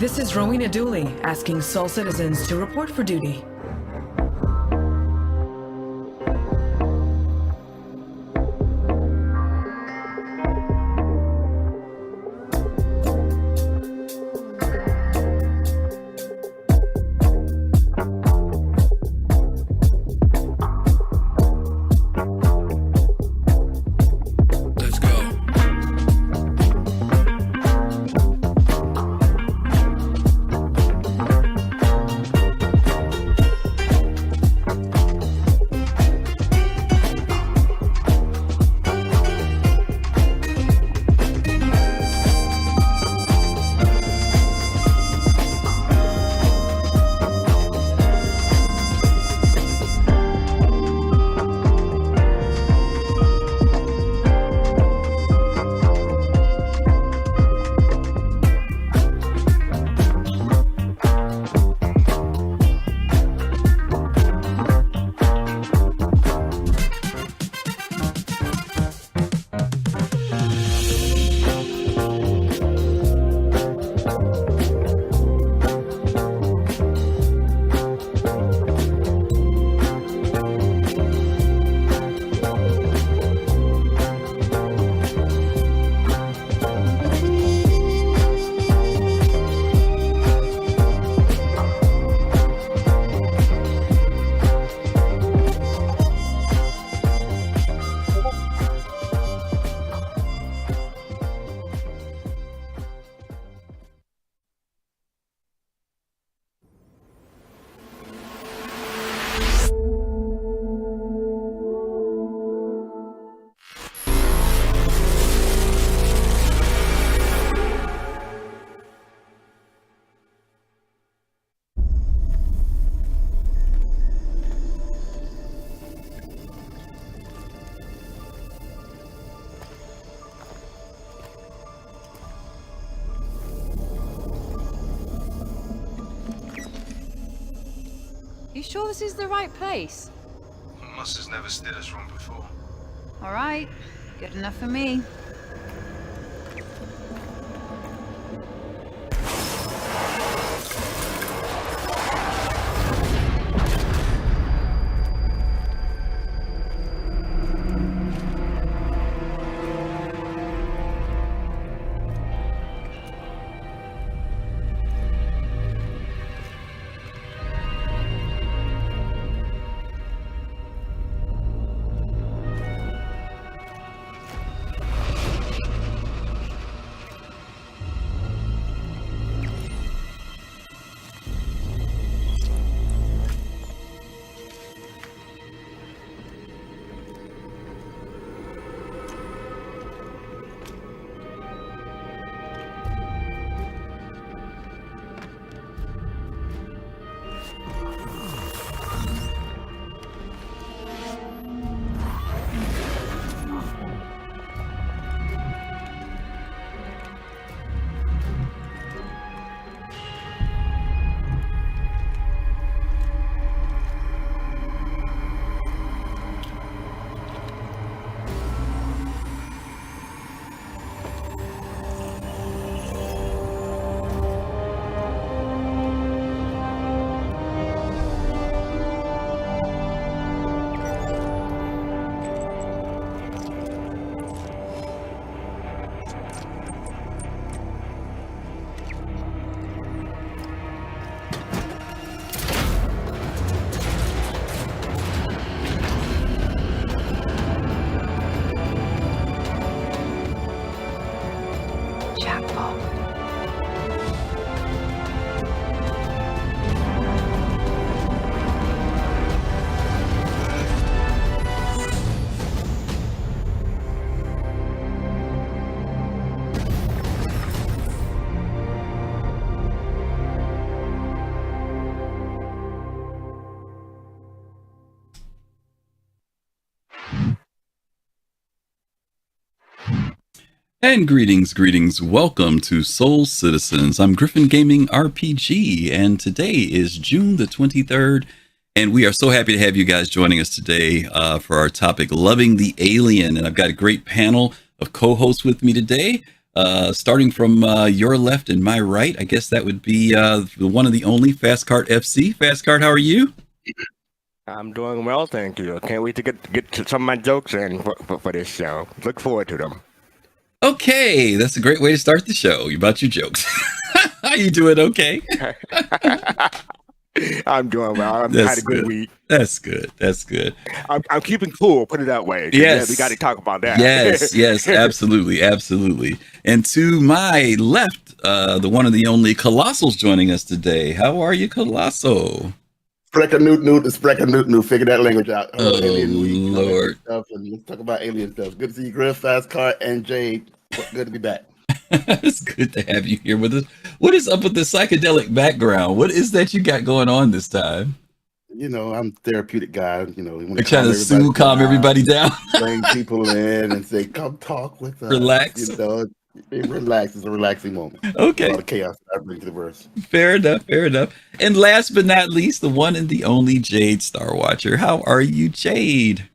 This is Rowena Dooley asking Sol citizens to report for duty. You sure this is the right place? Moss has never steered us wrong before. All right, good enough for me. And greetings. Welcome to Soul Citizens. I'm GriffinGamingRPG, and today is June the 23rd, and we are so happy to have you guys joining us today for our topic, Loving the Alien. And I've got a great panel of co-hosts with me today. Starting from your left and my right, I guess that would be the one and the only fastcart FC. Fastcart, how are you? I'm doing well, thank you. Can't wait to get to some of my jokes in for this show. Look forward to them. Okay, that's a great way to start the show. About your jokes. How you doing? Okay. I'm doing well. I've had a good week. That's good. That's good. I'm keeping cool. Put it that way. Yes, we got to talk about that. Yes, absolutely, absolutely. And to my left, the one and the only Colosal's joining us today. How are you, Kelosal? Sprechen figure that language out. Oh, alien Lord. Stuff, and let's talk about alien stuff. Good to see you, Griff, Fastcart, and Jade. Good to be back. It's good to have you here with us. What is up with the psychedelic background? What is that you got going on this time? You know, I'm a therapeutic guy. You know, you're trying to calm everybody down. Bring people in and say, come talk with us. Relax. You know, relax. It's a relaxing moment. Okay. A lot of chaos I bring to the verse. Fair enough. And last but not least, the one and the only JadeStarwatcher. How are you, Jade?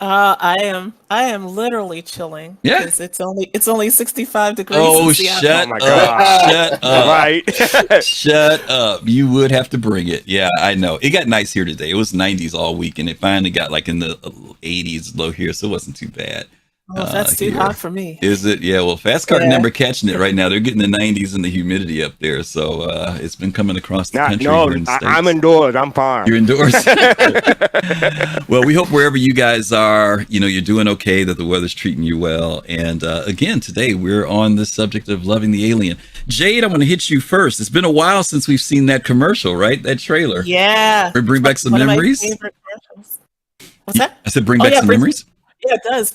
I am literally chilling. Yeah. It's only 65 degrees. Oh, shut up. Shut up. Right. Shut up. You would have to bring it. Yeah, I know. It got nice here today. It was 90s all week, and it finally got like in the 80s low here, so it wasn't too bad. Oh, that's too hot for me. Is it? Yeah, well, Fastcart never catching it right now. They're getting the 90s and the humidity up there, so it's been coming across the country. No, here in the States. I'm indoors. I'm fine. You're indoors? Well, we hope wherever you guys are, you're doing okay, that the weather's treating you well. And again, today we're on the subject of loving the alien. Jade, I'm going to hit you first. It's been a while since we've seen that commercial, right? That trailer. Yeah. Bring back some memories. What's that? I said bring back some memories. Yeah, it does.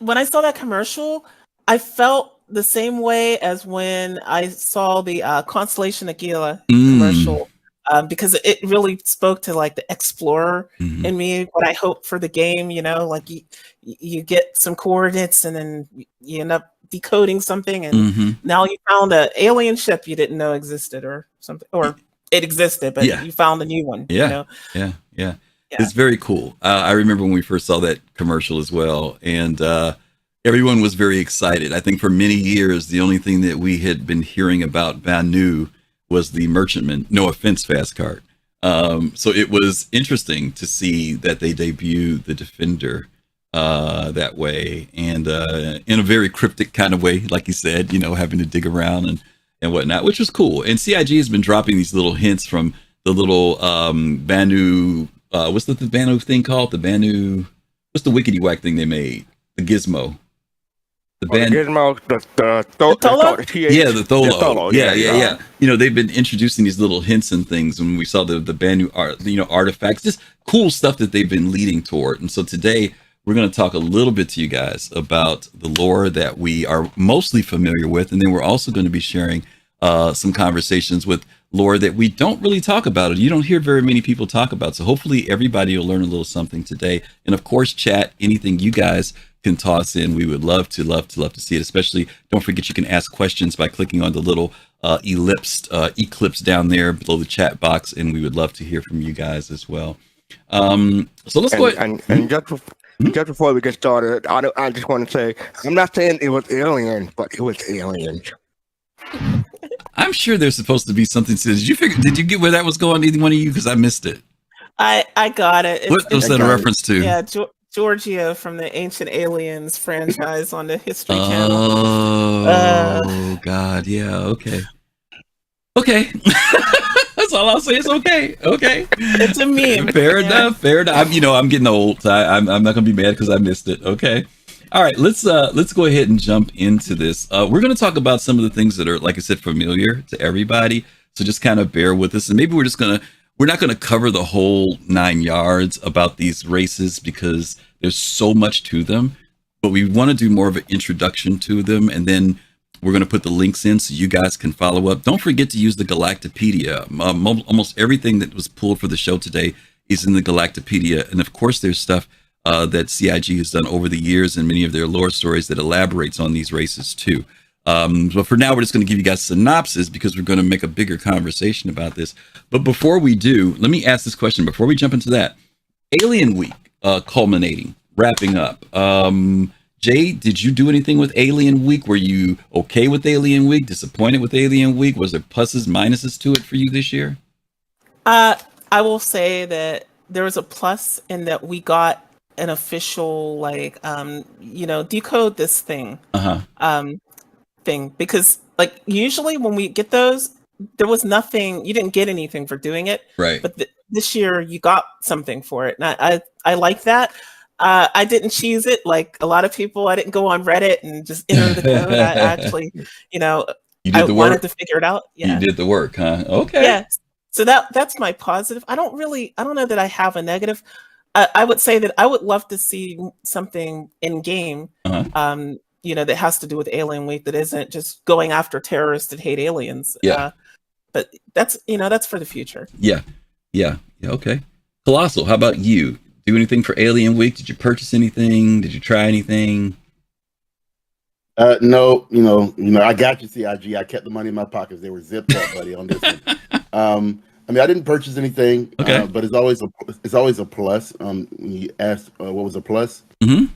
When I saw that commercial, I felt the same way as when I saw the Constellation Aquila commercial, because it really spoke to like the explorer in me. What I hope for the game, like you get some coordinates and then you end up decoding something, and now you found an alien ship you didn't know existed or something, or it existed, but you found a new one. Yeah. It's very cool. I remember when we first saw that commercial as well, and everyone was very excited. I think for many years, the only thing that we had been hearing about Banu was the merchantman. No offense, Fastcart. So it was interesting to see that they debuted the Defender that way, and in a very cryptic kind of way, like you said, having to dig around and whatnot, which was cool. And CIG has been dropping these little hints from the little Banu. What's the Banu thing called? The Banu. What's the wickety whack thing they made? The Gizmo. The Gizmo. The Tholo? Yeah, the Tholo. Yeah. They've been introducing these little hints and things when we saw the Banu artifacts, just cool stuff that they've been leading toward. And so today we're going to talk a little bit to you guys about the lore that we are mostly familiar with, and then we're also going to be sharing some conversations with lore that we don't really talk about, or you don't hear very many people talk about. So hopefully everybody will learn a little something today. And of course, chat, anything you guys can toss in, we would love to see it. Especially, don't forget you can ask questions by clicking on the little eclipse down there below the chat box, and we would love to hear from you guys as well. So let's go ahead. And just before we get started, I just want to say, I'm not saying it was alien, but it was aliens. I'm sure there's supposed to be something. Did you get where that was going, either one of you? Because I missed it. I got it. What was that a reference to? Yeah, Georgia from the Ancient Aliens franchise on the History Channel. Oh, God. Yeah. Okay. That's all I'll say. It's okay. It's a meme. Fair enough. I'm getting old. I'm not going to be mad because I missed it. Okay. All right, let's go ahead and jump into this. We're going to talk about some of the things that are, like I said, familiar to everybody. So just kind of bear with us, and maybe we're not going to cover the whole 9 yards about these races because there's so much to them. But we want to do more of an introduction to them, and then we're going to put the links in so you guys can follow up. Don't forget to use the Galactopedia. Almost everything that was pulled for the show today is in the Galactopedia, and of course, there's stuff that CIG has done over the years and many of their lore stories that elaborates on these races too. But for now, we're just going to give you guys synopsis because we're going to make a bigger conversation about this. But before we do, let me ask this question before we jump into that. Alien Week culminating, wrapping up. Jade, did you do anything with Alien Week? Were you okay with Alien Week? Disappointed with Alien Week? Was there pluses, minuses to it for you this year? I will say that there was a plus in that we got an official, like, decode this thing. Thing, because like usually when we get those, there was nothing, you didn't get anything for doing it, right? But this year you got something for it, and I like that. I didn't cheese it like a lot of people. I didn't go on Reddit and just enter the code. I actually, I wanted to figure it out. Yeah, you did the work, huh? Okay. Yeah, so that's my positive. I don't know that I have a negative. I would say that I would love to see something in game. That has to do with Alien Week that isn't just going after terrorists that hate aliens. Yeah. But that's for the future. Yeah. Okay. Kelosal, how about you? Do anything for Alien Week? Did you purchase anything? Did you try anything? No, I got you, CIG. I kept the money in my pockets. They were zipped up, buddy, on this one. I didn't purchase anything, okay. But it's always a plus. When you ask what was a plus, mm-hmm.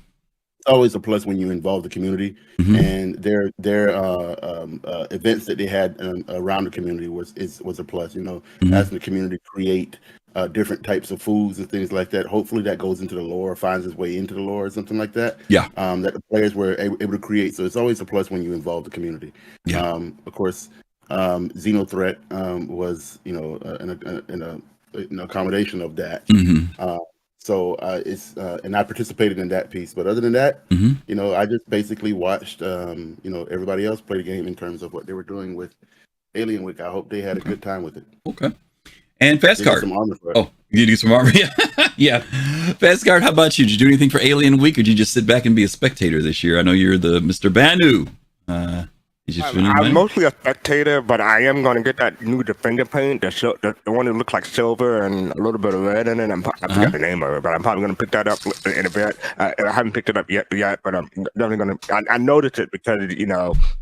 It's always a plus when you involve the community, mm-hmm. and their events that they had around the community was a plus. Mm-hmm. Asking the community create different types of foods and things like that. Hopefully, that goes into the lore, finds its way into the lore, or something like that. Yeah. That the players were able to create. So it's always a plus when you involve the community. Yeah. Of course. Xenothreat was an accommodation of that. Mm-hmm. So it's and I participated in that piece. But other than that, mm-hmm. I just basically watched everybody else play the game in terms of what they were doing with Alien Week. I hope they had a good time with it. Okay. And fastcart. Oh, you do some armor? Yeah. Yeah. Fastcart, how about you? Did you do anything for Alien Week, or did you just sit back and be a spectator this year? I know you're the Mr. Banu. I'm mostly a spectator, but I am going to get that new Defender paint, the one that looks like silver and a little bit of red in it. I forgot the name of it, but I'm probably going to pick that up in a bit. I haven't picked it up yet, but I'm definitely going to. I noticed it because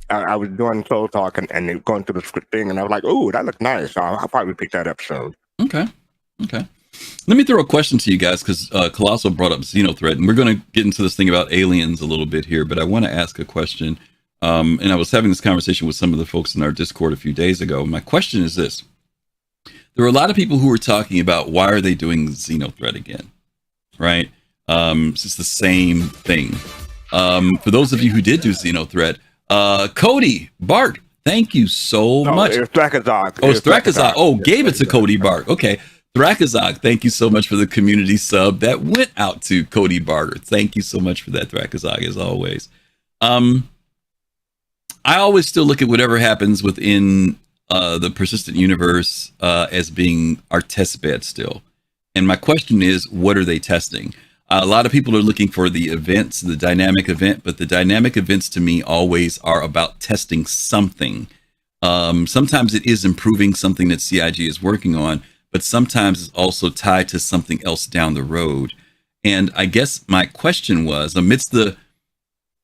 I was doing Soul Talk and going through the script thing, and I was like, "Ooh, that looks nice." So I'll probably pick that up soon. Okay. Let me throw a question to you guys, because Kelosal brought up Xenothreat, and we're going to get into this thing about aliens a little bit here, but I want to ask a question. And I was having this conversation with some of the folks in our Discord a few days ago. My question is this. There were a lot of people who were talking about why are they doing Xenothreat again, right? It's the same thing. For those of you who did do Xenothreat, Cody, Bart, thank you so much. It's Thrakazog. Oh, it's Thrakazog. Oh, gave it to Cody Bart. Okay. Thrakazog, thank you so much for the community sub that went out to Cody Barter. Thank you so much for that, Thrakazog, as always. I always still look at whatever happens within the persistent universe as being our test bed still. And my question is, what are they testing? A lot of people are looking for the events, the dynamic event, but the dynamic events to me always are about testing something. Sometimes it is improving something that CIG is working on, but sometimes it's also tied to something else down the road. And I guess my question was, amidst the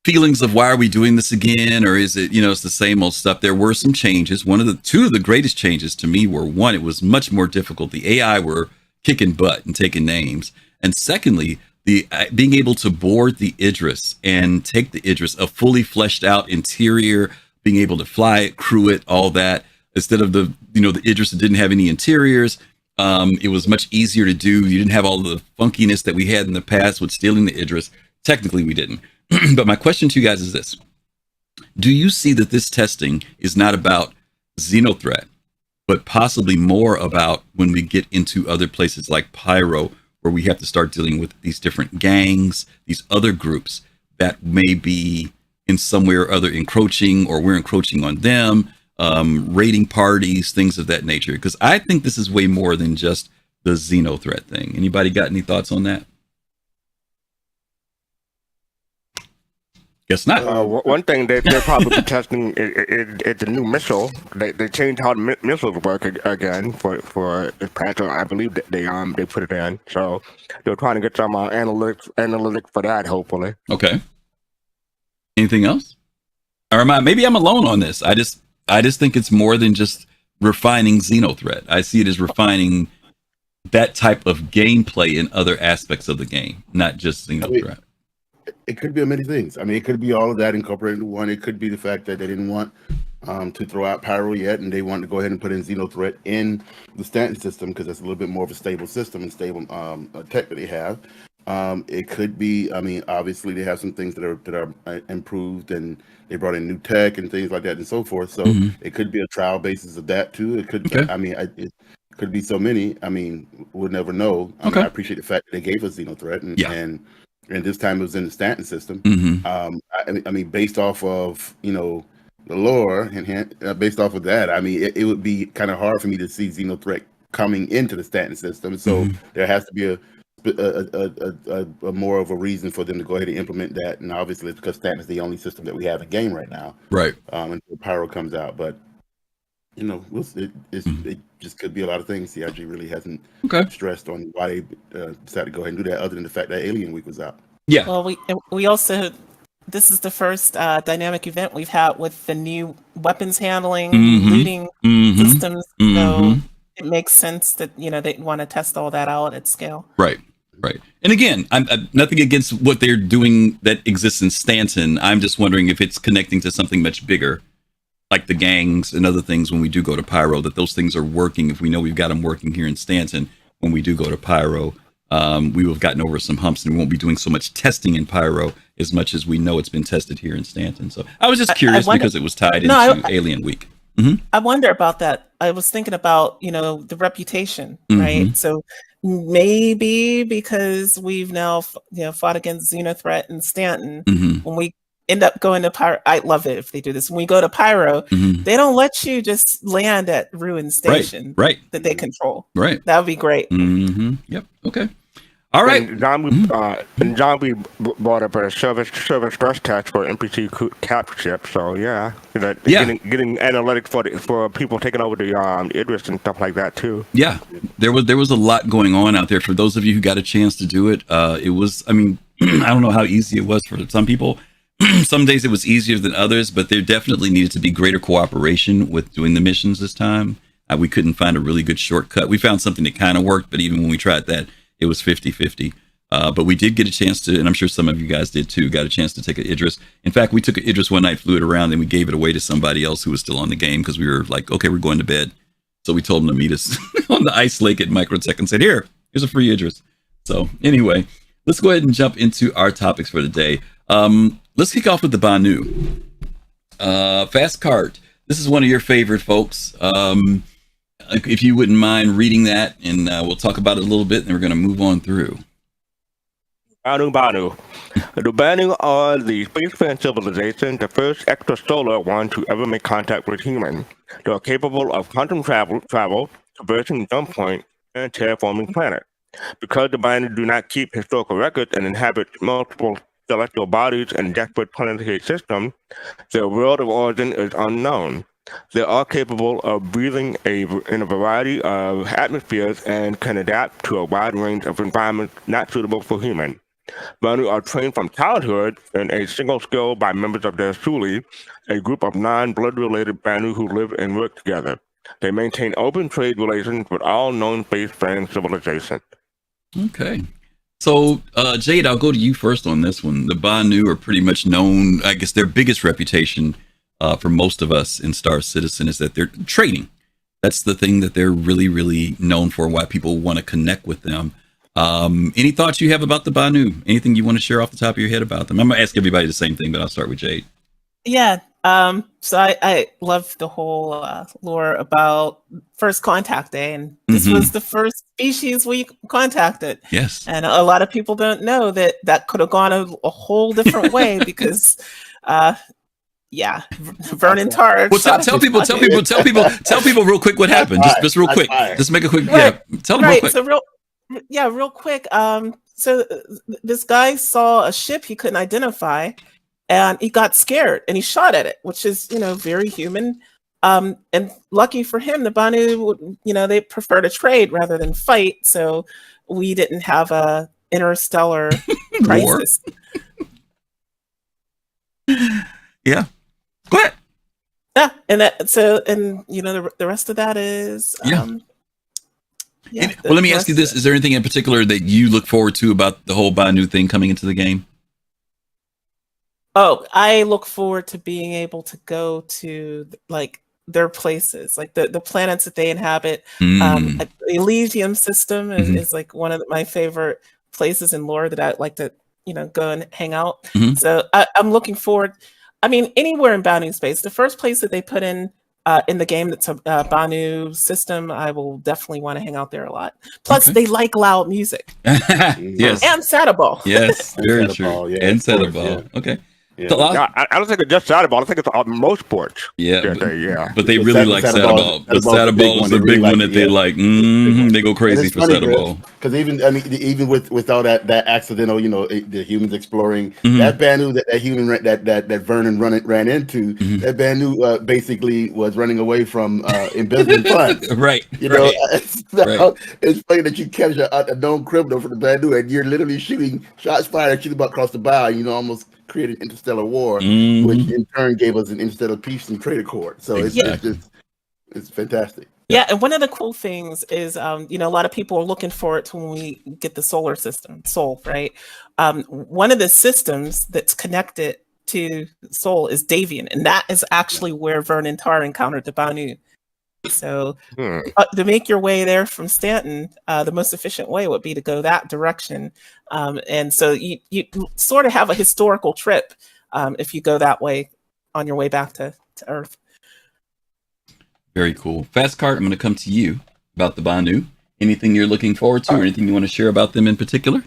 feelings of why are we doing this again, or is it, it's the same old stuff, there were some changes. Two of the greatest changes to me were, one, it was much more difficult. The AI were kicking butt and taking names. And secondly, the being able to board the Idris and take the Idris, a fully fleshed out interior, being able to fly it, crew it, all that, instead of the Idris that didn't have any interiors. It was much easier to do. You didn't have all the funkiness that we had in the past with stealing the Idris. Technically, we didn't. But my question to you guys is this. Do you see that this testing is not about Xenothreat, but possibly more about when we get into other places like Pyro, where we have to start dealing with these different gangs, these other groups that may be in some way or other encroaching, or we're encroaching on them, raiding parties, things of that nature? Because I think this is way more than just the Xenothreat thing. Anybody got any thoughts on that? Guess not. One thing they're probably testing is the new missile. They changed how the missiles work again for this patch. I believe that they put it in. So they're trying to get some analytics for that, hopefully. Okay. Anything else? Or maybe I'm alone on this. I just think it's more than just refining Xenothreat. I see it as refining that type of gameplay in other aspects of the game, not just Xenothreat. It could be many things. I mean, it could be all of that incorporated into one. It could be the fact that they didn't want to throw out Pyro yet, and they wanted to go ahead and put in Xenothreat in the Stanton system because that's a little bit more of a stable system and stable tech that they have. It could be, I mean, obviously they have some things that are improved, and they brought in new tech and things like that and so forth. So it could be a trial basis of that too. It could, I mean, it could be so many. I mean, we'll never know. I mean, I appreciate the fact that they gave us Xenothreat, and this time it was in the Stanton system. I mean, based off of the lore and based off of that, I mean, it would be kind of hard for me to see Xenothreat coming into the Stanton system. So there has to be a more of a reason for them to go ahead and implement that. And obviously, it's because Stanton is the only system that we have in game right now. Right. Until Pyro comes out, but we'll see. It just could be a lot of things. CIG really hasn't stressed on why they decided to go ahead and do that, other than the fact that Alien Week was out. Yeah. Well, we also, this is the first dynamic event we've had with the new weapons handling, looting systems. So it makes sense that they want to test all that out at scale. Right. And again, I'm nothing against what they're doing that exists in Stanton. I'm just wondering if it's connecting to something much bigger, like the gangs and other things when we do go to Pyro, that those things are working. If we know we've got them working here in Stanton, when we do go to Pyro, we will have gotten over some humps and we won't be doing so much testing in Pyro as much as we know it's been tested here in Stanton. So I was just curious because it was tied into Alien Week. I wonder about that. I was thinking about, the reputation, right? So maybe because we've now, fought against Xenothreat and Stanton, when we end up going to Pyro, I love it if they do this. When we go to Pyro, they don't let you just land at Ruin Station that they control. Right. That would be great. Yep. Okay. All right. And Zombie brought up a service stress test for NPC capture ship. So getting analytics for people taking over the Idris and stuff like that too. Yeah, there was a lot going on out there. For those of you who got a chance to do it, it was. I mean, I don't know how easy it was for some people. Some days it was easier than others, but there definitely needed to be greater cooperation with doing the missions this time. We couldn't find a really good shortcut. We found something that kind of worked, but even when we tried that, it was 50-50. But we did get a chance to, and I'm sure some of you guys did too, got a chance to take an Idris. In fact, we took an Idris one night, flew it around, and we gave it away to somebody else who was still on the game because we were like, okay, we're going to bed. So we told them to meet us on the ice lake at Microtech and said, here's a free Idris. So anyway, let's go ahead and jump into our topics for the day. Let's kick off with the Banu. Fastcart. This is one of your favorite folks. If you wouldn't mind reading that, and we'll talk about it a little bit, and we're going to move on through. Banu. The Banu are the spacefaring civilization, the first extrasolar one to ever make contact with humans. They are capable of quantum travel, traversing jump point, and terraforming planets. Because the Banu do not keep historical records and inhabit multiple celestial bodies and disparate planetary systems, their world of origin is unknown. They are capable of breathing in a variety of atmospheres and can adapt to a wide range of environments not suitable for humans. Banu are trained from childhood in a single skill by members of their Suli, a group of non-blood-related Banu who live and work together. They maintain open trade relations with all known spacefaring civilizations. Okay. So, Jade, I'll go to you first on this one. The Banu are pretty much known, I guess their biggest reputation for most of us in Star Citizen is that they're trading. That's the thing that they're really, really known for, why people want to connect with them. Any thoughts you have about the Banu? Anything you want to share off the top of your head about them? I'm going to ask everybody the same thing, but I'll start with Jade. Yeah. So I love the whole lore about first contact day, and this was the first species we contacted. Yes. And a lot of people don't know that could have gone a whole different way because Vernon Tarr. Well, tell people real quick what happened. Just real quick. Just make a quick tell them real quick. So real quick. So this guy saw a ship he couldn't identify, and he got scared and he shot at it, which is, very human. And lucky for him, the Banu, they prefer to trade rather than fight. So we didn't have a interstellar crisis. Yeah. Go ahead. Yeah. And the rest of that is, well, let me ask you this. Is there anything in particular that you look forward to about the whole Banu thing coming into the game? Oh, I look forward to being able to go to like their places, like the planets that they inhabit. Mm. The Elysium system Mhm. is like one of my favorite places in lore that I'd like to, go and hang out. Mhm. So I'm looking forward. I mean, anywhere in Banu space. The first place that they put in the game that's a Banu system, I will definitely want to hang out there a lot. Plus, Okay. they like loud music Yes. and Sadaball. Yes. And Very Sadaball, true. yeah, And of course, Sadaball. yeah. Okay. Yeah. So, No, I don't think it's just Saddleball. I think it's most sports. yeah, But but they really like Sadaball. But Sadaball is the big one that they like. They go crazy for Sadaball. Because even with all that accidental, the humans exploring Mhm. that Banu that human that Vernon ran into, Mhm. that Banu basically was running away from embezzling funds. Right. So it's funny that you catch a known criminal from the Banu and you're literally shooting shots fired at you across the bow. Almost created interstellar war, Mhm. which in turn gave us an interstellar peace and trade accord. So Exactly. it's fantastic. Yeah, and one of the cool things is, a lot of people are looking forward to when we get the solar system, Sol, right? One of the systems that's connected to Sol is Davian, and that is actually where Vernon Tar encountered the Banu. So to make your way there from Stanton, the most efficient way would be to go that direction. And so you sort of have a historical trip if you go that way on your way back to Earth. Very cool. Fastcart, I'm going to come to you about the Banu. Anything you're looking forward to or anything you want to share about them in particular?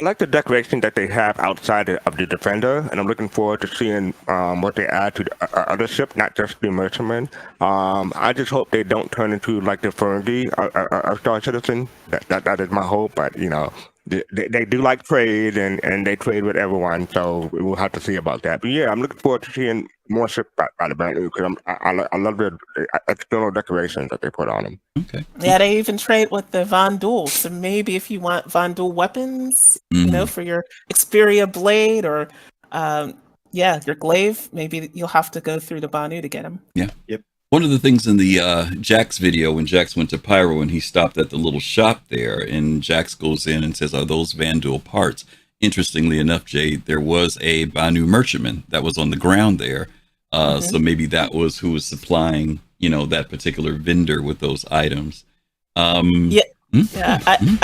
I like the decoration that they have outside of the Defender, and I'm looking forward to seeing what they add to the other ship, not just the Merchantman. I just hope they don't turn into like the Fergie, a Star Citizen. That is my hope, but they do like trade, and they trade with everyone, so we'll have to see about that. But yeah, I'm looking forward to seeing more ships by the brand new because I love the external decorations that they put on them. Okay. Yeah, they even trade with the Von Duel. So maybe if you want Von Duel weapons, for your Xperia blade or your glaive, maybe you'll have to go through the Banu to get them. Yeah. Yep. One of the things in the Jax video, when Jax went to Pyro and he stopped at the little shop there, and Jax goes in and says, "Are those Vandal parts?" Interestingly enough, Jade, there was a Banu merchantman that was on the ground there. So maybe that was who was supplying, that particular vendor with those items. I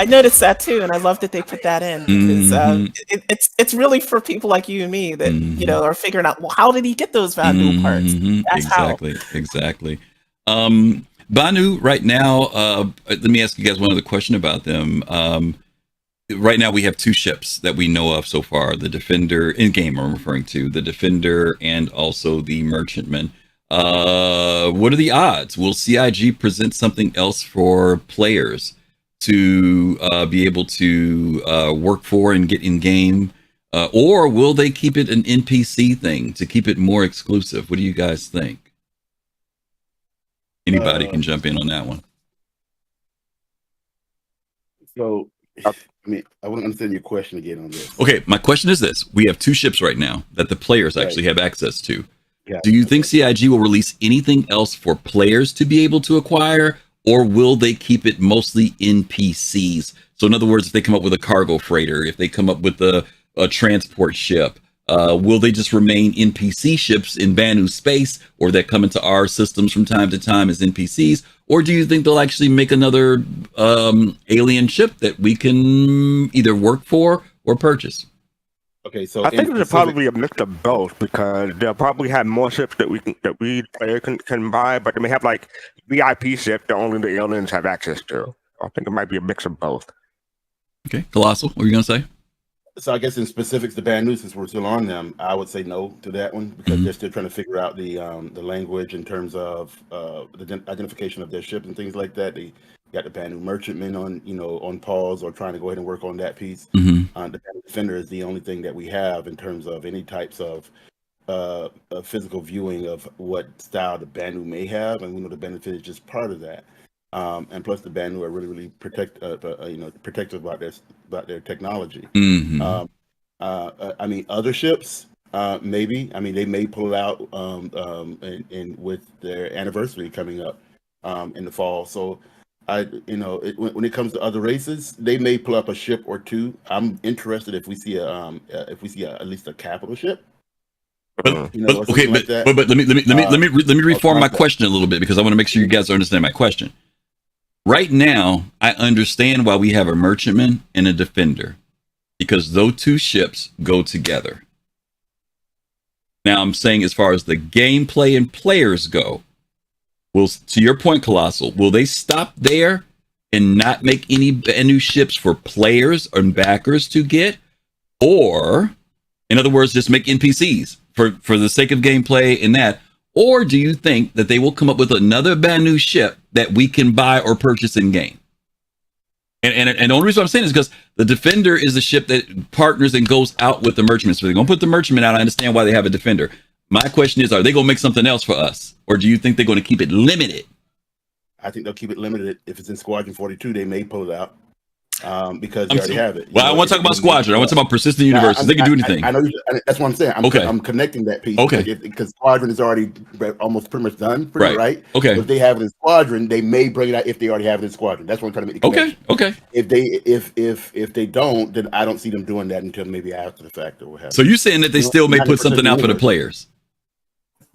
noticed that too, and I love that they put that in because it's really for people like you and me that are figuring out, well, how did he get those Banu parts? That's exactly. Banu right now. Let me ask you guys one other question about them. Right now we have two ships that we know of so far: the Defender in game. I'm referring to the Defender and also the Merchantman. What are the odds? Will CIG present something else for players to be able to work for and get in game, or will they keep it an NPC thing to keep it more exclusive? What do you guys think? Anybody can jump in on that one. So, I want to understand your question again on this. Okay, my question is this: we have two ships right now that the players actually have access to. Yeah. Do you think CIG will release anything else for players to be able to acquire, or will they keep it mostly NPCs? So in other words, if they come up with a cargo freighter, if they come up with a transport ship, will they just remain NPC ships in Banu space, or that come into our systems from time to time as NPCs? Or do you think they'll actually make another alien ship that we can either work for or purchase? Okay, so I think it's probably a mix of both because they'll probably have more ships that we player can buy, but they may have like VIP ships that only the aliens have access to. I think it might be a mix of both. Okay, Kelosal, what were you gonna say? So I guess in specifics, the Banu, since we're still on them, I would say no to that one because they're still trying to figure out the language in terms of the identification of their ships and things like that. They got the Banu merchantmen on pause or trying to go ahead and work on that piece. The Banu Defender is the only thing that we have in terms of any types of physical viewing of what style the Banu may have, and we know the benefit is just part of that. And plus, the Banu are really protective about their technology. I mean, other ships, maybe. I mean, they may pull it out and with their anniversary coming up in the fall. So when it comes to other races, they may pull up a ship or two. I'm interested if we see at least a capital ship. But let me reform my question a little bit, because I want to make sure you guys understand my question. Right now, I understand why we have a merchantman and a defender, because those two ships go together. Now, I'm saying as far as the gameplay and players go, to your point, Kelosal, will they stop there and not make any new ships for players and backers to get? Or, in other words, just make NPCs for the sake of gameplay and that? Or do you think that they will come up with another brand new ship that we can buy or purchase in game? And the only reason I'm saying is because the Defender is a ship that partners and goes out with the Merchantman. So they're going to put the Merchantman out. I understand why they have a Defender. My question is, are they going to make something else for us? Or do you think they're going to keep it limited? I think they'll keep it limited. If it's in Squadron 42, they may pull it out because they already have it. Well, I want to talk about Squadron. I want to talk about persistent universes. They can do anything. I know. That's what I'm saying. I'm connecting that piece. Okay. Because Squadron is already almost pretty much done. Right. Okay. So if they have it in Squadron, they may bring it out if they already have it in Squadron. That's what I'm trying to make the connection. Okay. If they don't, then I don't see them doing that until maybe after the fact or what have. So you're saying that they still may put something out for the players?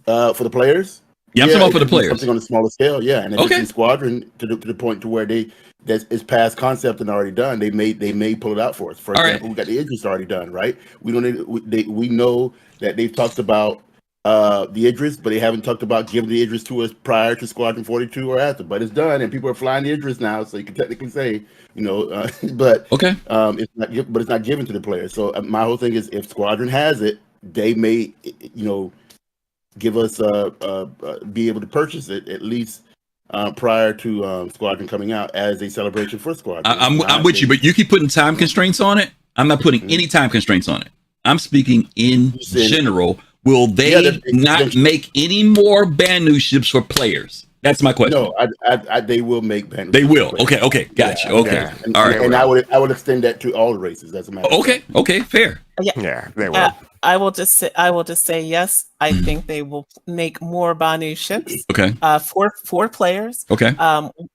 For the players? Yeah, I'm talking about for the players. Something on a smaller scale, yeah. And if it's in Squadron to the point to where it's past concept and already done, they may pull it out for us. For example, we got the Idris already done, right? We know that they've talked about the Idris, but they haven't talked about giving the Idris to us prior to Squadron 42 or after. But it's done, and people are flying the Idris now, so you can technically say, but it's not given to the players. So my whole thing is, if Squadron has it, they may, give us be able to purchase it at least prior to Squadron coming out as a celebration for Squadron. I'm with you, but you keep putting time constraints on it. I'm not putting any time constraints on it. I'm speaking in general. Will they not make any more brand new ships for players? That's my question. No, they will make brand new. They will. Okay, gotcha. Yeah, okay, yeah. All right. And I would extend that to all the races. That's a matter. Okay, fair. Yeah, they will. I will just say yes. I think they will make more Banu ships. Okay. For players. Okay.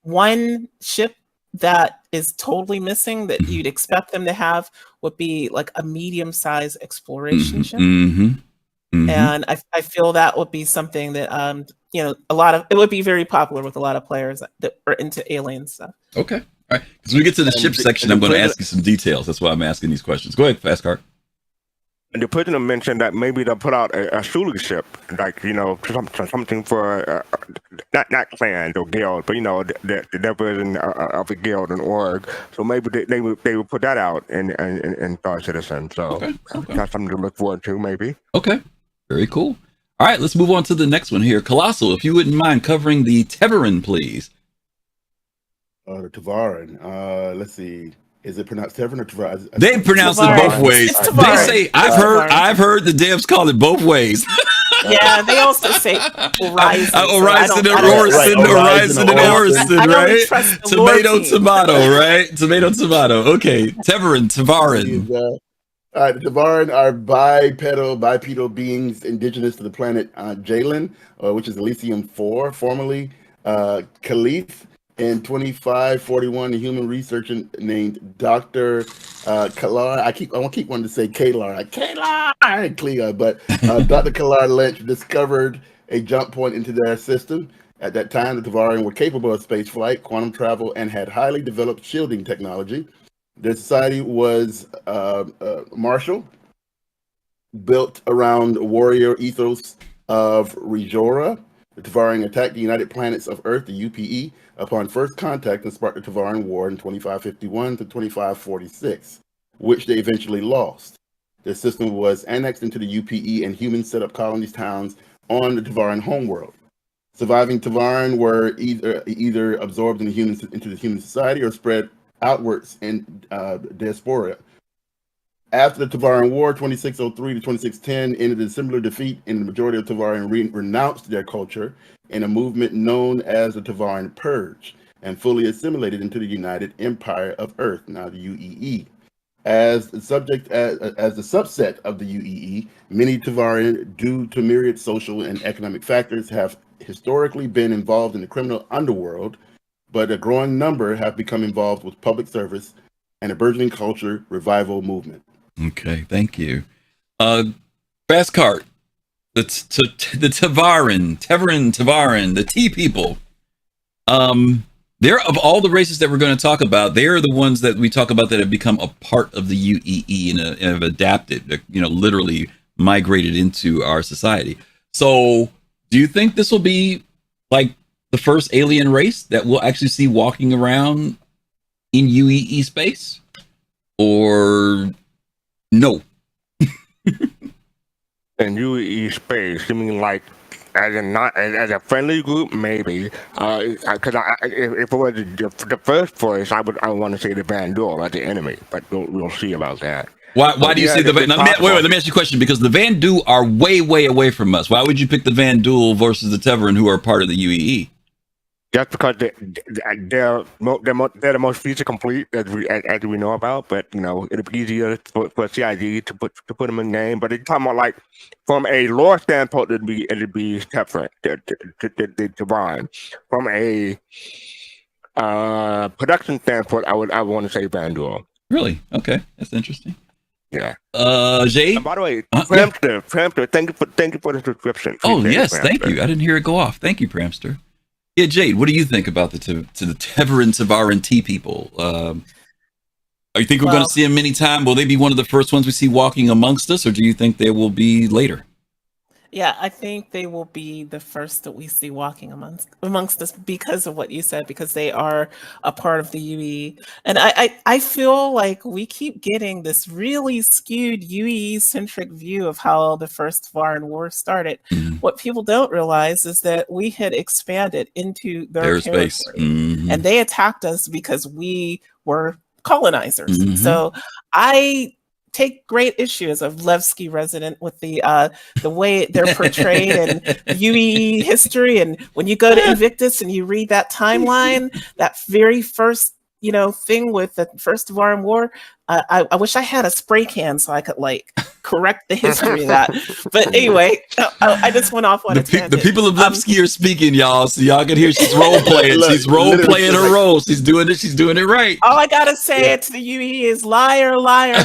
One ship that is totally missing that you'd expect them to have would be like a medium-sized exploration ship. And I feel that would be something that it would be very popular with a lot of players that are into alien stuff. Okay. All right. Because when we get to the ship section, I'm going to ask you some details. That's why I'm asking these questions. Go ahead, Fastcart. And the president mentioned that maybe they'll put out a Sulu ship, like something for not clans or guild, but the version of a guild and org. So maybe they would put that out in Star Citizen. So that's something to look forward to, maybe. Okay, very cool. All right, let's move on to the next one here. Kelosal, if you wouldn't mind covering the Teverin, please. The Tevarin. Let's see. Is it pronounced Teverin or Tevarin? They pronounce it both ways. They say I've heard the devs call it both ways. Yeah, they also say Horizon. Horizon and Orison, right? Tomato, right? Tomato. Okay, Tevarin. All right, the Tevarin are bipedal beings indigenous to the planet Jalen, which is Elysium 4, formerly Caliph. In 2541, a human researcher named Dr. Kalar, I won't keep wanting to say Kalar, but Dr. Kalar Lynch discovered a jump point into their system. At that time, the Tevarin were capable of space flight, quantum travel, and had highly developed shielding technology. Their society was martial, built around warrior ethos of Rejora. The Tevarin attacked the United Planets of Earth, the UPE, upon first contact and sparked the Tevarin War in 2551 to 2546, which they eventually lost. Their system was annexed into the UPE, and humans set up colonies towns on the Tevarin homeworld. Surviving Tevarin were either absorbed into the human society or spread outwards in diaspora. After the Tevarin War, 2603 to 2610, ended a similar defeat, and the majority of Tevarin renounced their culture in a movement known as the Tevarin Purge, and fully assimilated into the United Empire of Earth, now the UEE. As the subset of the UEE, many Tevarin, due to myriad social and economic factors, have historically been involved in the criminal underworld, but a growing number have become involved with public service and a burgeoning culture revival movement. Okay, thank you. Fastcart, the Tavaran, the T people. They're, of all the races that we're going to talk about, they're the ones that we talk about that have become a part of the UEE and have adapted, literally migrated into our society. So do you think this will be like the first alien race that we'll actually see walking around in UEE space? Or no? In UEE space, you mean like as a friendly group, maybe. Because if it was the first voice, I would want to say the Vandal as the enemy, but we'll see about that. Why do you say the Vandal? Wait, let me ask you a question, because the Vandal are way away from us. Why would you pick the Vandal versus the Tavaran, who are part of the UEE? Just because they're the most feature complete as we know about, but it'd be easier for CIG to put them in game. But it's talking about like from a lore standpoint, it'd be different. The divine. From a production standpoint, I want to say Vandal. Really? Okay, that's interesting. Yeah. Jade. And by the way, Pramster, thank you for the subscription. Oh yes, thank you. I didn't hear it go off. Thank you, Pramster. Yeah, Jade, what do you think about the Tavaran T people? You think we're going to see them anytime? Will they be one of the first ones we see walking amongst us, or do you think they will be later? Yeah, I think they will be the first that we see walking amongst us because of what you said, because they are a part of the UE. And I feel like we keep getting this really skewed UE-centric view of how the First Tavaran War started. Mm-hmm. What people don't realize is that we had expanded into their space. Mm-hmm. And they attacked us because we were colonizers. Mm-hmm. So I take great issue as a Levski resident with the way they're portrayed in UE history. And when you go to Invictus and you read that timeline, that very first thing with the First Tavaran War, I wish I had a spray can so I could correct the history of that. But anyway, I just went off on a tangent. The people of Levski are speaking, y'all, so y'all can hear she's role playing. She's role playing her role. She's doing it. She's doing it right. All I gotta say to the UE is liar,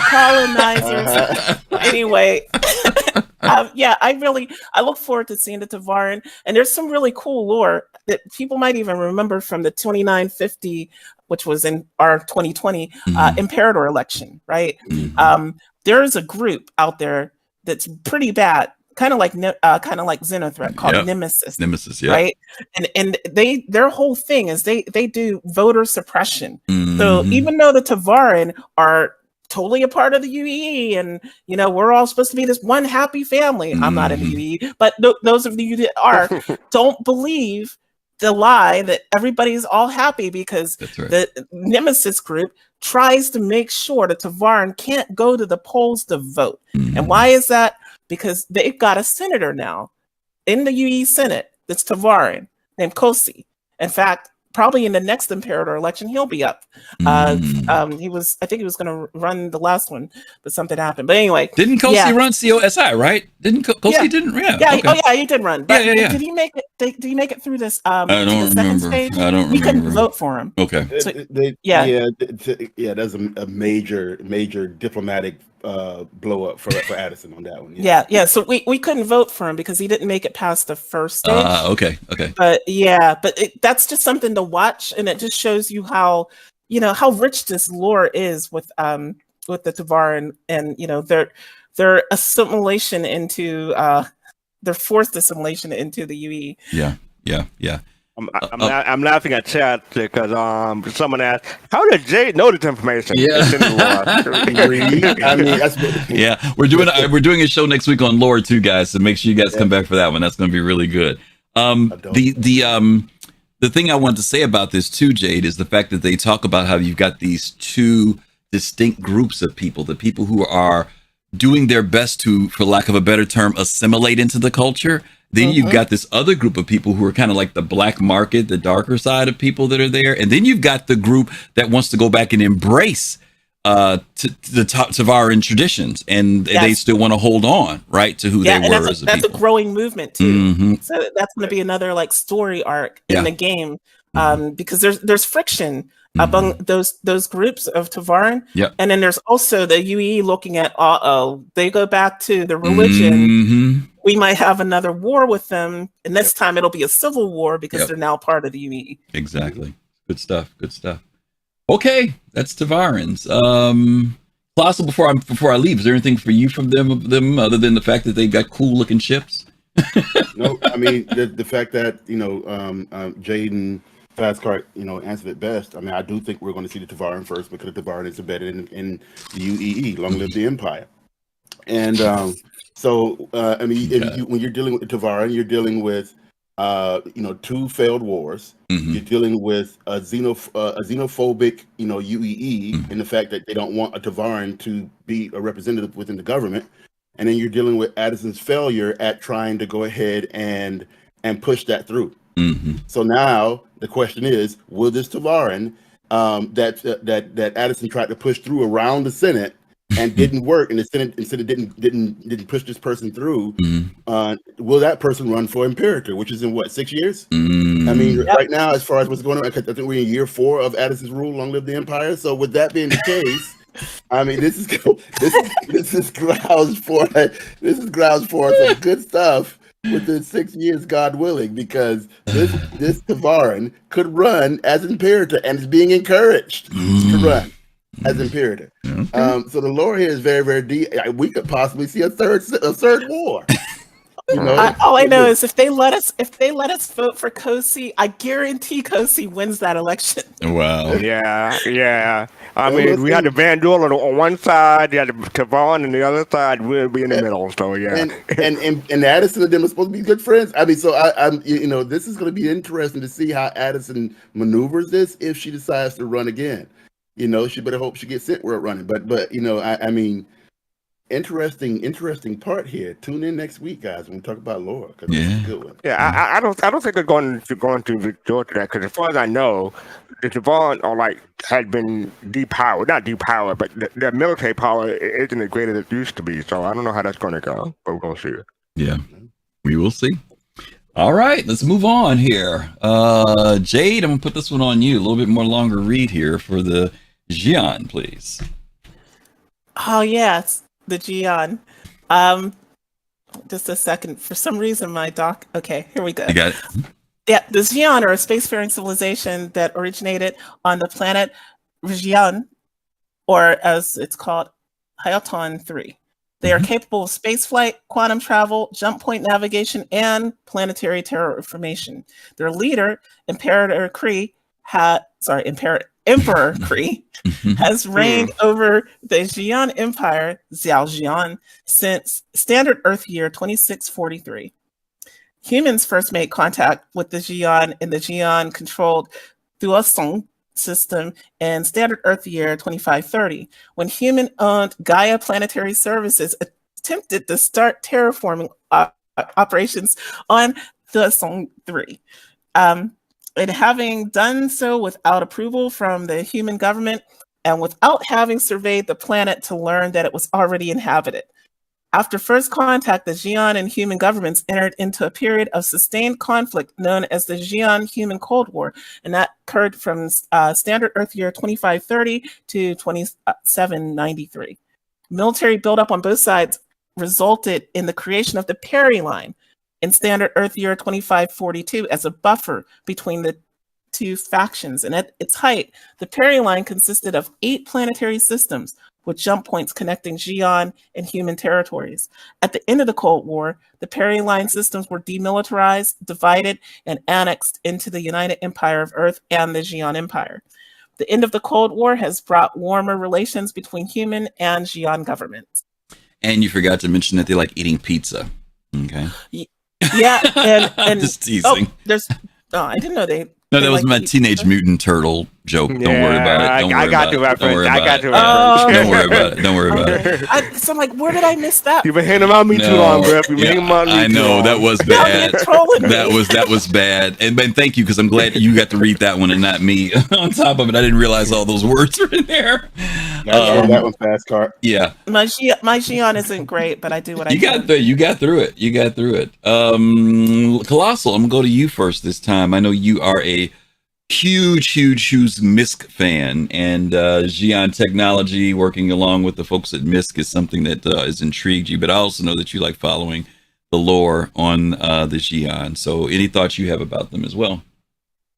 colonizers. Anyway. I look forward to seeing the Tavaran, and there's some really cool lore that people might even remember from the 2950, which was in our 2020 Imperator election, right? Mm-hmm. There's a group out there that's pretty bad, kind of like Xenothreat, called Nemesis. Nemesis, yeah. Right, and their whole thing is they do voter suppression. Mm-hmm. So even though the Tavaran are totally a part of the UEE, and we're all supposed to be this one happy family. I'm not in the UEE, but those of you that are don't believe the lie that everybody's all happy, because the Nemesis group tries to make sure the Tavaran can't go to the polls to vote. And why is that? Because they've got a senator now in the UE Senate that's Tavaran named Kosi. In fact, probably in the next Imperator election, he'll be up. I think he was going to run the last one, but something happened. But anyway, didn't Kosi run COSI? Right? Didn't Kosi didn't? Yeah. Okay. Oh yeah, he did run. But did he make it? Did he make it through this? I don't remember. Stage? I don't remember. We couldn't vote for him. Okay. So, That's a major diplomatic blow up for Addison on that one. Yeah. So we couldn't vote for him because he didn't make it past the first stage. Okay. But that's just something to watch, and it just shows you how rich this lore is with the Tavaran, and their assimilation into their forced assimilation into the UE. Yeah. I'm laughing at chat because someone asked, "How did Jade know this information?" Yeah, we're doing a show next week on lore too, guys. So make sure you guys come back for that one. That's going to be really good. The thing I wanted to say about this too, Jade, is the fact that they talk about how you've got these two distinct groups of people: the people who are doing their best to, for lack of a better term, assimilate into the culture. Then you've got this other group of people who are kind of like the black market, the darker side of people that are there. And then you've got the group that wants to go back and embrace the Tavaran traditions. And they still want to hold on, right, to who they were as a people. That's a growing movement, too. Mm-hmm. So that's going to be another story arc in the game because there's friction among those groups of Tavaran. Yep. And then there's also the UEE looking at, they go back to the religion. We might have another war with them, and this time it'll be a civil war because they're now part of the UEE. Exactly. Good stuff. Good stuff. Okay, that's Tavarans. Colossal, before I leave, is there anything for you from them other than the fact that they've got cool looking ships? No, I mean the fact that Jade and fastcart answered it best. I mean, I do think we're going to see the Tavaran first because the Tavaran is embedded in the UEE. Long live the Empire. And I mean, when you're dealing with the Tavaran, you're dealing with 2 failed wars. You're dealing with a xenophobic UEE in the fact that they don't want a Tavaran to be a representative within the government. And then you're dealing with Addison's failure at trying to go ahead and push that through. So now the question is, will this Tavaran that Addison tried to push through around the Senate and didn't work, and the Senate instead didn't push this person through, will that person run for Imperator, which is in what, 6 years? I mean, right now, as far as what's going on, I think we're in year 4 of Addison's rule. Long live the Empire. So with that being the case, I mean, this is grounds for some good stuff within 6 years, God willing, because this Tavaran could run as Imperator and is being encouraged to run as Imperator. So the lore here is very, very deep. We could possibly see a third war. All I know is if they let us vote for Kosi, I guarantee Kosi wins that election. Wow. Yeah. I mean, we had the Vandal on one side, you had the Tavaran, and the other side will be in the middle. So yeah. And Addison and them are supposed to be good friends. I mean, so I'm this is going to be interesting to see how Addison maneuvers this if she decides to run again. She better hope she gets sent where it's running. But I mean. Interesting part here. Tune in next week, guys, when we talk about lore. It's a good one. Yeah, I don't think they're going to resort to that, because as far as I know, the Tavaran had been depowered, not depowered, but their military power isn't as great as it used to be. So I don't know how that's going to go, but we're going to see it. Yeah, we will see. All right, let's move on here. Jade, I'm gonna put this one on you. A little bit more longer read here for the Xi'an, please. Oh yes. The Xi'an. Just a second. For some reason, my doc. Okay, here we go. You got it. Yeah, the Xi'an are a spacefaring civilization that originated on the planet Xi'an, or as it's called, Hayaton 3. They are capable of spaceflight, quantum travel, jump point navigation, and planetary terraformation. Their leader, Emperor Kree, Emperor Kree has reigned over the Xi'an Empire, Xi'an, since standard Earth year 2643. Humans first made contact with the Xi'an in the Xi'an-controlled Thuosong system in standard Earth year 2530, when human-owned Gaia Planetary Services attempted to start terraforming operations on Thuosong 3. And having done so without approval from the human government and without having surveyed the planet to learn that it was already inhabited. After first contact, the Xi'an and human governments entered into a period of sustained conflict known as the Xi'an-Human Cold War, and that occurred from standard Earth year 2530 to 2793. Military buildup on both sides resulted in the creation of the Perry Line in standard Earth year 2542 as a buffer between the two factions. And at its height, the Perry Line consisted of 8 planetary systems with jump points connecting Xi'an and human territories. At the end of the Cold War, the Perry Line systems were demilitarized, divided, and annexed into the United Empire of Earth and the Xi'an Empire. The end of the Cold War has brought warmer relations between human and Xi'an governments. And you forgot to mention that they like eating pizza. Okay. Yeah, and just teasing. I didn't know they. No, that was my Teenage Mutant Turtle joke. Don't worry about it. I got the reference. Don't worry about it. So I'm like, where did I miss that? You've been hanging on me too long, Griff. You've been hanging on me too long. That was bad. That was bad. And thank you, because I'm glad you got to read that one and not me. On top of it, I didn't realize all those words were in there. That one fast cart. Yeah. My Xi'an isn't great, but I do what I can. You got through it. Colossal, I'm gonna go to you first this time. I know you are a huge MISC fan, and Xi'an technology, working along with the folks at MISC, is something that has intrigued you. But I also know that you like following the lore on the Xi'an. So any thoughts you have about them as well?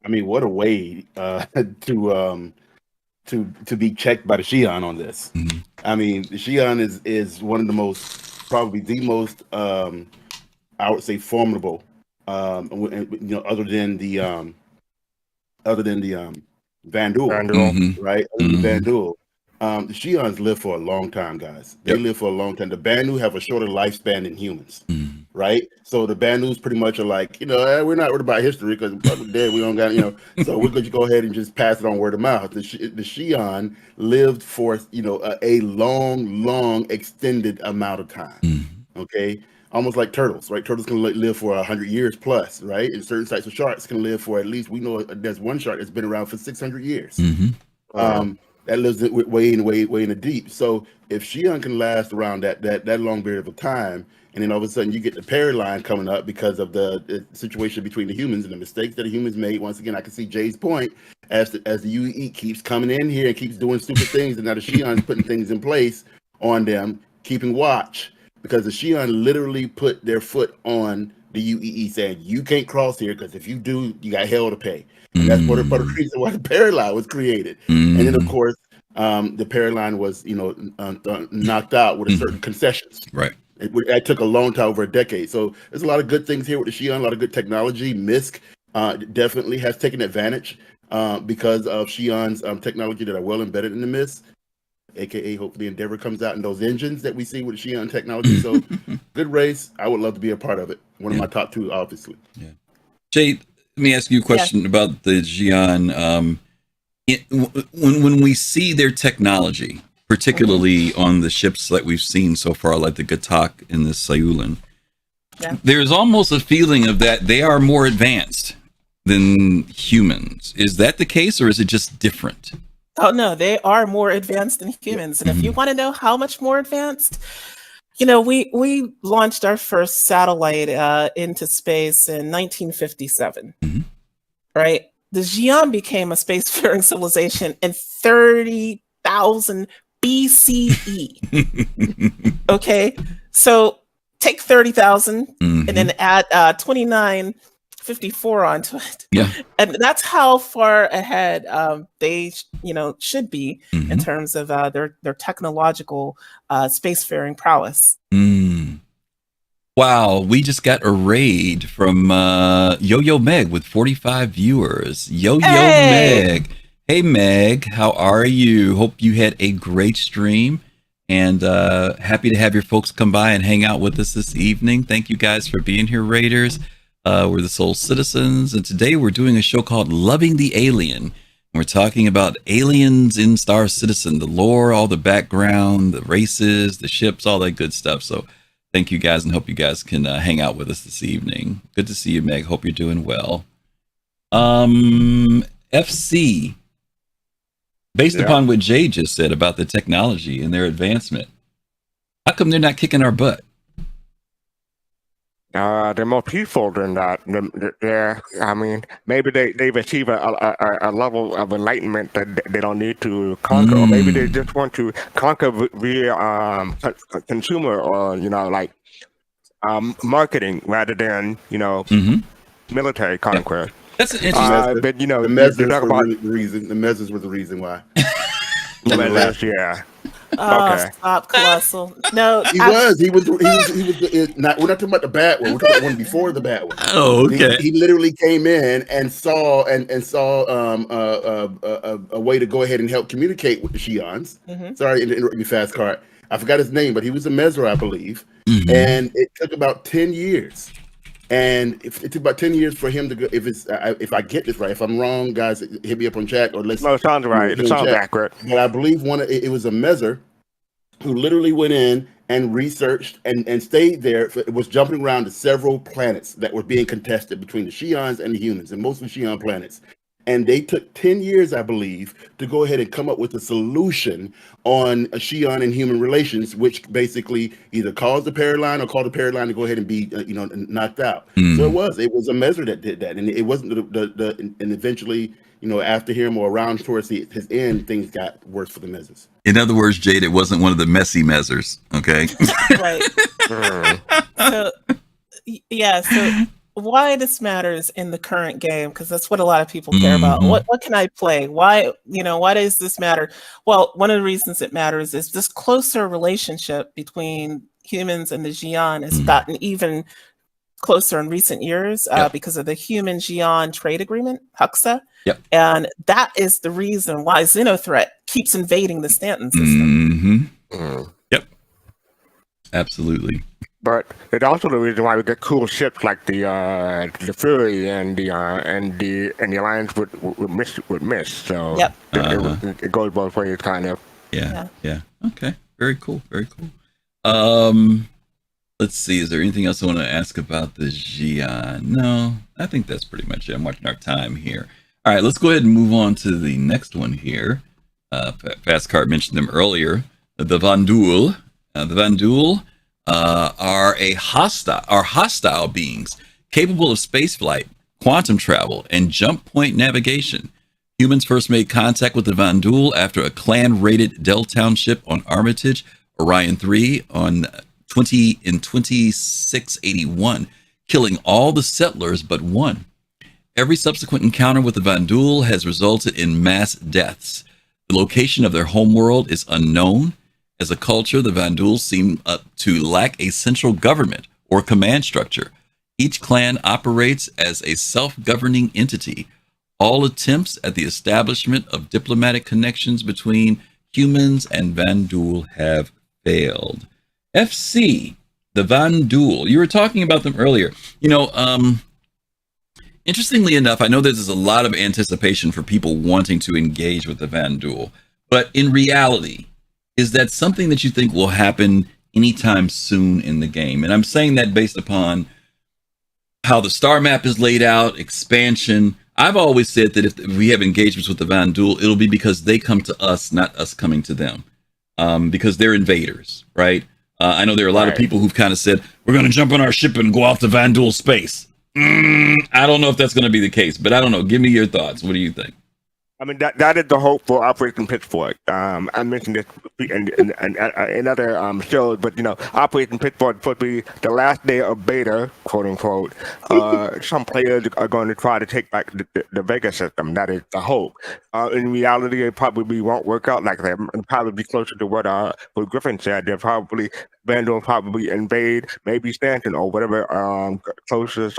I mean, what a way to be checked by the Xi'an on this. Mm-hmm. I mean, the Xi'an is one of the most, probably the most, I would say, formidable. Other than the Vandal, mm-hmm. right? Other than Vandal, the Xi'ans live for a long time, guys. They live for a long time. The Banu have a shorter lifespan than humans, right? So the Banus pretty much are like, we're not worried about history because we're dead. We don't got, so we're going to go ahead and just pass it on word of mouth. The Xi'an lived for, a long, extended amount of time. Okay. Almost like turtles, right? Turtles can live for 100 years plus, right? And certain types of sharks can live for at least, we know there's one shark that's been around for 600 years. That lives way in the deep. So if Xi'an can last around that long period of time, and then all of a sudden you get the Paraline coming up because of the situation between the humans and the mistakes that the humans made. Once again, I can see Jay's point as the UE keeps coming in here and keeps doing stupid things, and now the Xi'an's putting things in place on them, keeping watch. Because the Xi'an literally put their foot on the UEE, saying you can't cross here because if you do, you got hell to pay. And that's part of the reason why the Paraline was created. And then, of course, the Paraline was, knocked out with a certain concessions. Right. It took a long time, over a decade. So there's a lot of good things here with the Xi'an, a lot of good technology. MISC definitely has taken advantage because of Xi'an's technology that are well embedded in the MISC. AKA hopefully Endeavor comes out in those engines that we see with the Xi'an technology. So good race. I would love to be a part of it. One of my top two, obviously. Yeah. Jade, let me ask you a question about the Xi'an. When we see their technology, particularly on the ships that we've seen so far, like the Gatak and the Sayulan, there's almost a feeling of that they are more advanced than humans. Is that the case, or is it just different? Oh, no, they are more advanced than humans. And if you want to know how much more advanced, we launched our first satellite into space in 1957, right? The Xi'an became a spacefaring civilization in 30,000 BCE. Okay, so take 30,000 and then add 2954 onto it. Yeah. And that's how far ahead they should be in terms of their technological spacefaring prowess. Wow, we just got a raid from Yo-Yo Meg with 45 viewers. Yo-Yo Meg. Hey Meg, how are you? Hope you had a great stream, and happy to have your folks come by and hang out with us this evening. Thank you guys for being here, Raiders. We're the Soul Citizens, and today we're doing a show called Loving the Alien. We're talking about aliens in Star Citizen, the lore, all the background, the races, the ships, all that good stuff. So thank you guys, and hope you guys can hang out with us this evening. Good to see you, Meg. Hope you're doing well. FC, based upon what Jay just said about the technology and their advancement, how come they're not kicking our butt? They're more peaceful than that. I mean, maybe they've achieved a level of enlightenment that they don't need to conquer, or maybe they just want to conquer via consumer or marketing rather than military conquest. That's an interesting. But the measures were the reason why. Oh, stop, Kelosal. No, he was. Not. We're not talking about the bad one. We're talking about one before the bad one. Oh, okay. He literally came in and saw a way to go ahead and help communicate with the Xi'ans. Sorry to interrupt you, fastcart. I forgot his name, but he was a Mesra, I believe. And it took about 10 years. And it took about 10 years for him to go. If I get this right, if I'm wrong, guys, hit me up on chat or let's. No, it sounds right. It sounds accurate. But I believe it was a Messer who literally went in and researched and stayed there. It was jumping around to several planets that were being contested between the Xi'ans and the humans, and most of the Xi'an planets. and they took 10 years, I believe, to go ahead and come up with a solution on Xi'an and human relations, which basically either caused the Paradigm or caused the Paradigm to go ahead and be, knocked out. So it was a measure that did that, and it wasn't and eventually, after him or around towards his end, things got worse for the measures. In other words, Jade, it wasn't one of the messy measures. Okay. Right. So, yeah. So why this matters in the current game, because that's what a lot of people care about. What can I play? Why does this matter? Well, one of the reasons it matters is this closer relationship between humans and the Xi'an has gotten even closer in recent years because of the human Xi'an trade agreement, Huxa. Yep. And that is the reason why Xenothreat keeps invading the Stanton system. Yep. Absolutely. But it's also the reason why we get cool ships like the Fury and the Alliance with Mist. So Yep. it goes both ways, kind of. Yeah. Okay. Very cool. Very cool. Let's see. Is there anything else I want to ask about the Xi'an? No, I think that's pretty much it. I'm watching our time here. All right, let's go ahead and move on to the next one here. Fastcart mentioned them earlier. The Vandul. The Vandul are hostile beings capable of spaceflight, quantum travel, and jump point navigation. Humans first made contact with the Vandul after a clan-raided Deltown ship on Armitage, Orion 3 in 2681, killing all the settlers but one. Every subsequent encounter with the Vandul has resulted in mass deaths. The location of their homeworld is unknown. As a culture, the Vandul seem to lack a central government or command structure. Each clan operates as a self-governing entity. All attempts at the establishment of diplomatic connections between humans and Vandul have failed. FC, the Vandul. You were talking about them earlier. Interestingly enough, I know there's a lot of anticipation for people wanting to engage with the Vandul, but in reality, is that something that you think will happen anytime soon in the game? And I'm saying that based upon how the star map is laid out, expansion. I've always said that if we have engagements with the Vandul, it'll be because they come to us, not us coming to them, because they're invaders, right? I know there are a lot of people who've kind of said, we're going to jump on our ship and go off to Vandul space. I don't know if that's going to be the case, but I don't know. Give me your thoughts. What do you think? I mean, that is the hope for Operation Pitchfork. I mentioned this in other shows, but Operation Pitchfork is supposed to be the last day of beta, quote unquote. Some players are going to try to take back the Vega system. That is the hope. In reality, it probably won't work out like that. It'll probably be closer to what Griffin said. They'll probably Vandal probably invade maybe Stanton or whatever closest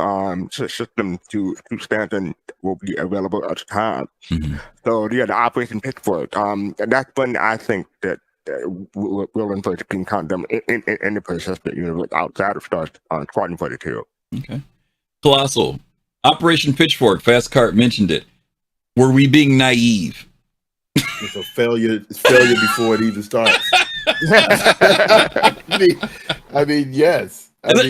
system to Stanton will be available at the time. So the Operation Pitchfork, and that's when I think that we'll invade can count them in the persistent universe outside of Squadron 42. Okay. Kelosal, Operation Pitchfork, Fastcart mentioned it. Were we being naive? It's a failure. It's failure before it even starts. I mean, yes. Let's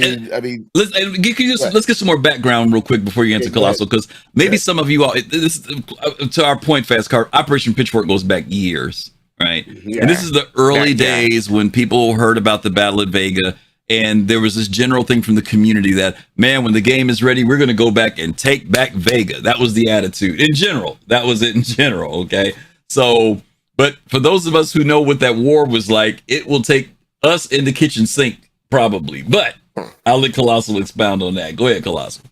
get some more background real quick before you answer Kelosal, because maybe some of you all, this to our point, Fastcart, Operation Pitchfork goes back years, right? Yeah. And this is the early days when people heard about the Battle at Vega, and there was this general thing from the community that, man, when the game is ready, we're going to go back and take back Vega. That was the attitude in general. That was it in general, okay? So, but for those of us who know what that war was like, it will take us in the kitchen sink, probably. But I'll let Kelosal expound on that. Go ahead, Kelosal.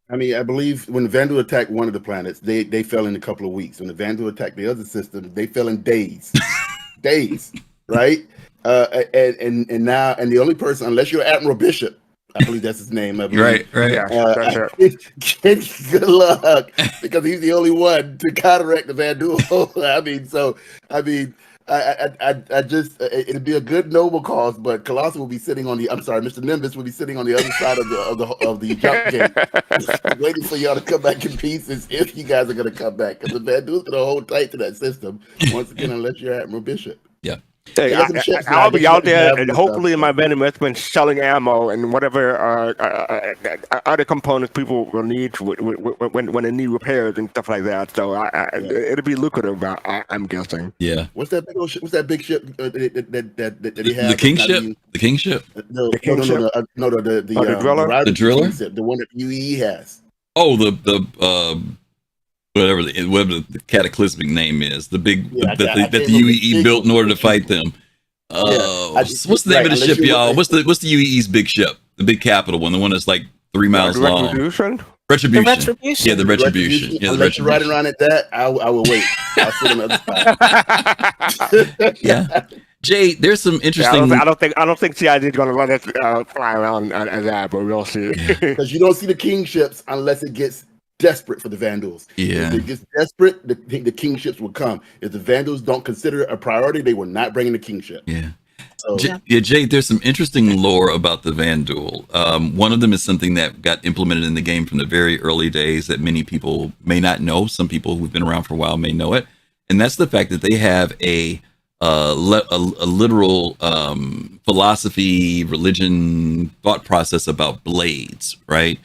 I mean, I believe when the Vandal attacked one of the planets, they fell in a couple of weeks. When the Vandal attacked the other system, they fell in days. Days, right? And now, and the only person, unless you're Admiral Bishop, I believe that's his name. Right. Good luck, because he's the only one to counteract the Vandal. I just it'd be a good noble cause, but Kelosal will be sitting on Mr. Nimbus will be sitting on the other side of the jump gate, waiting for y'all to come back in pieces if you guys are going to come back, because the Vandal's going to hold tight to that system once again, unless you're Admiral Bishop. Yeah. Hey, Get some ships, man. I'll be out there, Have and them hopefully in stuff. my vending machine selling ammo and whatever other components people will need when they need repairs and stuff like that. So it'll be lucrative, I'm guessing. Yeah. What's that big old ship? What's that big ship that they have? The king ship? The king ship? No, The king ship? the driller? The driller? Ship, the one that UE has. Oh, whatever the cataclysmic name is, the big Yeah, that the UEE built in order to fight them. What's the name of the ship, y'all? What's the UEE's big ship? The big capital one, the one that's like 3 miles long. Retribution? Retribution. The Retribution. Yeah, the Retribution. Yeah, the Unless you're riding Retribution. around at that, I will wait. I'll sit on the other side. Yeah. Jay, there's some interesting. I don't think CID is going to let us fly around as that, but we'll see. Because you don't see the king ships unless it gets desperate for the Vandals. Yeah. If it gets desperate, the king ships will come. If the Vandals don't consider it a priority, they will not bring in the king ship. Yeah. So, Jay, there's some interesting lore about the Vandal. One of them is something that got implemented in the game from the very early days that many people may not know. Some people who've been around for a while may know it. And that's the fact that they have a literal philosophy, religion, thought process about blades, right?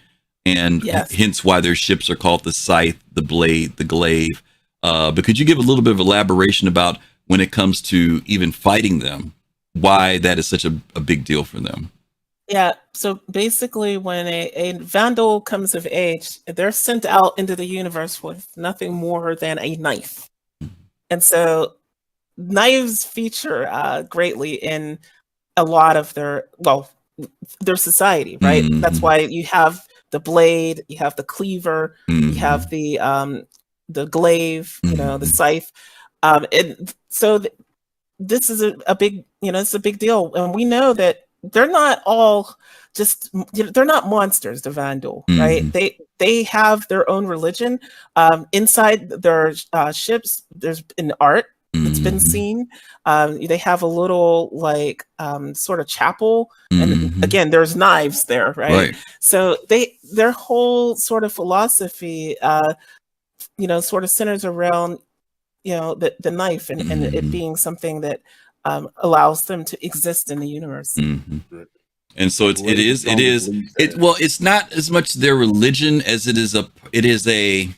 And hence why their ships are called the Scythe, the Blade, the Glaive. But could you give a little bit of elaboration about when it comes to even fighting them, why that is such a big deal for them? Yeah, so basically when a Vandal comes of age, they're sent out into the universe with nothing more than a knife. And so knives feature greatly in a lot of their society, right? Mm-hmm. That's why you have the blade, you have the cleaver, Mm-hmm. you have the glaive, the scythe. And so this is a big, it's a big deal. And we know that they're not all just, they're not monsters, the Vandal, right? They have their own religion. Inside their ships, there's an art that's been seen. They have a little sort of chapel, and again, there's knives there, right? So their whole sort of philosophy, sort of centers around the knife and it being something that allows them to exist in the universe. And so it's not as much their religion as it is a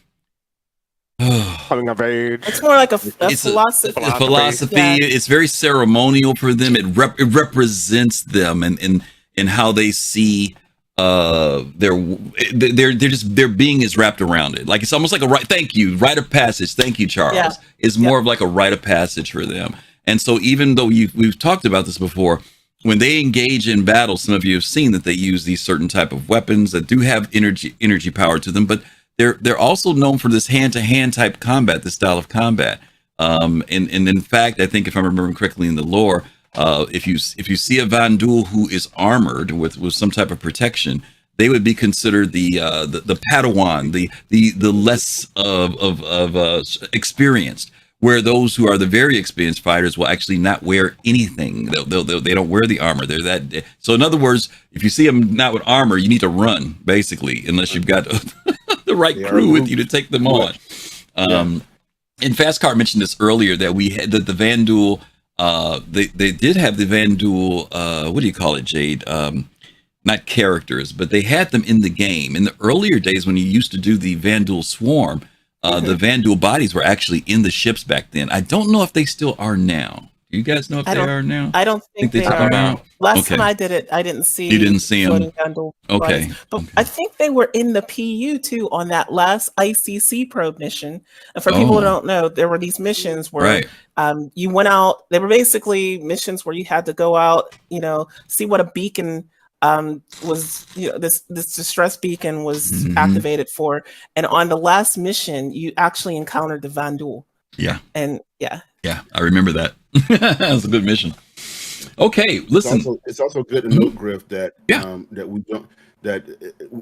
Coming of age. It's more like a philosophy. A philosophy. Yeah. It's very ceremonial for them. It represents them and how they see their being is wrapped around it. Like it's almost like a rite of passage. Thank you, Charles. Yeah. It's more of like a rite of passage for them. And so even though we've talked about this before, when they engage in battle, some of you have seen that they use these certain type of weapons that do have energy power to them, but they're also known for this hand-to-hand type combat, this style of combat. And in fact, I think if I'm remembering correctly in the lore, if you see a Vandal who is armored with some type of protection, they would be considered the Padawan, the less of experienced. Where those who are the very experienced fighters will actually not wear anything. They don't wear the armor. They're that. So in other words, if you see them not with armor, you need to run basically, unless you've got the right crew with you to take them on. And Fastcart mentioned this earlier that we had the Vandal. They did have the Vandal. What do you call it, Jade? Not characters, but they had them in the game in the earlier days when you used to do the Vandal Swarm. The Vandal bodies were actually in the ships back then. I don't know if they still are now. Do you guys know if they are now? I don't think they took are. them out? Last time I did it, I didn't see. You didn't see them? Vandal Okay. bodies. But I think they were in the PU too on that last ICC probe mission. And for people who don't know, there were these missions where you went out. They were basically missions where you had to go out, see what a beacon was this distress beacon was activated for, and on the last mission you actually encountered the Vandal. I remember that. That was a good mission. Okay, listen, it's also good to note, Griff, that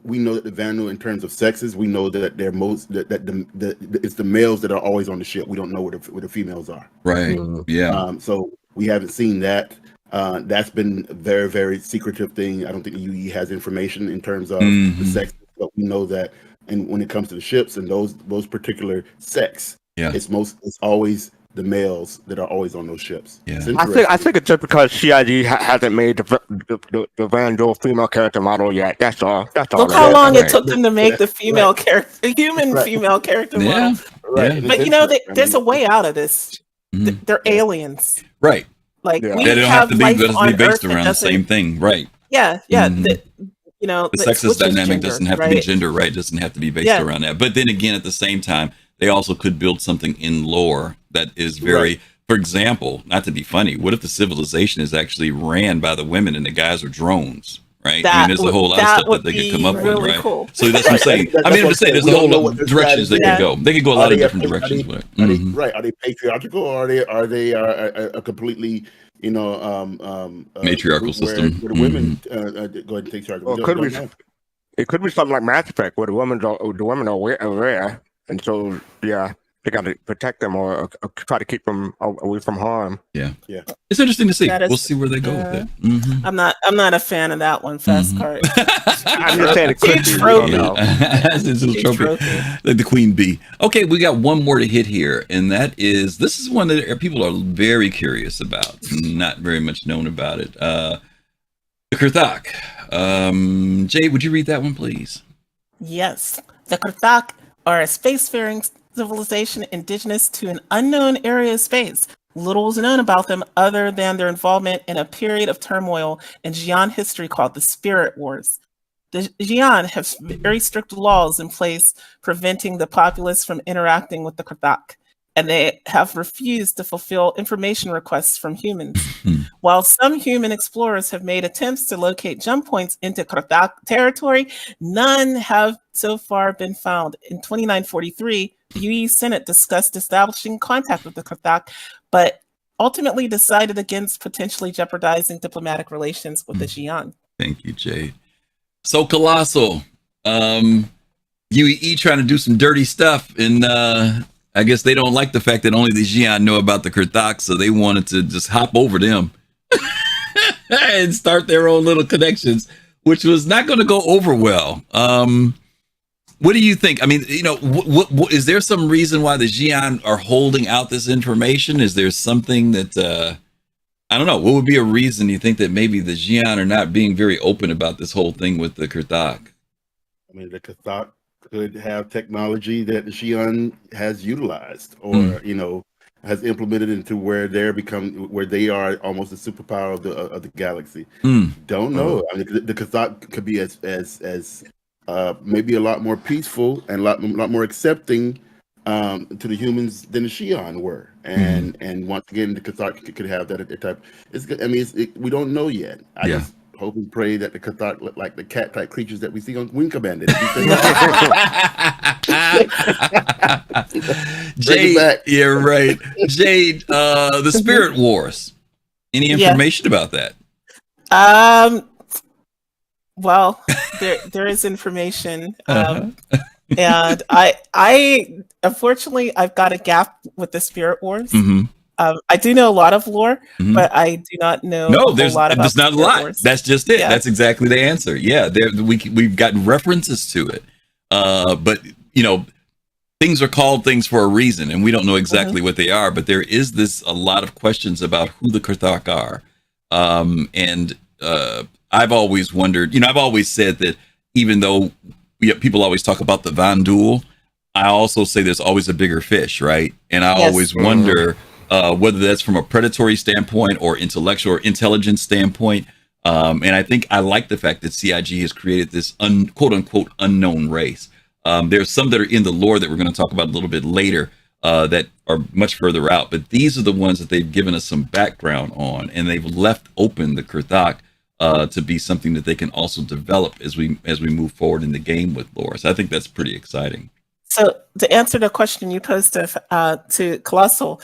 we know that the Vandal in terms of sexes, we know that they're it's the males that are always on the ship. We don't know where the females are, right? So we haven't seen that. That's been a very, very secretive thing. I don't think the UE has information in terms of the sex, but we know that. And when it comes to the ships and those particular sex, it's always the males that are always on those ships. Yeah. I think it's just because CIG hasn't made the Vandal female character model yet. That's all. Look how long it took them to make the female character, human female character model. Right. But there's a way out of this. They're aliens. Right. Like they we don't have to be, life doesn't on be based Earth around the same thing. Right. Yeah. The that sexist dynamic gender, doesn't have to be gender, right? Doesn't have to be based around that. But then again, at the same time, they also could build something in lore that is very, for example, not to be funny, what if the civilization is actually ran by the women and the guys are drones? Right. There's a whole lot of stuff that they could come up with, right? Cool. So that's what I'm saying. I'm just saying there's a whole lot of directions they could go. They could go a lot of different directions. Are they patriarchal, or are they a completely matriarchal system where the women go ahead and take charge? Well, it could be something like Mass Effect, where the women are rare, and so they got to protect them or try to keep them away from harm. Yeah. It's interesting to see. We'll see where they go with it. I'm not a fan of that one, fastcart. I'm just saying it could be. Trophy. Like the queen bee. Okay, we got one more to hit here, and this is one that people are very curious about. Not very much known about it. The Kurthak. Jade, would you read that one, please? Yes. The Kurthak are a spacefaring civilization indigenous to an unknown area of space. Little is known about them other than their involvement in a period of turmoil in Xi'an history called the Spirit Wars. The Xi'an have very strict laws in place preventing the populace from interacting with the Kurthak, and they have refused to fulfill information requests from humans. While some human explorers have made attempts to locate jump points into Kurthak territory, none have so far been found. In 2943, the UE Senate discussed establishing contact with the Kurthak, but ultimately decided against potentially jeopardizing diplomatic relations with the Xi'an. Thank you, Jade. So Kelosal, UE trying to do some dirty stuff, and I guess they don't like the fact that only the Xi'an know about the Kurthak, so they wanted to just hop over them and start their own little connections, which was not going to go over well. What do you think? I mean, what is there some reason why the Xi'an are holding out this information? Is there something that I don't know? What would be a reason you think that maybe the Xi'an are not being very open about this whole thing with the Kurthak? I mean, the Kurthak could have technology that the Xi'an has utilized, or has implemented into where they are almost a superpower of the galaxy. Don't know. I mean, the Kurthak could be as maybe a lot more peaceful and a lot more accepting to the humans than the Xi'an were, and once again, the Kurthak could have that type. We don't know yet. I just hope and pray that the Kurthak look like the cat type creatures that we see on Wing Commander. Jade, yeah, right. Jade, the Spirit Wars. Any information about that? Well, there is information, and I unfortunately I've got a gap with the Spirit Wars. I do know a lot of lore, but I do not know. No, there's not a lot. Wars. That's just it. Yeah. That's exactly the answer. Yeah, we've gotten references to it, but things are called things for a reason, and we don't know exactly what they are. But there is a lot of questions about who the Kurthak are, and I've always wondered. I've always said that even though people always talk about the Vandal, I also say there's always a bigger fish, right? And I always wonder. Whether that's from a predatory standpoint or intellectual or intelligence standpoint. And I think I like the fact that CIG has created this quote unquote unknown race. There's some that are in the lore that we're going to talk about a little bit later that are much further out. But these are the ones that they've given us some background on, and they've left open the Kurthak to be something that they can also develop as we move forward in the game with lore. So I think that's pretty exciting. So to answer the question you posed to Kelosal,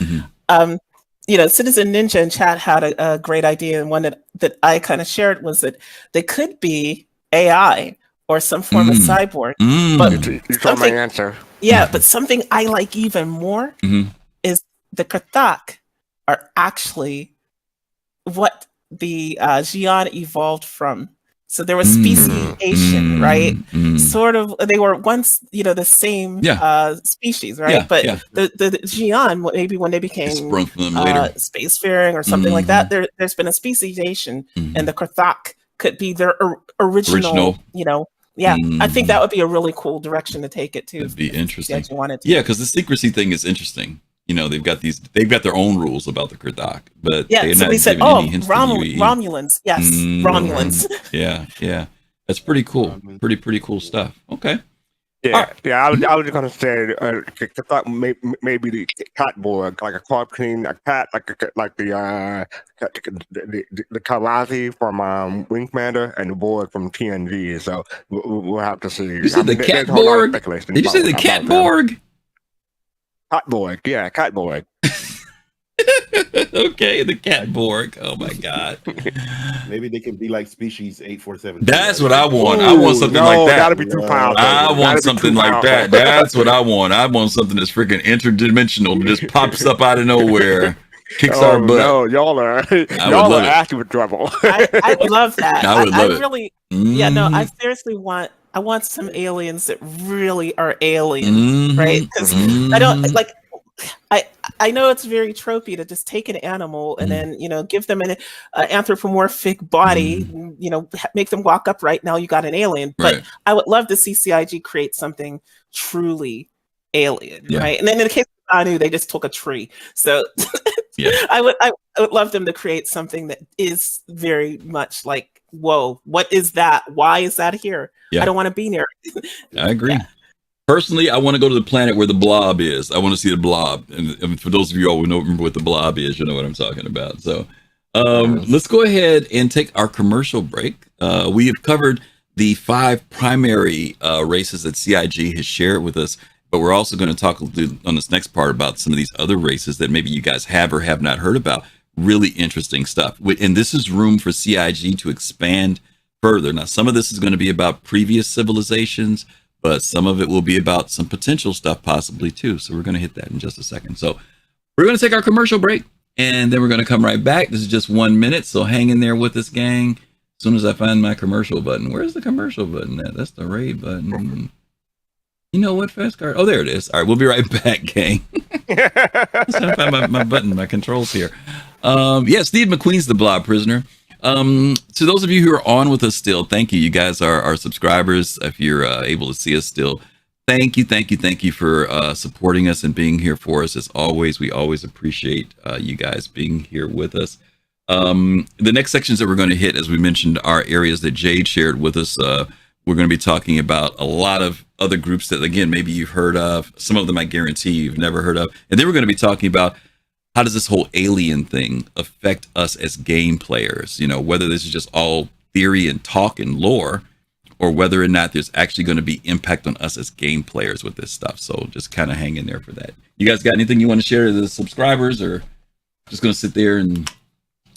Citizen Ninja in chat had a great idea, and one that I kind of shared was that they could be AI or some form of cyborg. But you saw my answer. Yeah, but something I like even more is the Kurthak are actually what the Xi'an evolved from. So there was speciation, right? Sort of, they were once, the same species, right? But the Xi'an, maybe when they became sprung from them later. Spacefaring or something like that, there's been a speciation, and the Krthak could be their original. I think that would be a really cool direction to take it too. That'd be interesting. Wanted to. Yeah, because the secrecy thing is interesting. They've got their own rules about the Krthak, but they're not giving any hints to the UAE. Romulans, yes, Romulans. Yeah, that's pretty cool. Pretty cool stuff. Okay. Yeah, I was just gonna say, I thought maybe the cat board, like a carp clean, a cat, like the Kalazi from Wing Commander and the board from TNG. So we'll have to see. You said the cat board? Did you say the cat board? Cat board, yeah, cat board. Okay, the cat borg. Oh my god. Maybe they can be like species 847. That's what I want. I want something like that. That'd be too powerful. I want something like that. That's what I want. I want something that's freaking interdimensional. Just pops up out of nowhere. Kicks our butt. No, y'all are asking for trouble. I would love that. I would love it. Really, I seriously want some aliens that really are aliens, right? Because I don't like. I know it's very tropey to just take an animal and then give them an anthropomorphic body, make them walk upright. Now you got an alien. But I would love to see CIG create something truly alien, right? And then in the case of Anu, they just took a tree. So I would love them to create something that is very much like, whoa, what is that? Why is that here? I don't want to be near it. I agree. Personally, I want to go to the planet where the blob is. I want to see the blob. And for those of you all who remember what the blob is, you know what I'm talking about. So let's go ahead and take our commercial break. We have covered the 5 primary races that CIG has shared with us, but we're also going to talk on this next part about some of these other races that maybe you guys have or have not heard about. Really interesting stuff. And this is room for CIG to expand further. Now, some of this is going to be about previous civilizations, but some of it will be about some potential stuff possibly too. So we're going to hit that in just a second. So we're going to take our commercial break and then we're going to come right back. This is just 1 minute. So hang in there with us, gang. As soon as I find my commercial button. Where's the commercial button at? That's the raid button. You know what, fastcart? Oh, there it is. All right, we'll be right back, gang. Let's find my button, my controls here. Steve McQueen's the blob prisoner. To those of you who are on with us still, thank you. You guys are our subscribers. If you're able to see us still, thank you for supporting us and being here for us. As always, we always appreciate you guys being here with us. The next sections that we're going to hit, as we mentioned, are areas that Jade shared with us. We're going to be talking about a lot of other groups that, again, maybe you've heard of. Some of them I guarantee you've never heard of. And then we're going to be talking about how does this whole alien thing affect us as game players? Whether this is just all theory and talk and lore, or whether or not there's actually going to be impact on us as game players with this stuff. So just kind of hang in there for that. You guys got anything you want to share to the subscribers, or just going to sit there and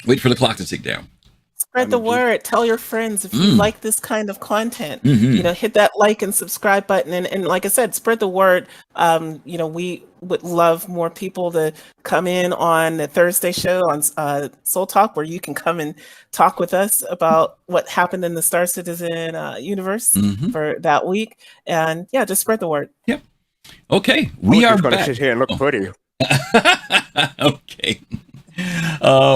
wait for the clock to tick down? Spread the word. Tell your friends if you like this kind of content. Hit that like and subscribe button. And like I said, spread the word. We would love more people to come in on the Thursday show on Soul Talk, where you can come and talk with us about what happened in the Star Citizen universe for that week. And just spread the word. Yep. Okay. We are going to back. sit here and look pretty. Okay.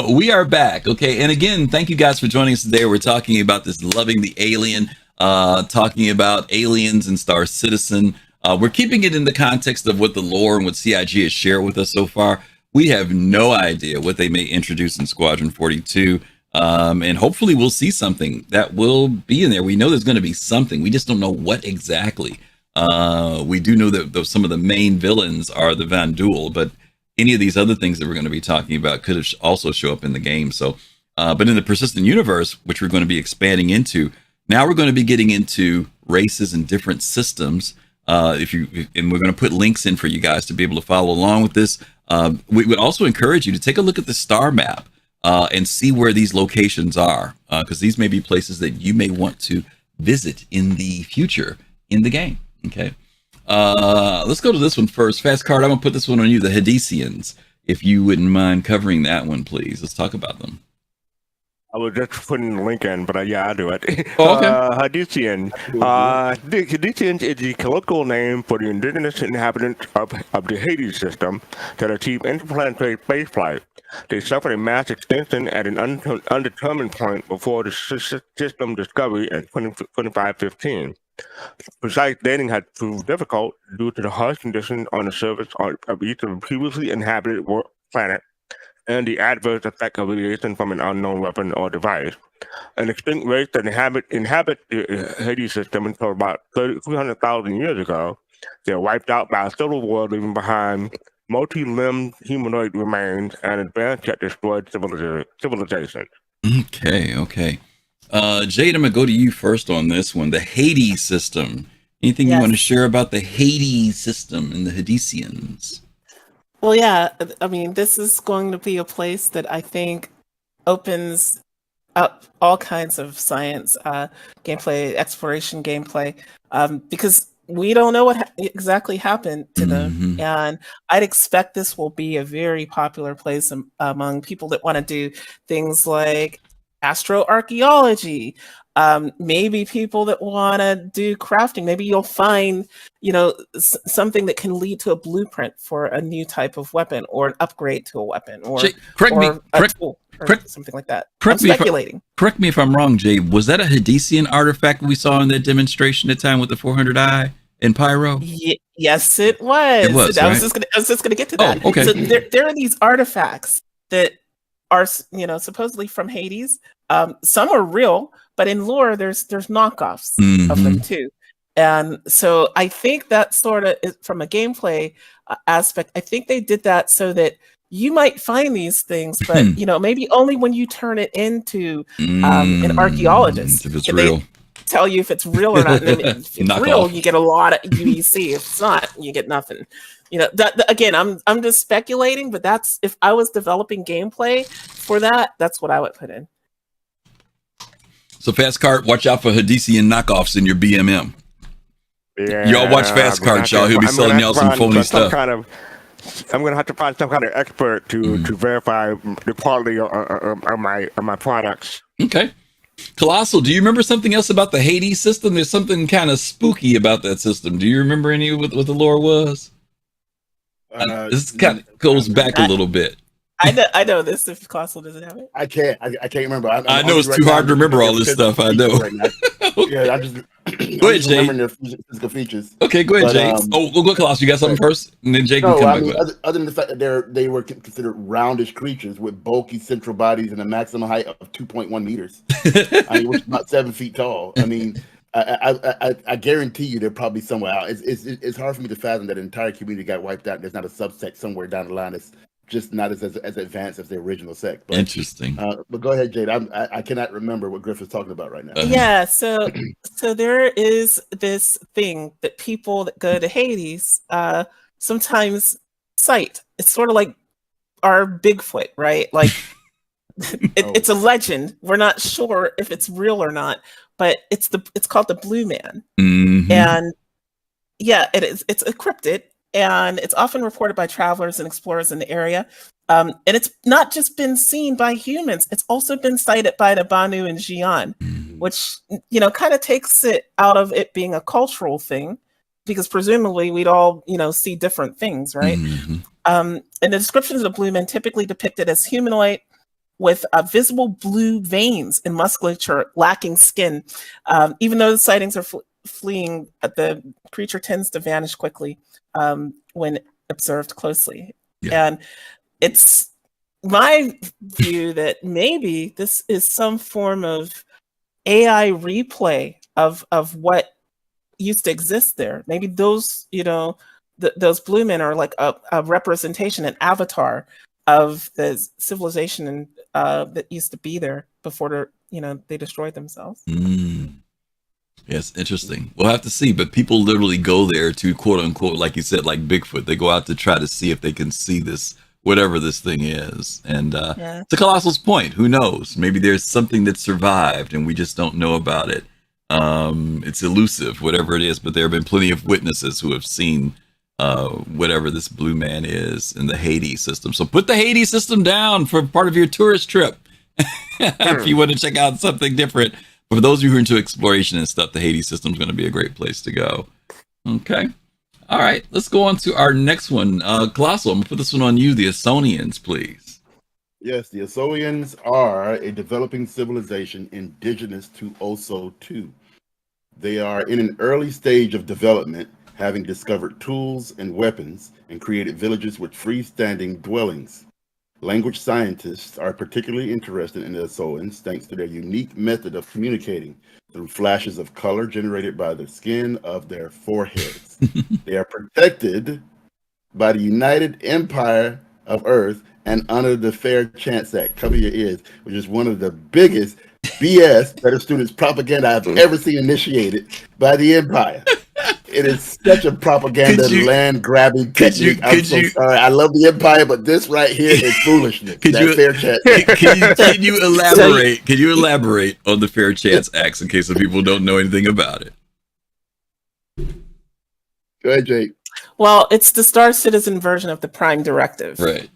We are back. Okay. And again, thank you guys for joining us today. We're talking about this Loving the Alien, talking about aliens and Star Citizen. We're keeping it in the context of what the lore and what CIG has shared with us so far. We have no idea what they may introduce in Squadron 42. And hopefully we'll see something that will be in there. We know there's going to be something. We just don't know what exactly. We do know that some of the main villains are the Van Duel, but any of these other things that we're going to be talking about could also show up in the game. So, but in the persistent universe, which we're going to be expanding into, now we're going to be getting into races and different systems. And we're going to put links in for you guys to be able to follow along with this. We would also encourage you to take a look at the star map and see where these locations are, because these may be places that you may want to visit in the future in the game. Okay. Let's go to this one first. Fastcart, I'm going to put this one on you, the Hadesians. If you wouldn't mind covering that one, please. Let's talk about them. I was just putting the link in, but yeah, I'll do it. Oh, okay. Hadithian. The Hadithians is the colloquial name for the indigenous inhabitants of the Hades system that achieved interplanetary spaceflight. They suffered a mass extinction at an undetermined point before the system discovery in 2515. Precise dating had proved difficult due to the harsh conditions on the surface of each of the previously inhabited planet and the adverse effect of radiation from an unknown weapon or device. An extinct race that inhabit the Hades system until about 300,000 years ago, they were wiped out by a civil war, leaving behind multi-limbed humanoid remains and advanced yet destroyed civilization. Okay. Jade, I'm going to go to you first on this one. The Hades system. Anything you want to share about the Hades system and the Hadesians? Well, yeah, I mean, this is going to be a place that I think opens up all kinds of science, gameplay, exploration gameplay, because we don't know what exactly happened to them. And I'd expect this will be a very popular place among people that want to do things like astroarchaeology, maybe people that want to do crafting. Maybe you'll find, something that can lead to a blueprint for a new type of weapon or an upgrade to a weapon or something like that. I'm speculating. Correct me if I'm wrong, Jade. Was that a Hadesian artifact we saw in that demonstration at time with the 400i in Pyro? Yes, it was. It was, I was just gonna get to that. Oh, okay. So there are these artifacts that are, supposedly from Hades. Some are real, but in lore, there's knockoffs of them too. And so I think that sort of is, from a gameplay aspect, I think they did that so that you might find these things, but maybe only when you turn it into an archaeologist. If it's real. They tell you if it's real or not. And if it's real, you get a lot of UEC. If it's not, you get nothing. Again, I'm just speculating, but that's, if I was developing gameplay for that, that's what I would put in. So fastcart, watch out for Hadesian knockoffs in your BMM. Yeah, y'all watch fastcart, y'all. He'll be selling y'all some phony stuff. I'm gonna have to find some kind of expert to verify the quality of my products. Okay. Kelosal, do you remember something else about the Hades system? There's something kind of spooky about that system. Do you remember any of what the lore was? This kind of goes back a little bit. I know this. If Kelosal doesn't have it, I can't remember. I know it's too hard to remember all this stuff. I know. Yeah, I'm just go ahead, Jade. Remembering their physical features. Okay, go ahead, Jade. We'll go, Kelosal. You got something first, and then Jade can come back. Other than the fact that they were considered roundish creatures with bulky central bodies and a maximum height of 2.1 meters, which is about 7 feet tall. I mean, I guarantee you they're probably somewhere out. It's hard for me to fathom that an entire community got wiped out. And there's not a subsect somewhere down the line that's just not as advanced as the original sect. But, interesting. But go ahead, Jade. I cannot remember what Griff is talking about right now. Yeah, so there is this thing that people that go to Hades sometimes cite. It's sort of like our Bigfoot, right? Like it's a legend. We're not sure if it's real or not, but it's called the Blue Man, and yeah, it is. It's a cryptid. And it's often reported by travelers and explorers in the area. And it's not just been seen by humans, it's also been cited by the Banu and Xi'an, which, kind of takes it out of it being a cultural thing, because presumably we'd all, see different things, right? And the descriptions of the blue men typically depicted as humanoid with visible blue veins and musculature, lacking skin. Even though the sightings are fleeing, the creature tends to vanish quickly when observed closely. Yeah. And it's my view that maybe this is some form of AI replay of what used to exist there. Maybe those, those blue men are like a representation, an avatar of the civilization that used to be there before they destroyed themselves. Yes, interesting. We'll have to see, but people literally go there to, quote unquote, like you said, like Bigfoot. They go out to try to see if they can see this, whatever this thing is. And to Colosal's point, who knows? Maybe there's something that survived and we just don't know about it. It's elusive, whatever it is, but there have been plenty of witnesses who have seen whatever this blue man is in the Hades system. So put the Hades system down for part of your tourist trip if you want to check out something different. For those of you who are into exploration and stuff, the Hades system is going to be a great place to go. Okay. All right. Let's go on to our next one. Kelosal, I'm going to put this one on you. The Xi'anians, please. Yes, the Xi'anians are a developing civilization indigenous to Oso 2. They are in an early stage of development, having discovered tools and weapons and created villages with freestanding dwellings. Language scientists are particularly interested in the Xi'anians thanks to their unique method of communicating through flashes of color generated by the skin of their foreheads. They are protected by the United Empire of Earth and under the Fair Chance Act. Cover your ears, which is one of the biggest BS better students propaganda I've ever seen initiated by the Empire. It is such a propaganda land grabbing technique. I'm so sorry. I love the Empire, but this right here is foolishness. Fair Chance. Can you elaborate? Can you elaborate on the Fair Chance Acts in case some people don't know anything about it? Go ahead, Jake. Well, it's the Star Citizen version of the Prime Directive. Right.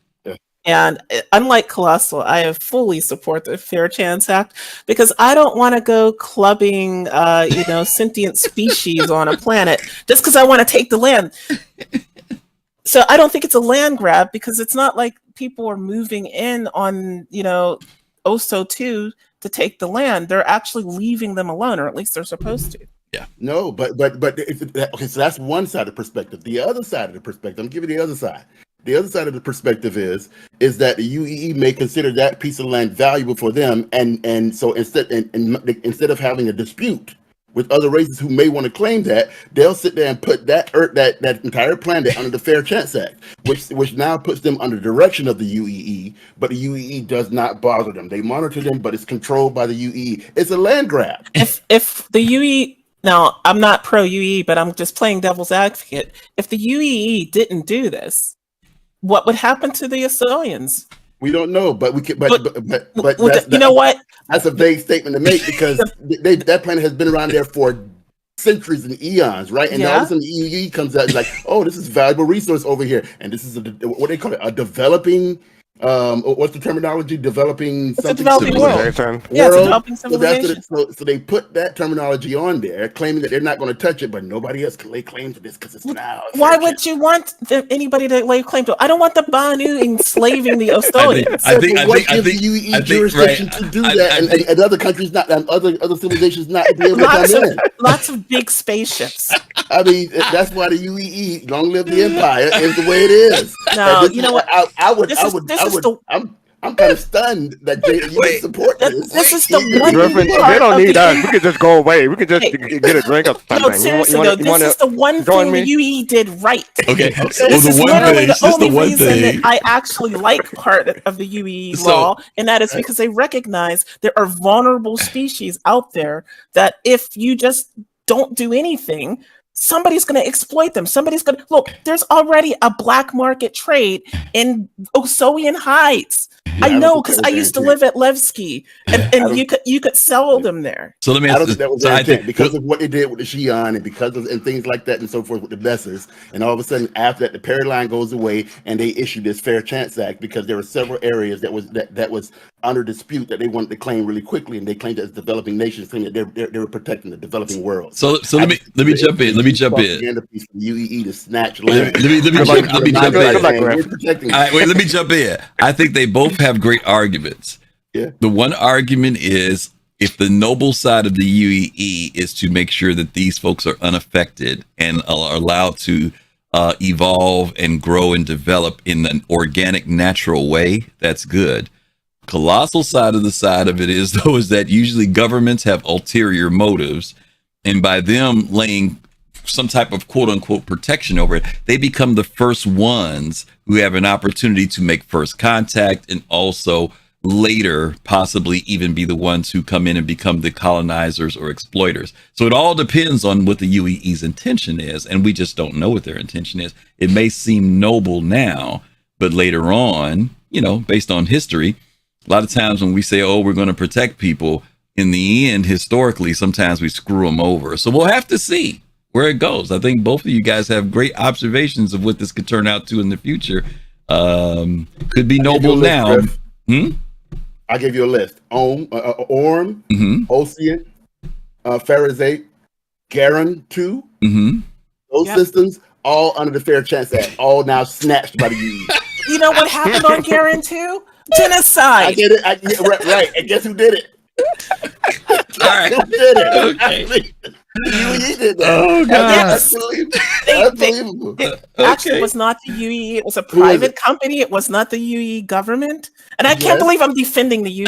And unlike Kelosal, I fully support the Fair Chance Act because I don't want to go clubbing, sentient species on a planet just because I want to take the land. So I don't think it's a land grab because it's not like people are moving in on, Oso 2 to take the land. They're actually leaving them alone, or at least they're supposed to. Yeah. No, but okay, so that's one side of the perspective. The other side of the perspective, I'm giving you the other side. The other side of the perspective is that the UEE may consider that piece of land valuable for them, and so instead of having a dispute with other races who may want to claim that, they'll sit there and put that entire planet under the Fair Chance Act, which now puts them under the direction of the UEE, but the UEE does not bother them. They monitor them, but it's controlled by the UEE. It's a land grab. If the UEE, now I'm not pro UEE, but I'm just playing devil's advocate. If the UEE didn't do this, what would happen to the Xi'anians? We don't know, but we can. But what? That's a vague statement to make because that planet has been around there for centuries and eons, right? And all of a sudden the UEE comes out and like, oh, this is a valuable resource over here, and this is what they call it, a developing. What's the terminology? Developing something. Developing world. Yeah, it's a developing civilization. So they put that terminology on there, claiming that they're not going to touch it, but nobody else can lay claim to this because it's now. Why would you want anybody to lay claim to it? I don't want the Banu enslaving the Ostonians. I think the UEE jurisdiction to do that, and other countries not, and other civilizations not to be able to come in. Lots of big spaceships. I mean, that's why the UEE, long live the Empire, is the way it is. No, you know what? I'm kind of stunned that you would support this. This is the one thing. They don't need us. We can just go away. We can just get a drink or something. No, seriously though, this is the one thing the UE did right. Okay. This is literally the only reason that I actually like part of the UE law, and that is because they recognize there are vulnerable species out there that if you just don't do anything, somebody's going to exploit them. Somebody's going to look. There's already a black market trade in Osoian hides. I know because I used to live at Levski, and you could sell them there. So let me. I don't think that was their intent because of what they did with the Xi'an and because of and things like that and so forth with the Bessers. And all of a sudden, after that, the parity line goes away, and they issued this Fair Chance Act because there were several areas that was under dispute that they wanted to claim really quickly, and they claimed as developing nations, claiming that they were protecting the developing world. So let me jump in. Let me jump in. UEE to snatch land. Let me jump in. I think they both have great arguments. Yeah. The one argument is if the noble side of the UEE is to make sure that these folks are unaffected and are allowed to evolve and grow and develop in an organic, natural way, that's good. Colossal side of it is that usually governments have ulterior motives, and by them laying some type of quote unquote protection over it, they become the first ones who have an opportunity to make first contact and also later possibly even be the ones who come in and become the colonizers or exploiters. So it all depends on what the UEE's intention is, and we just don't know what their intention is. It may seem noble now, but later on, based on history, a lot of times when we say, oh, we're going to protect people, in the end, historically, sometimes we screw them over. So we'll have to see where it goes. I think both of you guys have great observations of what this could turn out to in the future. Could be noble now. I I gave you a list. Orm, Ocean, Pharisate, Garin 2. Those systems, all under the Fair Chance Act, all now snatched by the UE. You know what happened on Garin 2? Genocide. I did it. Right. And guess who did it? All right. Who did it? Okay. UE did that. Oh, God. That's unbelievable. Actually, it was not the UE. It was a private company. It was not the UE government. And I can't believe I'm defending the UE.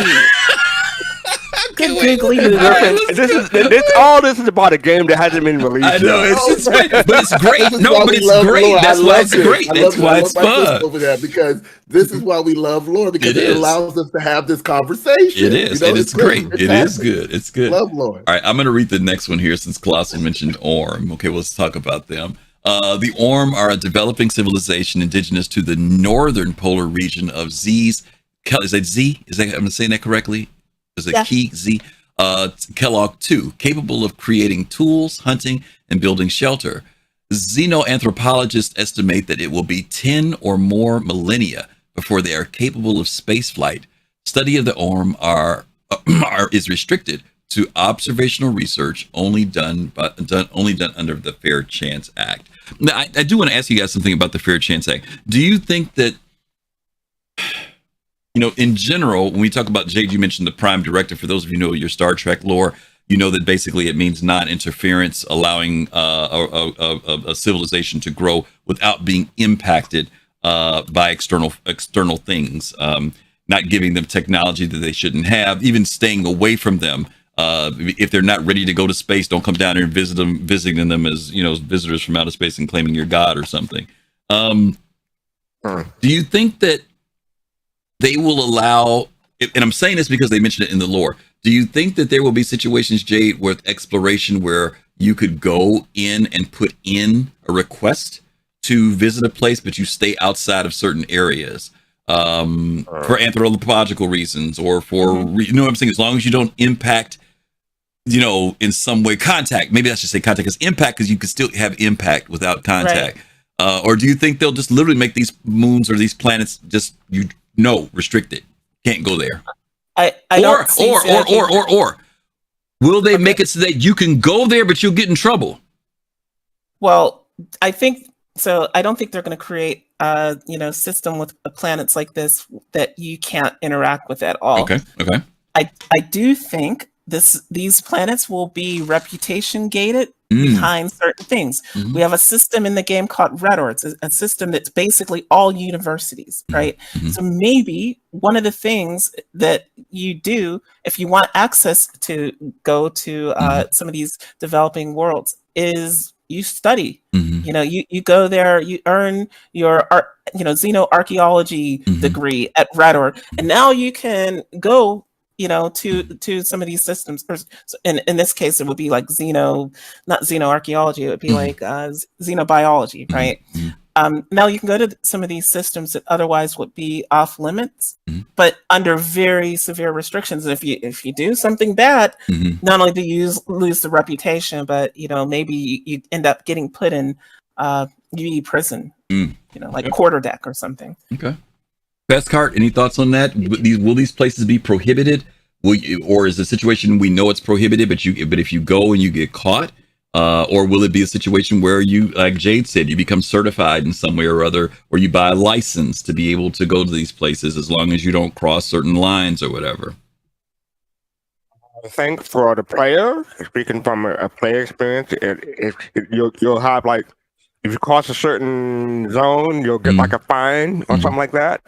Good googly This is about a game that hasn't been released. I know it's great, but it's great. No, but it's great. That's why it's great. That's why it's fun. Over there because this is why we love lore, because it allows us to have this conversation. It is. And it's great. It is good. It's good. Love lore. All right, I'm going to read the next one here since Kelosal mentioned Orm. Okay, well, let's talk about them. The Orm are a developing civilization indigenous to the northern polar region of Z's. Is that Z? Am I saying that correctly? Is it Key Z? Kellogg 2, capable of creating tools, hunting, and building shelter. Xenoanthropologists estimate that it will be 10 or more millennia before they are capable of spaceflight. Study of the Orm is restricted to observational research only done under the Fair Chance Act. Now, I do want to ask you guys something about the Fair Chance Act. Do you think that, in general, when we talk about Jade, you mentioned the Prime Directive. For those of you who know your Star Trek lore, you know that basically it means non-interference, allowing a civilization to grow without being impacted by external things, not giving them technology that they shouldn't have, even staying away from them. If they're not ready to go to space, don't come down here and visiting them as visitors from outer space and claiming you're God or something. Do you think that they will allow, and I'm saying this because they mentioned it in the lore, do you think that there will be situations, Jade, with exploration where you could go in and put in a request to visit a place, but you stay outside of certain areas for anthropological reasons or for, what I'm saying? As long as you don't impact, in some way contact, maybe I should say contact, because impact, because you could still have impact without contact. Right. Or do you think they'll just literally make these moons or these planets just, restricted, can't go there? Or will they make it so that you can go there, but you'll get in trouble? Well, I think so. I don't think they're going to create a system with planets like this that you can't interact with at all. Okay. I do think these planets will be reputation gated behind certain things. We have a system in the game called Redor. It's a system that's basically all universities, right? So maybe one of the things that you do if you want access to go to some of these developing worlds is you study. You go there, you earn your xenoarchaeology degree at Redor, and now you can go to some of these systems. In this case, it would be like not xenoarchaeology, it would be like xenobiology, right? Now you can go to some of these systems that otherwise would be off limits, but under very severe restrictions. If you do something bad, not only do you lose the reputation, but maybe you end up getting put in UE prison, like quarterdeck or something. Okay. Fastcart, any thoughts on that? Will these places be prohibited? Or is the situation we know it's prohibited, but if you go and you get caught, or will it be a situation where you, like Jade said, you become certified in some way or other, or you buy a license to be able to go to these places as long as you don't cross certain lines or whatever? I think for the player, speaking from a player experience, you'll have like, if you cross a certain zone, you'll get like a fine or something like that.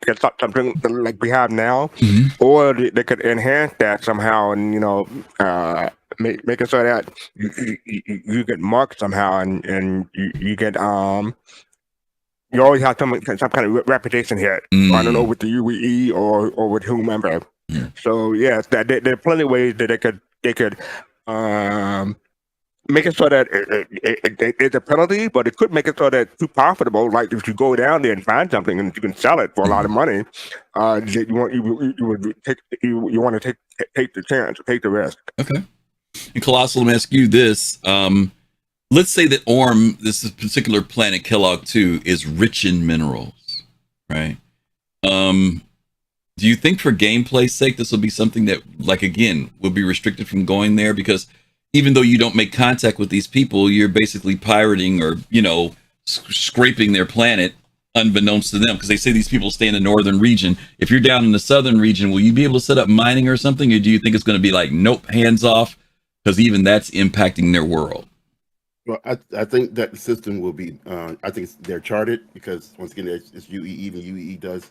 It's not something like we have now, or they could enhance that somehow, and make it so that you get marked somehow, and you get you always have some kind of reputation hit. I don't know, with the UE or with whomever. So yes, there are plenty of ways that they could make it so that it's a penalty, but it could make it so that it's too profitable. Like if you go down there and find something and you can sell it for a lot of money, you want to take the chance, take the risk. Okay. And Kelosal, let me ask you this: let's say that Orm, this particular planet Kellogg 2, is rich in minerals, right? Do you think for gameplay's sake, this will be something that, like, again, will be restricted from going there? Because even though you don't make contact with these people, you're basically pirating or, scraping their planet unbeknownst to them. Because they say these people stay in the northern region. If you're down in the southern region, will you be able to set up mining or something? Or do you think it's going to be like, nope, hands off? Because even that's impacting their world. Well, I think that the system will be, I think they're charted because, once again, it's UEE, and UEE does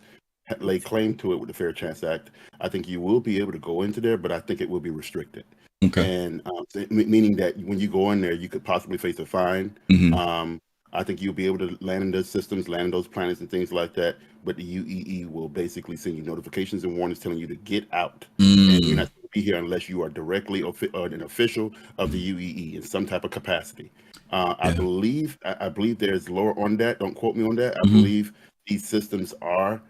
lay claim to it with the Fair Chance Act. I think you will be able to go into there, but I think it will be restricted. Okay. And meaning that when you go in there, you could possibly face a fine. Mm-hmm. I think you'll be able to land in those systems, land in those planets and things like that. But the UEE will basically send you notifications and warnings telling you to get out. And you're not going to be here unless you are directly an official of the UEE in some type of capacity. I believe there's lower on that. Don't quote me on that. I believe these systems are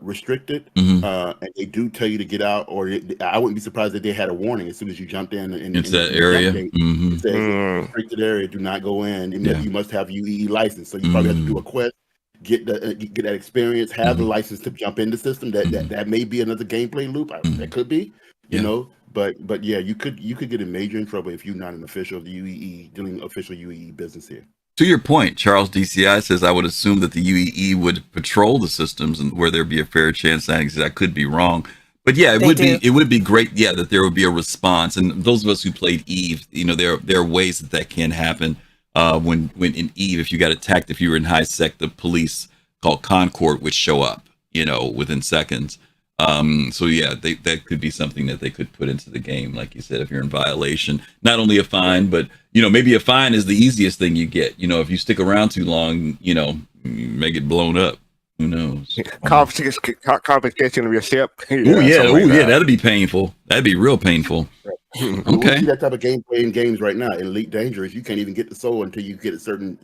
restricted, and they do tell you to get out. Or I wouldn't be surprised if they had a warning as soon as you jumped in. It's that area. It says restricted area. Do not go in. And you must have UEE license. So you probably have to do a quest, get that experience, have the license to jump in the system. That may be another gameplay loop. That could be, you know. But yeah, you could get a major in trouble if you're not an official of the UEE doing official UEE business here. To your point, Charles DCI says, I would assume that the UEE would patrol the systems and where there'd be a fair chance that I could be wrong. But yeah, it would be great, that there would be a response. And those of us who played Eve, there are ways that can happen. When in Eve, if you got attacked, if you were in high sec, the police called Concord would show up, within seconds. That could be something that they could put into the game, like you said, if you're in violation. Not only a fine, but maybe a fine is the easiest thing you get. If you stick around too long, you may get blown up. Who knows? Confiscation of your ship. That'd be painful. That'd be real painful. Okay. We see that type of gameplay in games right now. Elite Dangerous, you can't even get the soul until you get a certain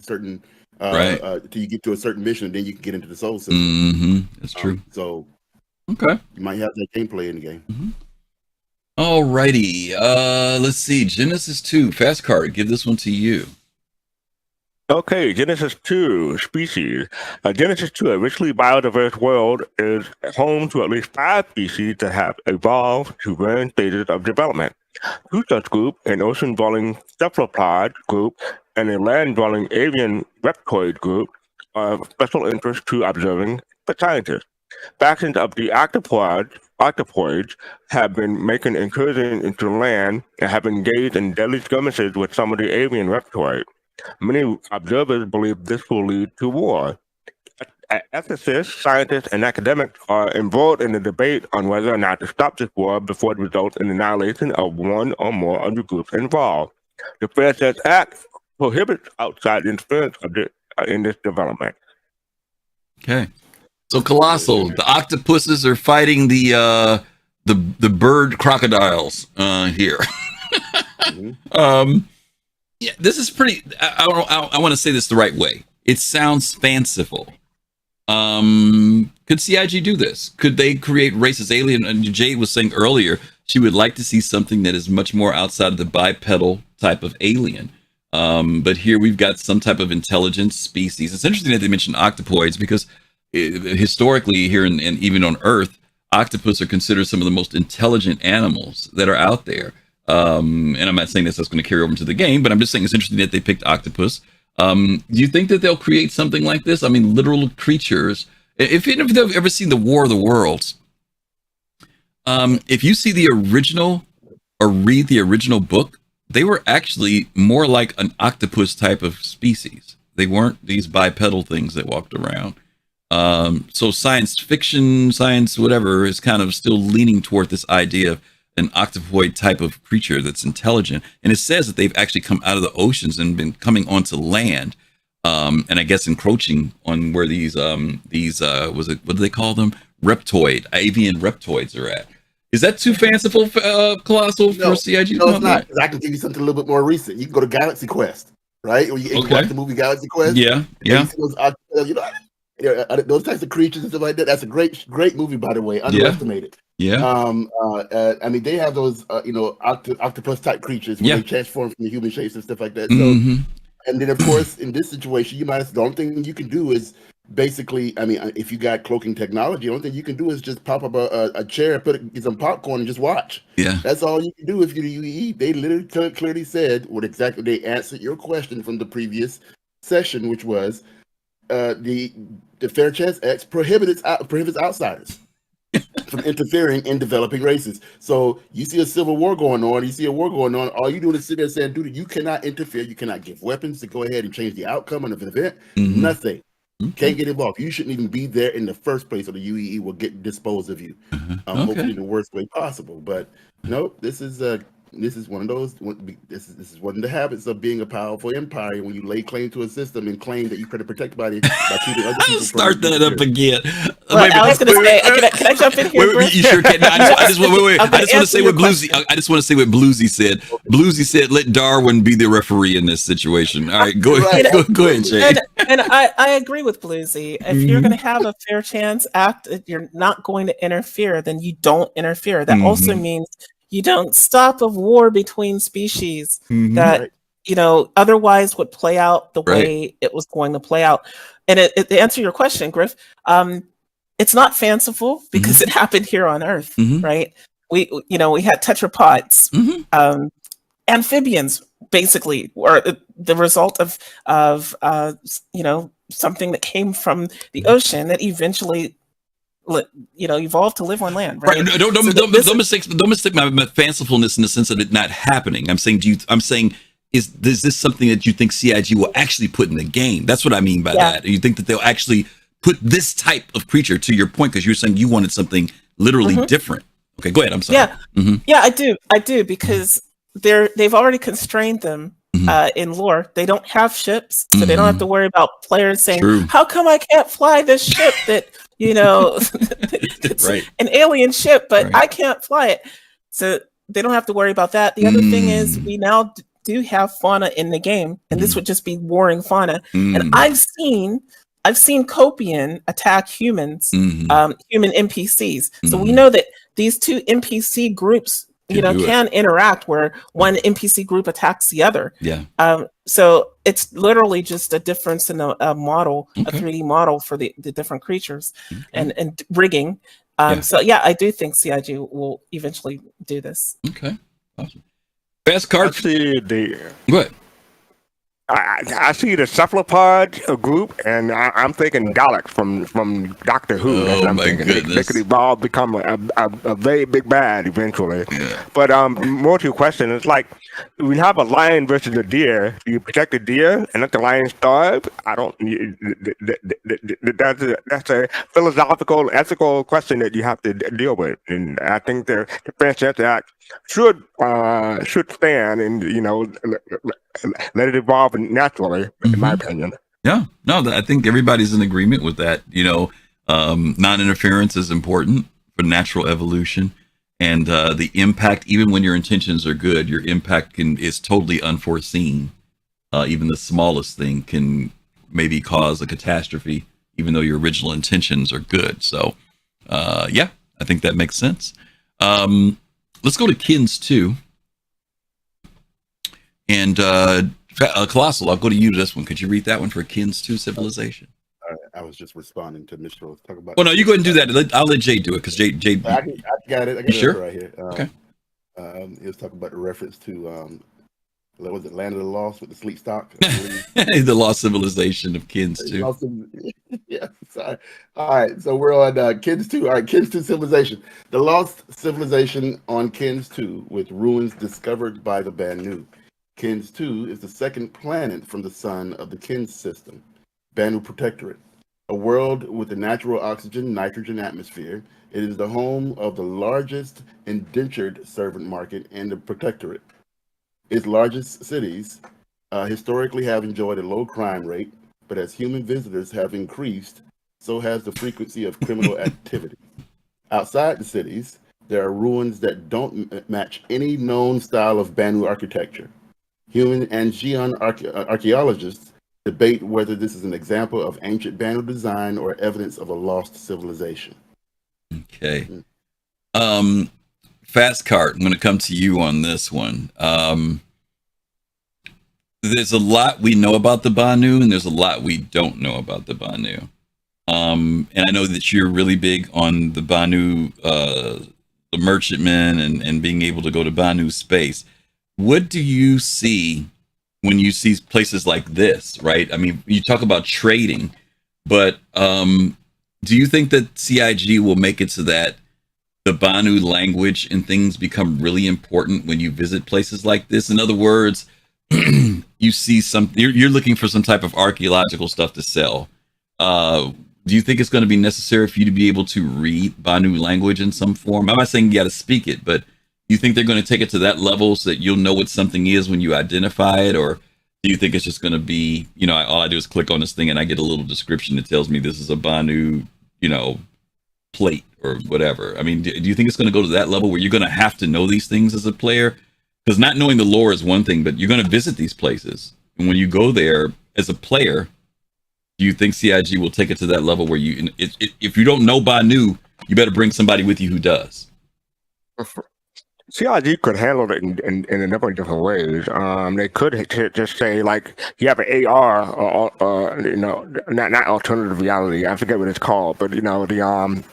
until you get to a certain mission, then you can get into the soul system. That's true. Okay. You might have that gameplay in the game. Alrighty. Let's see. Genesis 2, fastcart. Give this one to you. Okay, Genesis 2 species. Genesis 2, a richly biodiverse world, is home to at least 5 species that have evolved to varying stages of development. 2 such groups, an ocean-dwelling cephalopod group and a land-dwelling avian reptoid group, are of special interest to observing scientists. Factions of the octopoids have been making incursions into land and have engaged in deadly skirmishes with some of the avian reptoids. Many observers believe this will lead to war. Ethicists, scientists, and academics are involved in the debate on whether or not to stop this war before it results in the annihilation of one or more of the groups involved. The Fair Chance Act prohibits outside interference in this development. Okay. So Kelosal, the octopuses are fighting the bird crocodiles here. This is pretty. I want to say this the right way. It sounds fanciful. Could CIG do this? Could they create races? Alien, and Jade was saying earlier she would like to see something that is much more outside of the bipedal type of alien. But here we've got some type of intelligent species. It's interesting that they mentioned octopoids because historically here and even on Earth, octopus are considered some of the most intelligent animals that are out there. And I'm not saying that's going to carry over into the game, but I'm just saying it's interesting that they picked octopus. Do you think that they'll create something like this? I mean, literal creatures. If they've ever seen the War of the Worlds, if you see the original or read the original book, they were actually more like an octopus type of species. They weren't these bipedal things that walked around. So science fiction, science, whatever, is kind of still leaning toward this idea of an octopoid type of creature that's intelligent. And it says that they've actually come out of the oceans and been coming onto land. And I guess encroaching on where these what do they call them? Avian reptoids are at. Is that too fanciful, Kelosal, for CIG? No, it's not. I can give you something a little bit more recent. You can go to Galaxy Quest, right? Or you watch the movie Galaxy Quest. Yeah. You see those types of creatures and stuff like that. That's a great movie, by the way. Underestimated. Yeah. I mean, they have those, octopus type creatures when they transform from the human shapes and stuff like that. So And then, of course, in this situation, the only thing you can do is basically, I mean, if you got cloaking technology, the only thing you can do is just pop up a chair, get some popcorn, and just watch. Yeah. That's all you can do if you're the UEE. They literally clearly said what exactly they answered your question from the previous session, which was the Fair Chance Act prohibits outsiders from interfering in developing races. So you see a civil war going on, all you do is sit there saying, dude, you cannot interfere, you cannot give weapons to go ahead and change the outcome of an event. Nothing. Can't get involved. You shouldn't even be there in the first place, or the UEE will dispose of you. Hopefully in the worst way possible. But no, this is one of those. This is one of the habits of being a powerful empire. When you lay claim to a system and claim that you try to protect by keeping other people. Start that up again. Well, I was going to say, can I jump in here? Wait, you sure can. No, I just want to say what Bluesy. I just want to say what Bluesy said. Bluesy said, "Let Darwin be the referee in this situation." All right, go ahead, go ahead, Jay. And I agree with Bluesy. If you're going to have a Fair Chance Act, if you're not going to interfere, then you don't interfere. That also means you don't stop a war between species that otherwise would play out the way it was going to play out. And to answer your question, Griff, it's not fanciful because it happened here on Earth, right? We had tetrapods, amphibians, basically, were the result of something that came from the ocean that eventually evolved to live on land, right? Don't mistake my fancifulness in the sense of it not happening. I'm saying, is this something that you think CIG will actually put in the game? That's what I mean by that. You think that they'll actually put this type of creature, to your point, because you're saying you wanted something literally different. Okay, go ahead. I'm sorry. Yeah, I do, because they've already constrained them in lore. They don't have ships, so they don't have to worry about players saying, "How come I can't fly this ship that it's an alien ship, but I can't fly it?" So they don't have to worry about that. The other thing is, we now do have fauna in the game, and this would just be warring fauna. And I've seen Copian attack humans, human NPCs. So we know that these two NPC groups, can interact where one NPC group attacks the other. So it's literally just a difference in a model, a 3D model for the different creatures and rigging. So yeah, I do think CIG will eventually do this. Okay, awesome. Fastcart. Go ahead. I see the cephalopod group, and I'm thinking Daleks from Doctor Who. Oh my goodness! They could evolve, become a very big bad eventually. But more to your question, it's like we have a lion versus a deer. Do you protect the deer and let the lion starve? I don't. That's a philosophical, ethical question that you have to deal with, and I think the Fair Chance Act should stand and let it evolve naturally, in my opinion. Yeah, no, I think everybody's in agreement with that. Non-interference is important for natural evolution, and the impact, even when your intentions are good, your impact is totally unforeseen. Even the smallest thing can maybe cause a catastrophe, even though your original intentions are good. So, yeah, I think that makes sense. Let's go to Kins 2. And Kelosal, I'll go to you this one. Could you read that one for Kins 2 Civilization? I was just responding to Mr. Let's talk about. Well, no, you go ahead and do that. I'll let Jay do it because Jay. I got it. I got it right here. Okay. He was talking about the reference to was it Land of the Lost with the sleep stock? The Lost Civilization of Kins 2. Yeah, sorry. All right, so we're on Kins 2. All right, Kins 2 Civilization. The Lost Civilization on Kins 2 with ruins discovered by the Banu. Kins 2 is the second planet from the sun of the Kins system, Banu Protectorate, a world with a natural oxygen-nitrogen atmosphere. It is the home of the largest indentured servant market in the Protectorate. Its largest cities historically have enjoyed a low crime rate, but as human visitors have increased, so has the frequency of criminal activity. Outside the cities, there are ruins that don't match any known style of Banu architecture. Human and Xi'an archaeologists debate whether this is an example of ancient Banu design or evidence of a lost civilization. Okay. Fastcart, I'm going to come to you on this one. there's a lot we know about the Banu, and there's a lot we don't know about the Banu. And I know that you're really big on the Banu, the merchantman, and being able to go to Banu space. What do you see when you see places like this, right? I mean, you talk about trading, but do you think that CIG will make it so that the Banu language and things become really important when you visit places like this? In other words, you see you're looking for some type of archaeological stuff to sell. Do you think it's going to be necessary for you to be able to read Banu language in some form? I'm not saying you got to speak it, but you think they're going to take it to that level so that you'll know what something is when you identify it? Or do you think it's just going to be, all I do is click on this thing and I get a little description that tells me this is a Banu, plate or whatever? I mean, do you think it's going to go to that level where you're going to have to know these things as a player? Because not knowing the lore is one thing, but you're going to visit these places. And when you go there as a player, do you think CIG will take it to that level where if you don't know Banu, you better bring somebody with you who does? CIG could handle it in a number of different ways. They could just say, like, you have an AR, or not alternative reality. I forget what it's called, but in the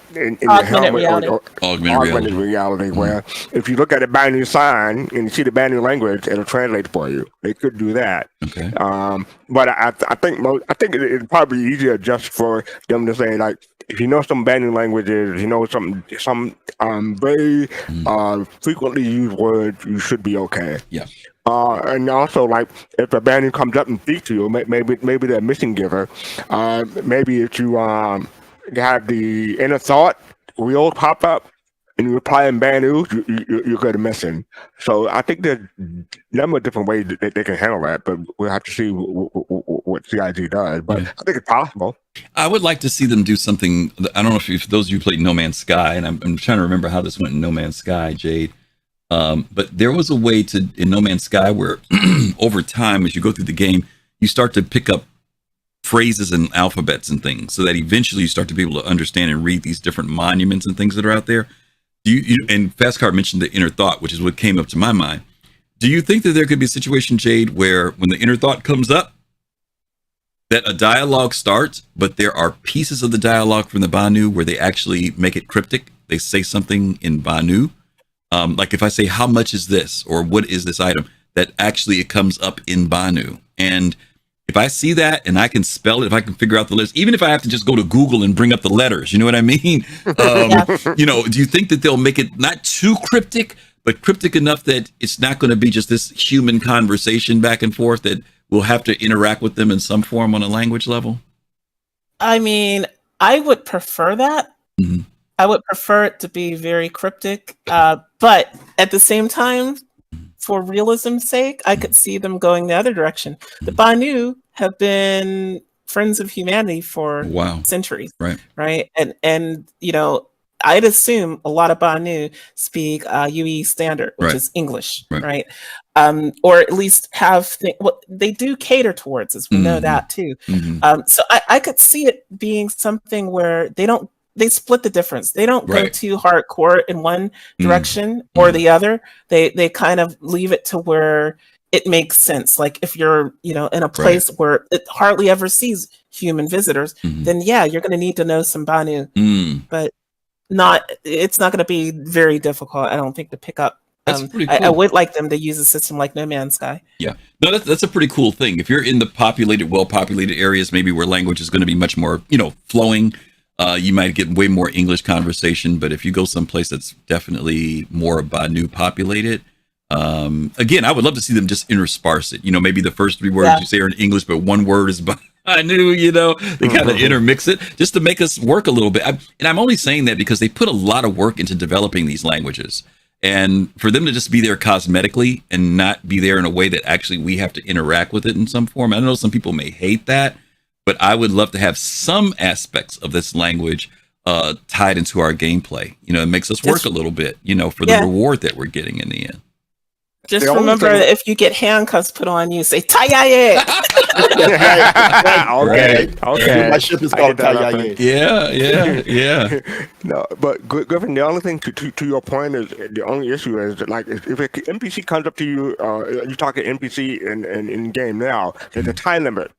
helmet reality. or augmented reality, where if you look at the Banu sign and you see the Banu language, it'll translate for you. They could do that. Okay. But I think it'd probably be easier just for them to say, like, if you know some Banu languages, some very frequently used words, you should be okay. Yeah. And also, like, if a Banu comes up and speaks to you, maybe they're mission giver. Maybe if you have the inner thought wheel pop up and you reply in Banu, you're good at missing. So I think there's a number of different ways that they can handle that, but we'll have to see what CIG does. But I think it's possible. I would like to see them do something. I don't know if those of you played No Man's Sky, and I'm trying to remember how this went in No Man's Sky, Jade. But there was a way in No Man's Sky where over time, as you go through the game, you start to pick up phrases and alphabets and things, so that eventually you start to be able to understand and read these different monuments and things that are out there. And fastcart mentioned the inner thought, which is what came up to my mind. Do you think that there could be a situation, Jade, where when the inner thought comes up, that a dialogue starts, but there are pieces of the dialogue from the Banu where they actually make it cryptic? They say something in Banu. Like if I say, how much is this? Or what is this item? That actually it comes up in Banu. And if I see that and I can spell it, if I can figure out the list, even if I have to just go to Google and bring up the letters, you know what I mean? Do you think that they'll make it not too cryptic, but cryptic enough that it's not going to be just this human conversation back and forth, that we'll have to interact with them in some form on a language level? I mean, I would prefer that. Mm-hmm. I would prefer it to be very cryptic. But at the same time, for realism's sake, I could see them going the other direction. The Banu have been friends of humanity for centuries, right? And I'd assume a lot of Banu speak UE standard, which is English, right? Or at least have what they do cater towards us. We know that too. So I could see it being something where they split the difference. They don't go too hardcore in one direction or the other. They kind of leave it to where it makes sense. Like if you're, in a place where it hardly ever sees human visitors, then you're going to need to know some Banu. But it's not going to be very difficult, I don't think, to pick up. That's pretty cool. I would like them to use a system like No Man's Sky. Yeah, no, that's a pretty cool thing. If you're in the well-populated areas, maybe where language is going to be much more, flowing, you might get way more English conversation. But if you go someplace that's definitely more Banu populated, again, I would love to see them just intersparse it. Maybe the first 3 words you say are in English, but one word is Banu. They kind of intermix it just to make us work a little bit. And I'm only saying that because they put a lot of work into developing these languages. And for them to just be there cosmetically and not be there in a way that actually we have to interact with it in some form. I know some people may hate that, but I would love to have some aspects of this language tied into our gameplay. It makes us work a little bit, for the reward that we're getting in the end. Just The only remember thing- that if you get handcuffs put on you, say Tayaye. Okay. My ship is I called get that Tayaye. Yeah. No, but Griffin, the only thing to your point is the only issue is that, like, if an NPC comes up to you, you talk to NPC in game now, there's a time limit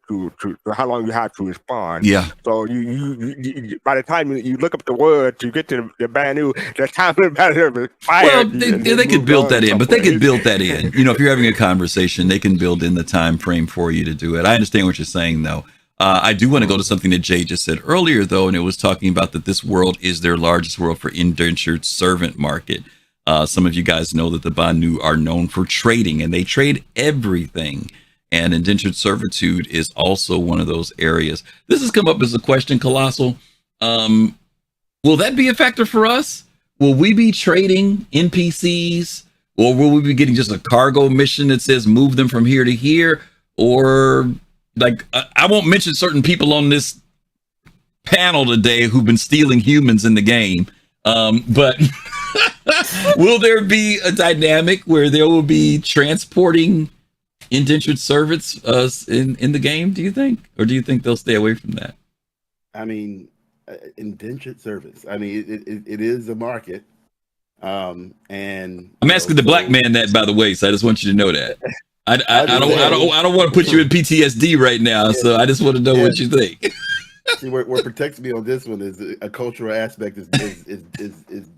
to how long you have to respond. Yeah. So you by the time you look up the words, you get to the Banu, the time limit is expired. Well, they could build that in, but they could build that in. You know, if you're having a conversation, they can build in the time frame for you to do it. I understand what you're saying, though. I do want to go to something that Jay just said earlier, though, and it was talking about that this world is their largest world for indentured servant market. Some of you guys know that the Banu are known for trading, and they trade everything. And indentured servitude is also one of those areas. This has come up as a question, Kelosal. Will that be a factor for us? Will we be trading NPCs? Or will we be getting just a cargo mission that says move them from here to here? Or, like, I won't mention certain people on this panel today who've been stealing humans in the game. But will there be a dynamic where there will be transporting indentured servants in the game, do you think? Or do you think they'll stay away from that? I mean, indentured service. I mean, it is a market. And I'm asking the black man that, by the way, so I just want you to know that. I don't want to put you in PTSD right now, so I just want to know what you think. See, what protects me on this one is a cultural aspect is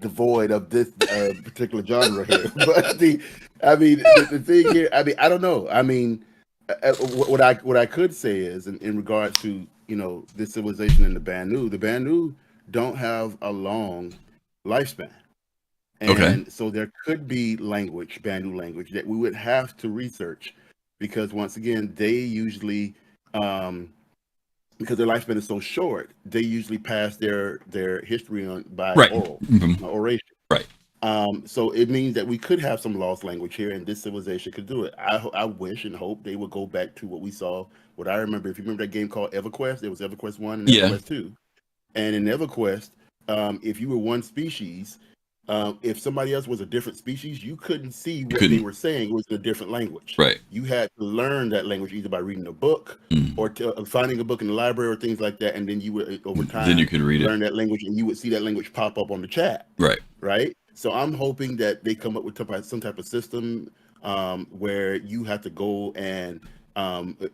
devoid of this particular genre here. But the thing here, I mean, I don't know. I mean, what I could say is in regard to, you know, this civilization in the Banu don't have a long lifespan. And so there could be Banu language that we would have to research, because once again, they usually because their lifespan is so short, they usually pass their history on by oral oration. Right. So it means that we could have some lost language here, and this civilization could do it. I wish and hope they would go back to what we saw. What I remember, if you remember that game called EverQuest, there was EverQuest 1 and EverQuest 2. And in EverQuest, if you were one species, if somebody else was a different species, you couldn't see what they were saying. It was in a different language. Right. You had to learn that language either by reading a book or finding a book in the library or things like that, and then you would, over time, then you could learn that language, and you would see that language pop up on the chat. Right. Right. So I'm hoping that they come up with some type of system where you have to go and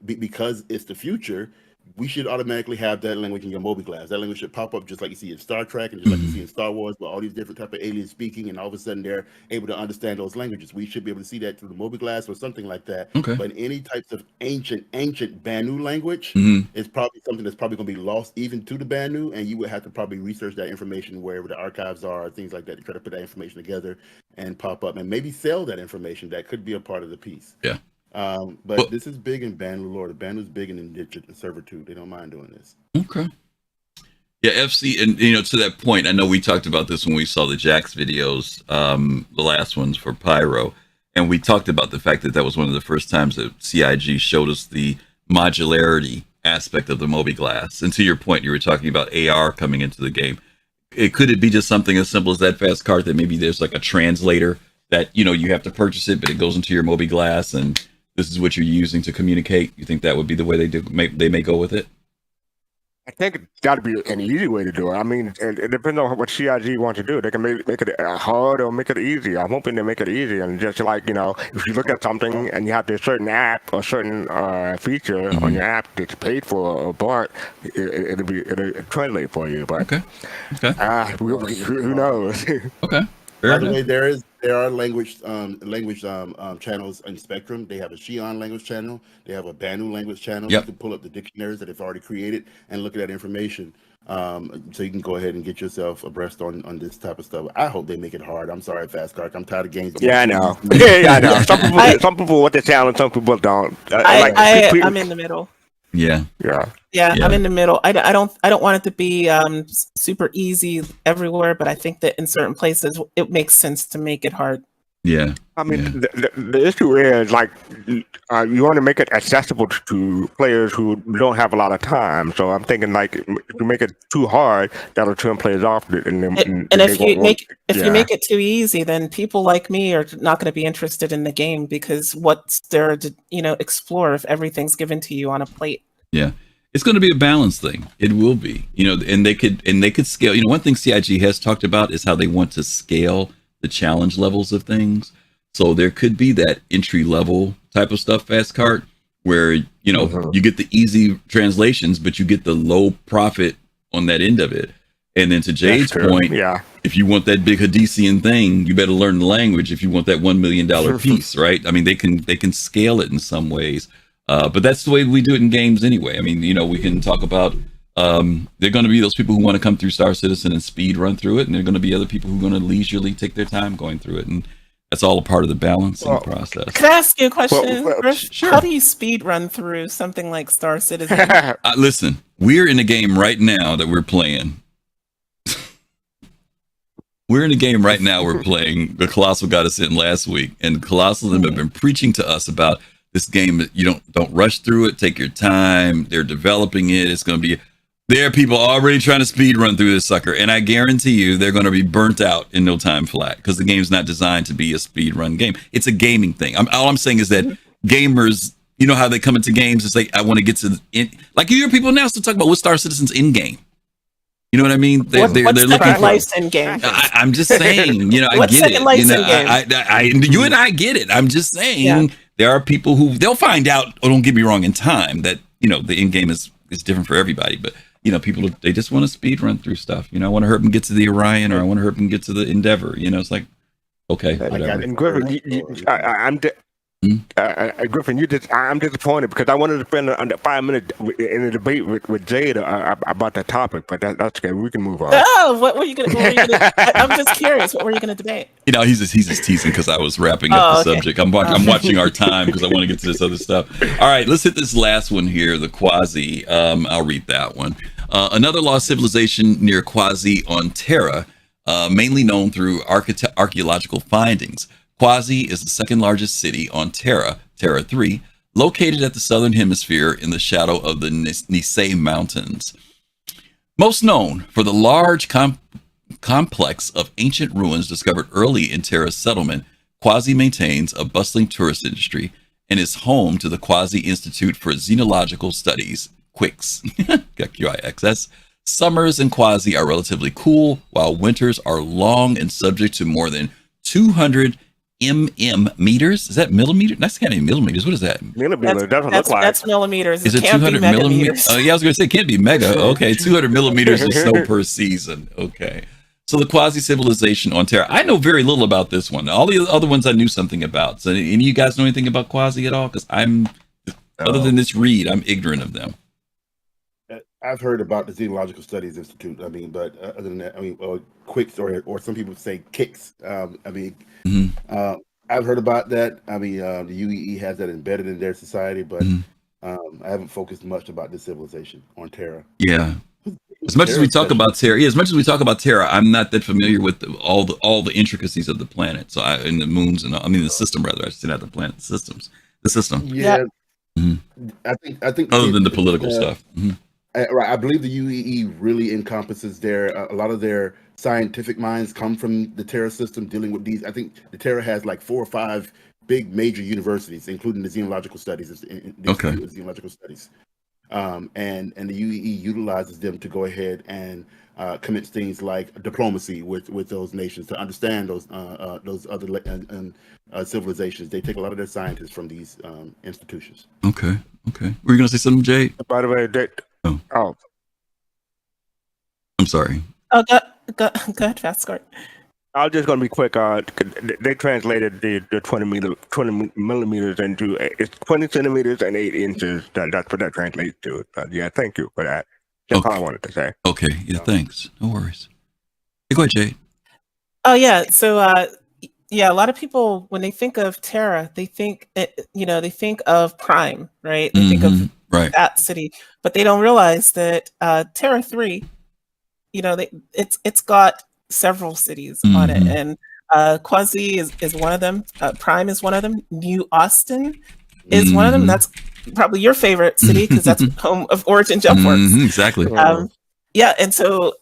because it's the future, we should automatically have that language in your mobiGlas. That language should pop up just like you see in Star Trek and just like you see in Star Wars, but all these different type of aliens speaking, and all of a sudden they're able to understand those languages. We should be able to see that through the mobiGlas or something like that. But any types of ancient Banu language is probably something that's probably going to be lost even to the Banu, and you would have to probably research that information wherever the archives are, things like that, to try to put that information together and pop up and maybe sell that information. That could be a part of the piece. Yeah. But this is big in Banu lore. The Banu's big in indentured servitude. They don't mind doing this. Okay. Yeah, FC, and you know, to that point, I know we talked about this when we saw the Jax videos, the last ones for Pyro, and we talked about the fact that that was one of the first times that CIG showed us the modularity aspect of the mobiGlas. And to your point, you were talking about AR coming into the game. Could it be just something as simple as that fastcart, that maybe there's like a translator that, you know, you have to purchase it, but it goes into your mobiGlas and this is what you're using to communicate? You think that would be the way they may go with it? I think that'd be an easy way to do it. I mean, it depends on what CIG want to do. They can make it hard or make it easy. I'm hoping they make it easy. And just like, you know, if you look at something and you have this certain app or certain feature on your app that's paid for or bought, it'll translate for you. But who knows? Okay. By the way, there are language channels in Spectrum. They have a Xi'an language channel. They have a Banu language channel. You can pull up the dictionaries that they've already created and look at that information. So you can go ahead and get yourself abreast on this type of stuff. I hope they make it hard. I'm sorry, Fastcart. I'm tired of games. Yeah, I know. I know. Some people want the challenge, some people don't. I'm in the middle. Yeah, I'm in the middle. I don't want it to be super easy everywhere, but I think that in certain places it makes sense to make it hard. Yeah. I mean, Yeah. the issue is like you want to make it accessible to players who don't have a lot of time. So I'm thinking like if you make it too hard, that'll turn players off. And if you make it too easy, then people like me are not going to be interested in the game because what's there to explore if everything's given to you on a plate? Yeah. It's going to be a balance thing. It will be, and they could scale. One thing CIG has talked about is how they want to scale the challenge levels of things. So there could be that entry level type of stuff, fastcart, where you get the easy translations, but you get the low profit on that end of it. And then to Jade's point, if you want that big Hadesian thing, you better learn the language. If you want that $1 million piece, right? I mean, they can scale it in some ways. But that's the way we do it in games anyway. I mean, we can talk about there are going to be those people who want to come through Star Citizen and speed run through it, and there are going to be other people who are going to leisurely take their time going through it, and that's all a part of the balancing process. Can I ask you a question? Sure. How do you speed run through something like Star Citizen? Listen, we're in a game right now that we're playing. We're in a game right now we're playing. The Kelosal got us in last week, and Kelosal have been preaching to us about this game. You don't rush through it. Take your time. They're developing it. It's going to be. There are people already trying to speed run through this sucker, and I guarantee you they're going to be burnt out in no time flat because the game's not designed to be a speed run game. It's a gaming thing. All I'm saying is that gamers, how they come into games and say, I want to get to like you hear people now still talk about what Star Citizen's in game. You know what I mean? They're looking for life in game. I'm just saying, I get it. You and I get it. I'm just saying there are people who they'll find out, or don't get me wrong, in time that, the in game is different for everybody, but people, they just want to speed run through stuff. I want to hurt them get to the Orion, or I want to hurt them get to the Endeavor. It's like, okay, whatever. And Griffin, Griffin, I'm disappointed because I wanted to spend under 5 minutes in a debate with Jade about that topic, but that's okay. We can move on. Oh, what were you going to? I'm just curious. What were you going to debate? He's just teasing because I was wrapping up the subject. I'm watching our time because I want to get to this other stuff. All right, let's hit this last one here, the Quasi. I'll read that one. Another lost civilization near Quasi on Terra, mainly known through archaeological findings. Quasi is the second largest city on Terra 3, located at the southern hemisphere in the shadow of the Nisei Mountains. Most known for the large complex of ancient ruins discovered early in Terra's settlement, Quasi maintains a bustling tourist industry and is home to the Quasi Institute for Xenological Studies, QUIX. QIXS. Summers in Quasi are relatively cool, while winters are long and subject to more than 200 meters. Is that millimeters? That's kind of millimeters. What is that? Millimeters. That's millimeters. Is it 200 millimeters? Oh, yeah, I was going to say it can't be mega. Okay, 200 millimeters of snow per season. Okay. So the Quasi civilization on Terra. I know very little about this one. All the other ones I knew something about. So any of you guys know anything about Quasi at all? Because other than this read, I'm ignorant of them. I've heard about the Xenological Studies Institute. But other than that, QUIX or some people say KICS. I've heard about that. The UEE has that embedded in their society, but I haven't focused much about this civilization on Terra. Yeah. As much as we talk about Terra, I'm not that familiar with all the intricacies of the planet. So and the moons and the system rather. I should say not the planet, the system. Yeah. Mm-hmm. I think other than the political stuff. Mm-hmm. Right, I believe the UEE really encompasses a lot of their scientific minds come from the Terra system dealing with these. I think the Terra has like 4 or 5 big major universities, including the Xenological Studies. Xenological Studies, and the UEE utilizes them to go ahead and commit things like diplomacy with those nations to understand those other civilizations. They take a lot of their scientists from these institutions. Okay. Were you going to say something, Jade? By the way, Oh, I'm sorry. Oh, go ahead, fastcart. I was just going to be quick. They translated the 20 millimeters into it's 20 centimeters and 8 inches. That's what that translates to. Yeah, thank you for that. That's all I wanted to say. Okay. Yeah, thanks. No worries. Hey, go ahead, Jade. Oh yeah. So a lot of people when they think of Terra, they think they think of Prime, right? They think of that city, but they don't realize that Terra 3, it's got several cities on it, and Quasi is one of them. Prime is one of them. New Austin is one of them. That's probably your favorite city because that's home of Origin Jumpworks. Exactly. Yeah, and so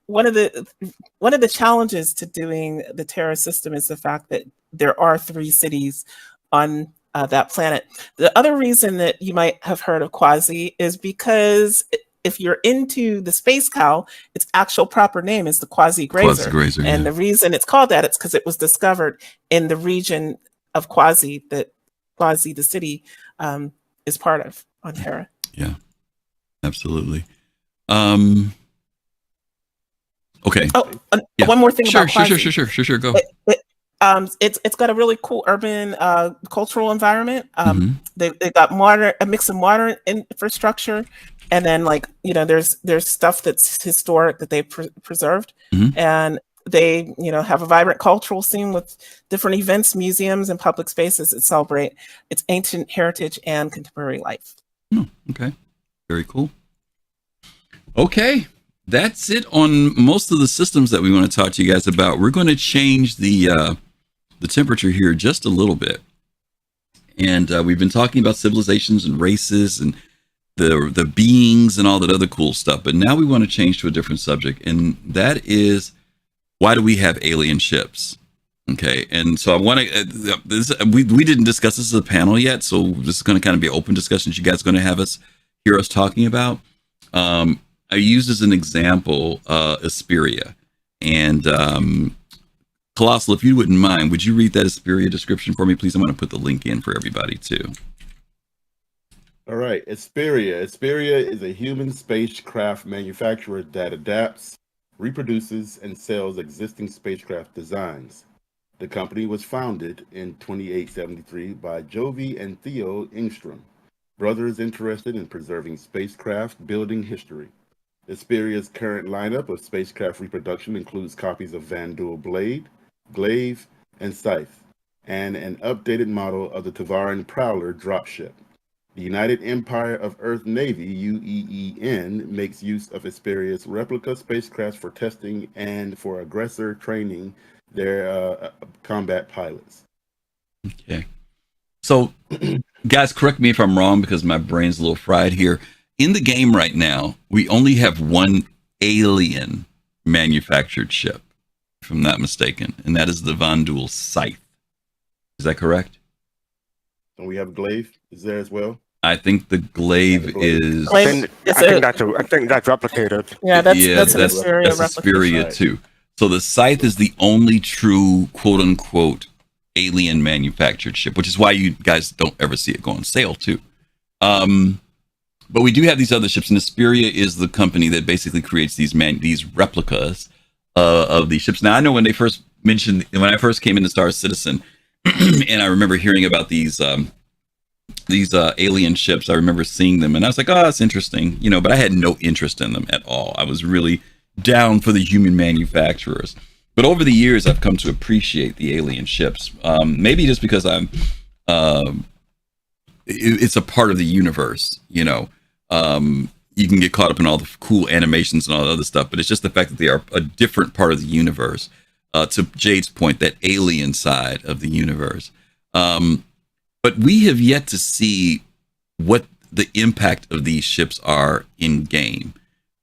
one of the challenges to doing the Terra system is the fact that there are 3 cities on that planet. The other reason that you might have heard of Quasi is because if you're into the Space Cow, its actual proper name is the Quasi Grazer. And the reason it's called that, it's because it was discovered in the region of Quasi that Quasi, the city, is part of on Terra. Yeah, absolutely. Okay. Oh, one more thing about Quasi. Sure. Go. It's got a really cool urban cultural environment. They got a mix of modern infrastructure, and then there's stuff that's historic that they preserved, and they have a vibrant cultural scene with different events, museums, and public spaces that celebrate its ancient heritage and contemporary life. Okay, very cool. Okay. That's it on most of the systems that we want to talk to you guys about. We're going to change the temperature here just a little bit. And we've been talking about civilizations and races and the beings and all that other cool stuff. But now we want to change to a different subject. And that is, why do we have alien ships? Okay. And so I want to, we didn't discuss this as a panel yet. So this is going to kind of be open discussions you guys are going to hear us talking about. I used as an example Asperia, and Kelosal, if you wouldn't mind, would you read that Asperia description for me, please? I'm going to put the link in for everybody too. All right, Asperia. Asperia is a human spacecraft manufacturer that adapts, reproduces, and sells existing spacecraft designs. The company was founded in 2873 by Jovi and Theo Engstrom, brothers interested in preserving spacecraft building history. Asperia's current lineup of spacecraft reproduction includes copies of Vanduul Blade, Glaive, and Scythe, and an updated model of the Tavaran Prowler dropship. The United Empire of Earth Navy, UEEN, makes use of Asperia's replica spacecraft for testing and for aggressor training their combat pilots. Okay. So, guys, correct me if I'm wrong because my brain's a little fried here. In the game right now, we only have one alien manufactured ship, if I'm not mistaken, and that is the Vanduul Scythe. Is that correct? And we have Glaive. Is there as well? I think the Glaive is. I think that's replicated. Yeah, that's Asperia too. So the Scythe is the only true quote unquote alien manufactured ship, which is why you guys don't ever see it go on sale too. But we do have these other ships, and Asperia is the company that basically creates these replicas of these ships. Now, I know when I first came into Star Citizen, and I remember hearing about these alien ships. I remember seeing them, and I was like, "Oh, that's interesting," But I had no interest in them at all. I was really down for the human manufacturers. But over the years, I've come to appreciate the alien ships. Maybe just because it's a part of the universe, you can get caught up in all the cool animations and all the other stuff, but it's just the fact that they are a different part of the universe. To Jade's point, that alien side of the universe. But we have yet to see what the impact of these ships are in game.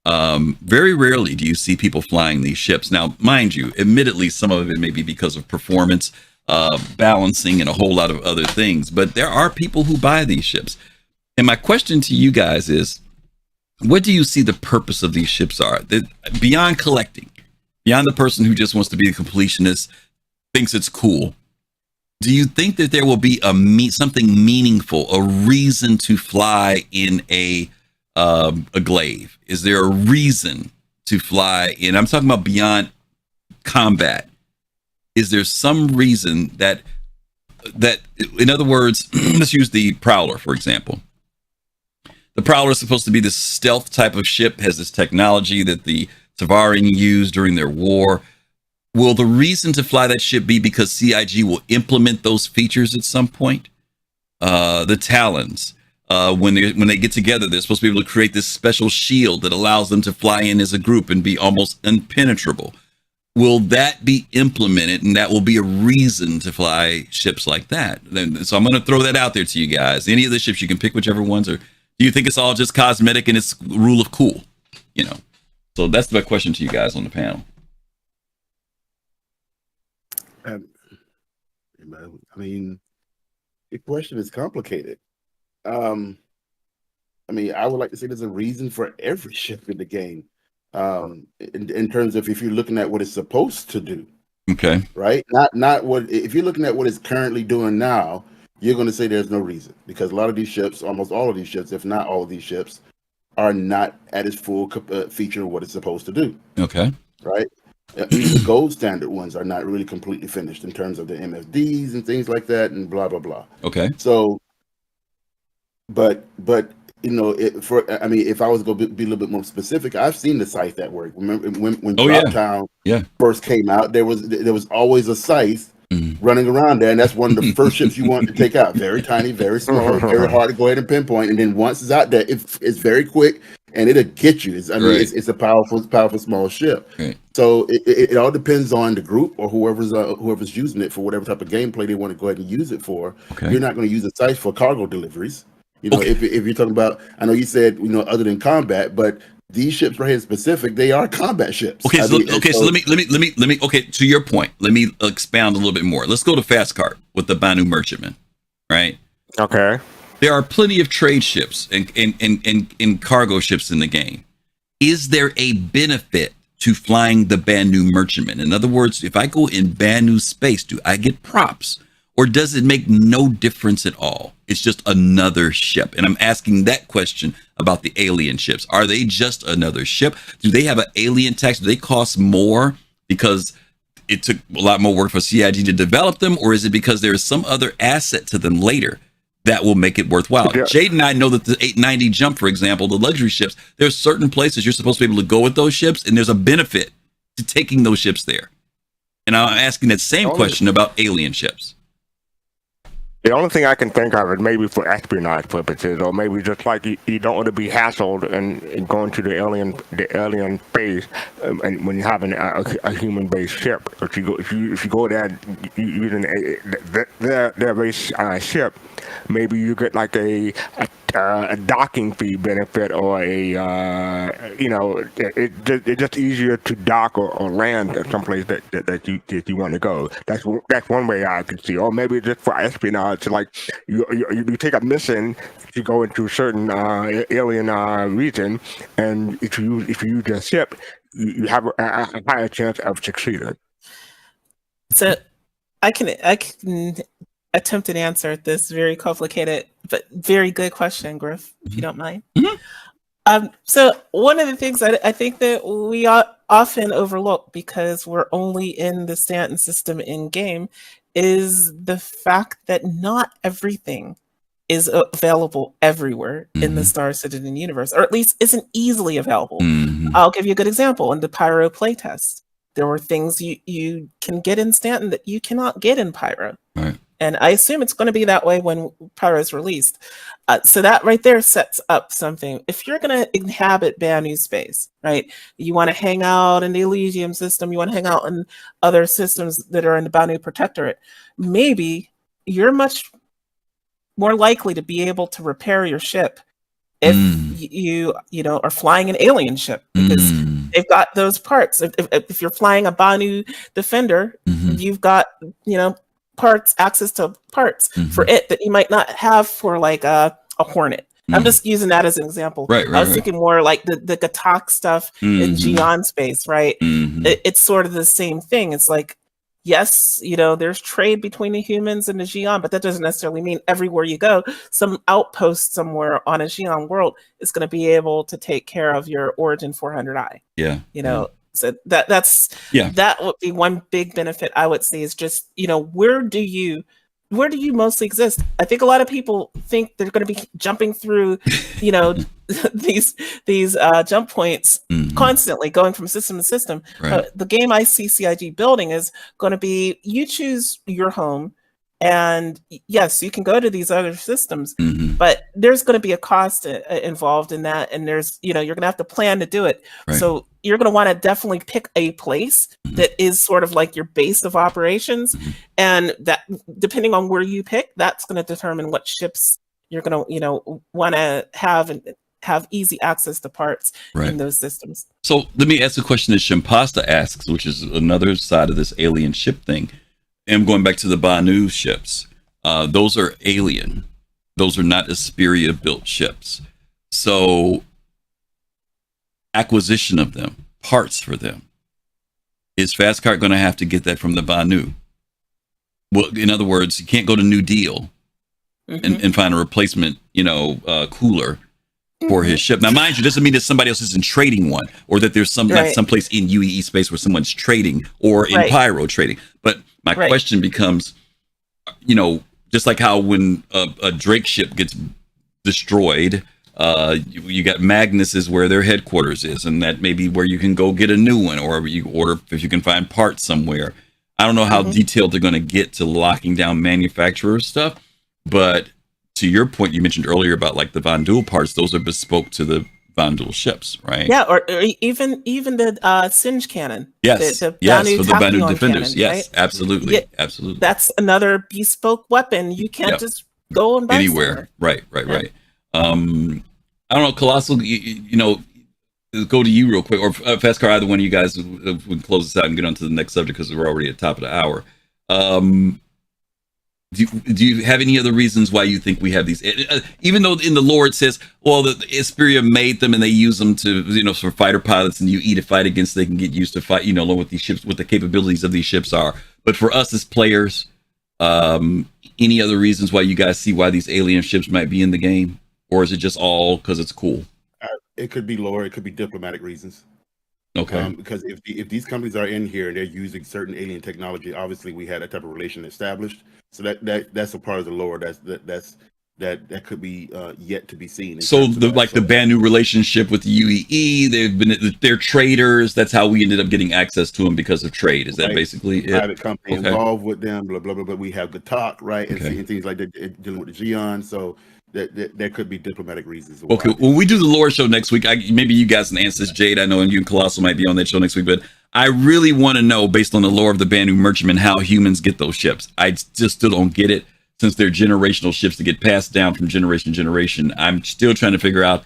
Very rarely do you see people flying these ships. Now, mind you, admittedly, some of it may be because of performance, balancing, and a whole lot of other things, but there are people who buy these ships. And my question to you guys is, what do you see the purpose of these ships are? Beyond collecting, beyond the person who just wants to be a completionist, thinks it's cool. Do you think that there will be something meaningful, a reason to fly in a glaive? Is there a reason to fly in? I'm talking about beyond combat. Is there some reason that, in other words, let's use the Prowler, for example. The Prowler is supposed to be this stealth type of ship, has this technology that the Tavaran used during their war. Will the reason to fly that ship be because CIG will implement those features at some point? The Talons, when they get together, they're supposed to be able to create this special shield that allows them to fly in as a group and be almost impenetrable. will that be implemented, and that will be a reason to fly ships like that? So I'm going to throw that out there to you guys. Any of the ships, you can pick whichever ones, or do you think it's all just cosmetic and it's rule of cool? You know, so that's the question to you guys on the panel. I mean, the question is complicated. I mean, I would like to say there's a reason for every ship in the game. In terms of if you're looking at what it's supposed to do. Okay. Right? Not what, if you're looking at what it's currently doing now, you're going to say there's no reason, because a lot of these ships, almost all of these ships, if not all of these ships, are not at its full feature of what it's supposed to do. Okay. Right? Even the gold standard ones are not really completely finished in terms of the MFDs and things like that, and blah blah blah. Okay. So, but you know, I mean, if I was going to be a little bit more specific, I've seen the scythe at work. Remember when Droptown first came out, there was always a scythe running around there, and that's one of the first ships you want to take out. Very tiny, very small, very hard to go ahead and pinpoint. And then once it's out there, it's very quick, and it'll get you. It's a powerful small ship. Right. So it all depends on the group or whoever's using it for whatever type of gameplay they want to go ahead and use it for. Okay. You're not going to use a scythe for cargo deliveries. You know, if you're talking about, I know you said, you know, other than combat, but these ships right here specific, they are combat ships. Okay, so let me. Okay, to your point, let me expound a little bit more. Let's go to fastcart with the Banu merchantman, right? Okay. There are plenty of trade ships and cargo ships in the game. Is there a benefit to flying the Banu merchantman? In other words, if I go in Banu space, do I get props? Or does it make no difference at all? It's just another ship. And I'm asking that question about the alien ships. Are they just another ship? Do they have an alien tax? Do they cost more because it took a lot more work for CIG to develop them? Or is it because there is some other asset to them later that will make it worthwhile? Yeah. Jade and I know that the 890 jump, for example, the luxury ships, there's certain places you're supposed to be able to go with those ships, and there's a benefit to taking those ships there. And I'm asking that same question about alien ships. The only thing I can think of is maybe for espionage purposes, or maybe just like you don't want to be hassled and going to the alien base, and when you're having a human-based ship. If you go there using their base ship, maybe you get like a docking fee benefit, or it's just easier to dock or land at someplace that you want to go. That's one way I could see, or maybe just for espionage. To like you take a mission to go into a certain alien region, and if you use your ship, you have a higher chance of succeeding. So I can attempt an answer at this very complicated but very good question, Griff, if you don't mind. Mm-hmm. So one of the things I think that we often overlook, because we're only in the Stanton system in game, is the fact that not everything is available everywhere in the Star Citizen universe, or at least isn't easily available. I'll give you a good example. In the Pyro playtest, there were things you can get in Stanton that you cannot get in Pyro. Right. And I assume it's going to be that way when Pyro is released. So that right there sets up something. If you're going to inhabit Banu space, right? You want to hang out in the Elysium system. You want to hang out in other systems that are in the Banu Protectorate. Maybe you're much more likely to be able to repair your ship if you are flying an alien ship, because they've got those parts. If you're flying a Banu Defender, you've got access to parts for it that you might not have for like a Hornet. I'm just using that as an example. Right, I was thinking more like the Gatak stuff in Xi'an space, right? It's sort of the same thing. It's like, yes, there's trade between the humans and the Xi'an, but that doesn't necessarily mean everywhere you go, some outpost somewhere on a Xi'an world is going to be able to take care of your Origin 400i. Yeah. So that would be one big benefit I would say, is just, where do you mostly exist? I think a lot of people think they're going to be jumping through, these jump points constantly, going from system to system. Right. The game I see CIG building is going to be, you choose your home, And yes, you can go to these other systems, Mm-hmm. but there's going to be a cost involved in that. And there's, you're going to have to plan to do it. Right. So you're going to want to definitely pick a place that is sort of like your base of operations. And that, depending on where you pick, that's going to determine what ships you're going to, want to have and have easy access to parts in those systems. So let me ask a question that Shimpasta asks, which is another side of this alien ship thing. And going back to the Banu ships, those are alien. Those are not Asperia built ships. So acquisition of them, parts for them, is fastcart going to have to get that from the Banu? Well, in other words, you can't go to New Deal and find a replacement, cooler for his ship. Now, mind you, doesn't mean that somebody else isn't trading one, or that there's someplace in UEE space where someone's trading, or in Pyro trading. But my question becomes, just like how when a Drake ship gets destroyed, you got Magnus is where their headquarters is, and that may be where you can go get a new one, or you order if you can find parts somewhere. I don't know how detailed they're going to get to locking down manufacturer stuff, but to your point, you mentioned earlier about like the Vandul parts; those are bespoke to the Vandul ships, right? Yeah, or even the Singe cannon. Yes, the yes, for the Banu Taphion defenders. Cannon, yes, right? absolutely, Yeah, absolutely. That's another bespoke weapon. You can't just go and buy anywhere. Right. I don't know, Kelosal. Go to you real quick, or fastcart. Either one of you guys would close this out and get on to the next subject because we're already at the top of the hour. Do you have any other reasons why you think we have these? Even though in the lore it says, well, the Asperia made them and they use them to, for fighter pilots, and you eat a fight against, they can get used to fight, learn what these ships, what the capabilities of these ships are. But for us as players, any other reasons why you guys see why these alien ships might be in the game? Or is it just all because it's cool? It could be lore. It could be diplomatic reasons. Okay. Because if these companies are in here and they're using certain alien technology, obviously we had a type of relation established. So that's a part of the lore that could be yet to be seen. So the Banu relationship with the UEE, they're traders. That's how we ended up getting access to them because of trade. Is that basically it? Private company involved with them, blah blah blah. But we have the talk, right, and things like that dealing with the Xi'an. So that there could be diplomatic reasons. Okay, when we do the lore show next week, maybe you guys can answer this, Jade. I know, and you and Kelosal might be on that show next week, but I really want to know, based on the lore of the Banu merchantmen, how humans get those ships. I just still don't get it, since they're generational ships that get passed down from generation to generation. I'm still trying to figure out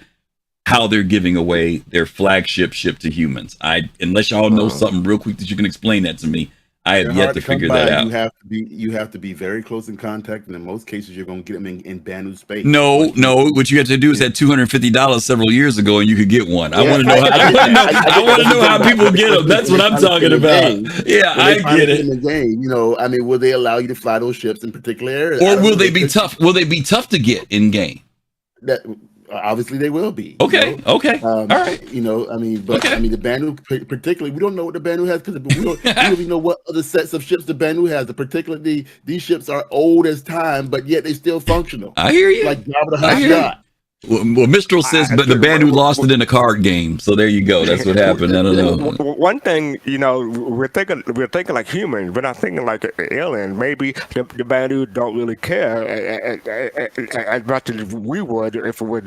how they're giving away their flagship ship to humans. Unless y'all know something real quick that you can explain that to me, I have yet to figure that out. You have to be very close in contact, and in most cases, you're going to get them in Banu space. No. What you have to do is that $250 several years ago, and you could get one. I want to know. I want to know how people get them. That's what I'm talking about. Yeah, I get it. In the game, will they allow you to fly those ships in particular areas, or will they be tough? Will they be tough to get in game? That obviously they will be. Okay. All right. The Banu particularly, we don't know what the Banu has because we don't even know what other sets of ships the Banu has. Particularly, these ships are old as time, but yet they're still functional. I hear you. Like Jabba the Hutt. Well, Mistral says, but the Banu lost it in a card game. So there you go. That's what happened. I don't know. One thing, we're thinking like humans, but I'm thinking like an alien. Maybe the Banu don't really care as much as we would if it was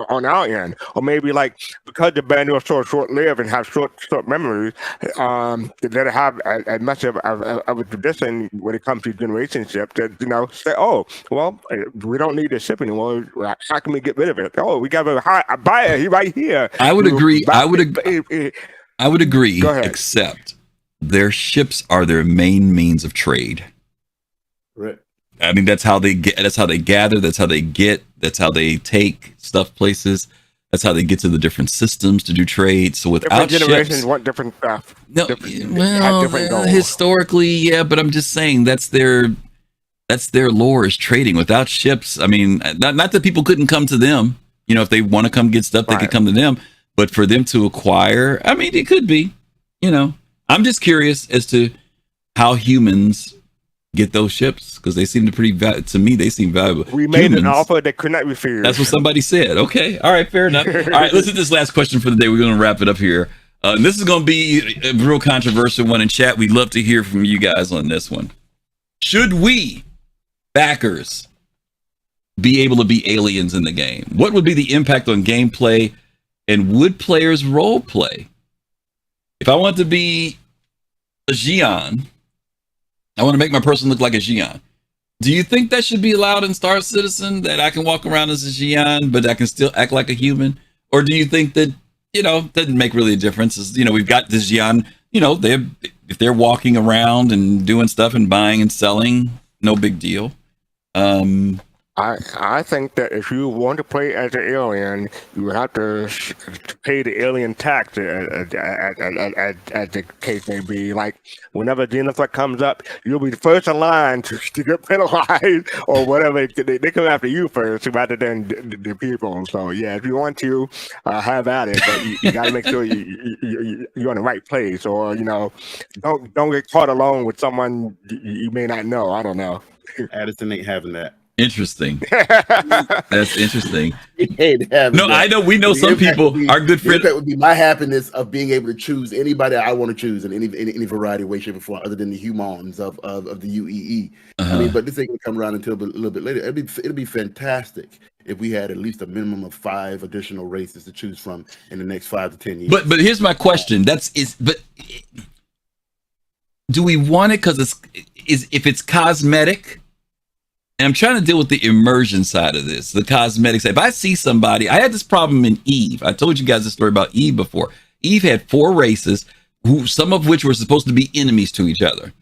on our end. Or maybe like because the Banu are so short-lived and have short memories, they have as much of a tradition when it comes to generation ship that say, oh, well, we don't need this ship anymore. How can we get rid of it? Oh, we got a buyer right here. I would agree. I would agree. Go ahead. Except their ships are their main means of trade. Right. I mean, that's how they get. That's how they gather. That's how they get. That's how they take stuff places. That's how they get to the different systems to do trade. So without different generations ships, want different stuff. No, Different goals. Historically, yeah, but I'm just saying that's their lore is trading. Without ships, I mean, not that people couldn't come to them. If they want to come get stuff, they could come to them. But for them to acquire, I mean, it could be. I'm just curious as to how humans get those ships because they seem to me they seem valuable. We made an offer that could not be refused. That's what somebody said. Okay, all right, fair enough. All right, let's hit this last question for the day. We're going to wrap it up here. And this is going to be a real controversial one in chat. We'd love to hear from you guys on this one. should we backers be able to be aliens in the game? What would be the impact on gameplay, and would players role play? If I want to be a Xi'an, I want to make my person look like a Xi'an. Do you think that should be allowed in Star Citizen, that I can walk around as a Xi'an, but I can still act like a human? Or do you think that, doesn't make really a difference? We've got this Xi'an, if they're walking around and doing stuff and buying and selling, no big deal. I think that if you want to play as an alien, you would have to pay the alien tax, as the case may be. Like, whenever genocide comes up, you'll be the first in line to get penalized or whatever. They come after you first rather than the people. So, yeah, if you want to, have at it. But you got to make sure you're in the right place, or, don't get caught alone with someone you may not know. I don't know. Addison ain't having that. Interesting. That's interesting. No, I know. We know some people. Our good friend. That would be my happiness of being able to choose anybody I want to choose in any variety of way, shape, or form, other than the humans of the UEE. I mean, but this ain't gonna come around until a little bit later. It'd be fantastic if we had at least a minimum of 5 additional races to choose from in the next 5 to 10 years. But here's my question. But do we want it because if it's cosmetic? And I'm trying to deal with the immersion side of this, the cosmetic side. If I see somebody, I had this problem in Eve. I told you guys the story about Eve before. Eve had 4 races, some of which were supposed to be enemies to each other.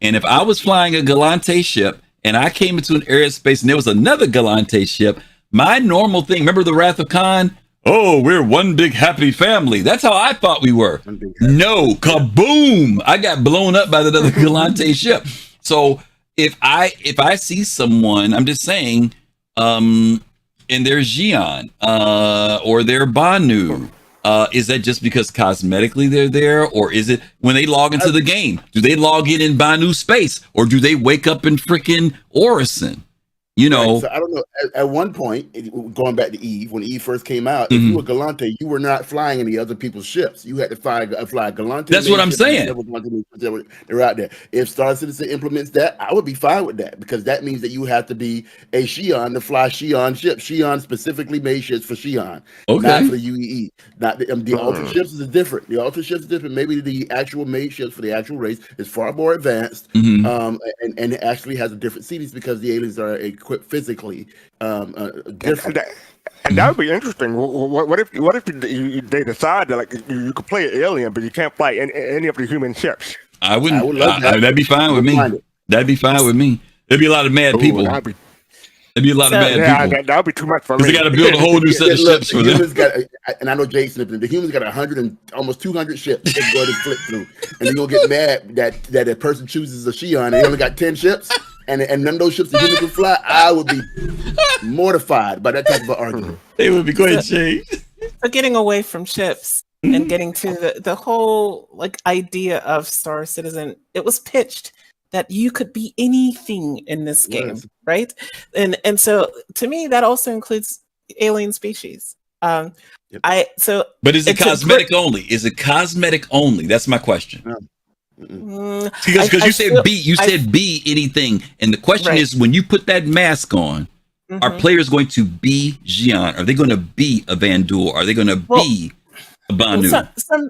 And if I was flying a Galante ship and I came into an airspace and there was another Galante ship, my normal thing, remember the Wrath of Khan? Oh, we're one big happy family. That's how I thought we were. No, kaboom! I got blown up by the other Galante ship. So if I see someone, I'm just saying, and they're Xi'an, or they're Banu, is that just because cosmetically they're there, or is it when they log into the game? Do they log in Banu space, or do they wake up in frickin' Orison? Right, so I don't know. At one point, going back to Eve, when Eve first came out, if you were Galante, you were not flying any other people's ships. You had to fly Galante. That's what I'm saying. They're out there. If Star Citizen implements that, I would be fine with that, because that means that you have to be a Xi'an to fly Xi'an ships. Xi'an specifically made ships for Xi'an, not for the UEE. Not the Ultra ships is different. The Ultra ships is different. Maybe the actual made ships for the actual race is far more advanced, and it actually has a different settings because the aliens are equipped physically different. And that would be interesting. What if they decide that, like, you could play an alien, but you can't fly any of the human ships? I would love that. That'd be fine with me. That'd be fine with me. There'd be a lot of mad people. There'd be a lot of mad people. That would be too much for me. They got to build a whole new set of ships for them. And I know Jason, the humans got 100 and almost 200 ships they go to flip through, and they're gonna get mad that a person chooses a Xi'an and they only got 10 ships. And none of those ships that humans can fly, I would be mortified by that type of argument. They would be going Jay. So getting away from ships and getting to the whole idea of Star Citizen, it was pitched that you could be anything in this game, right? And so to me, that also includes alien species. But is it cosmetic only? Is it cosmetic only? That's my question. Because you said be anything, and the question is, when you put that mask on, are players going to be Xi'an? Are they going to be a Vanduul? Are they going to be a Banu?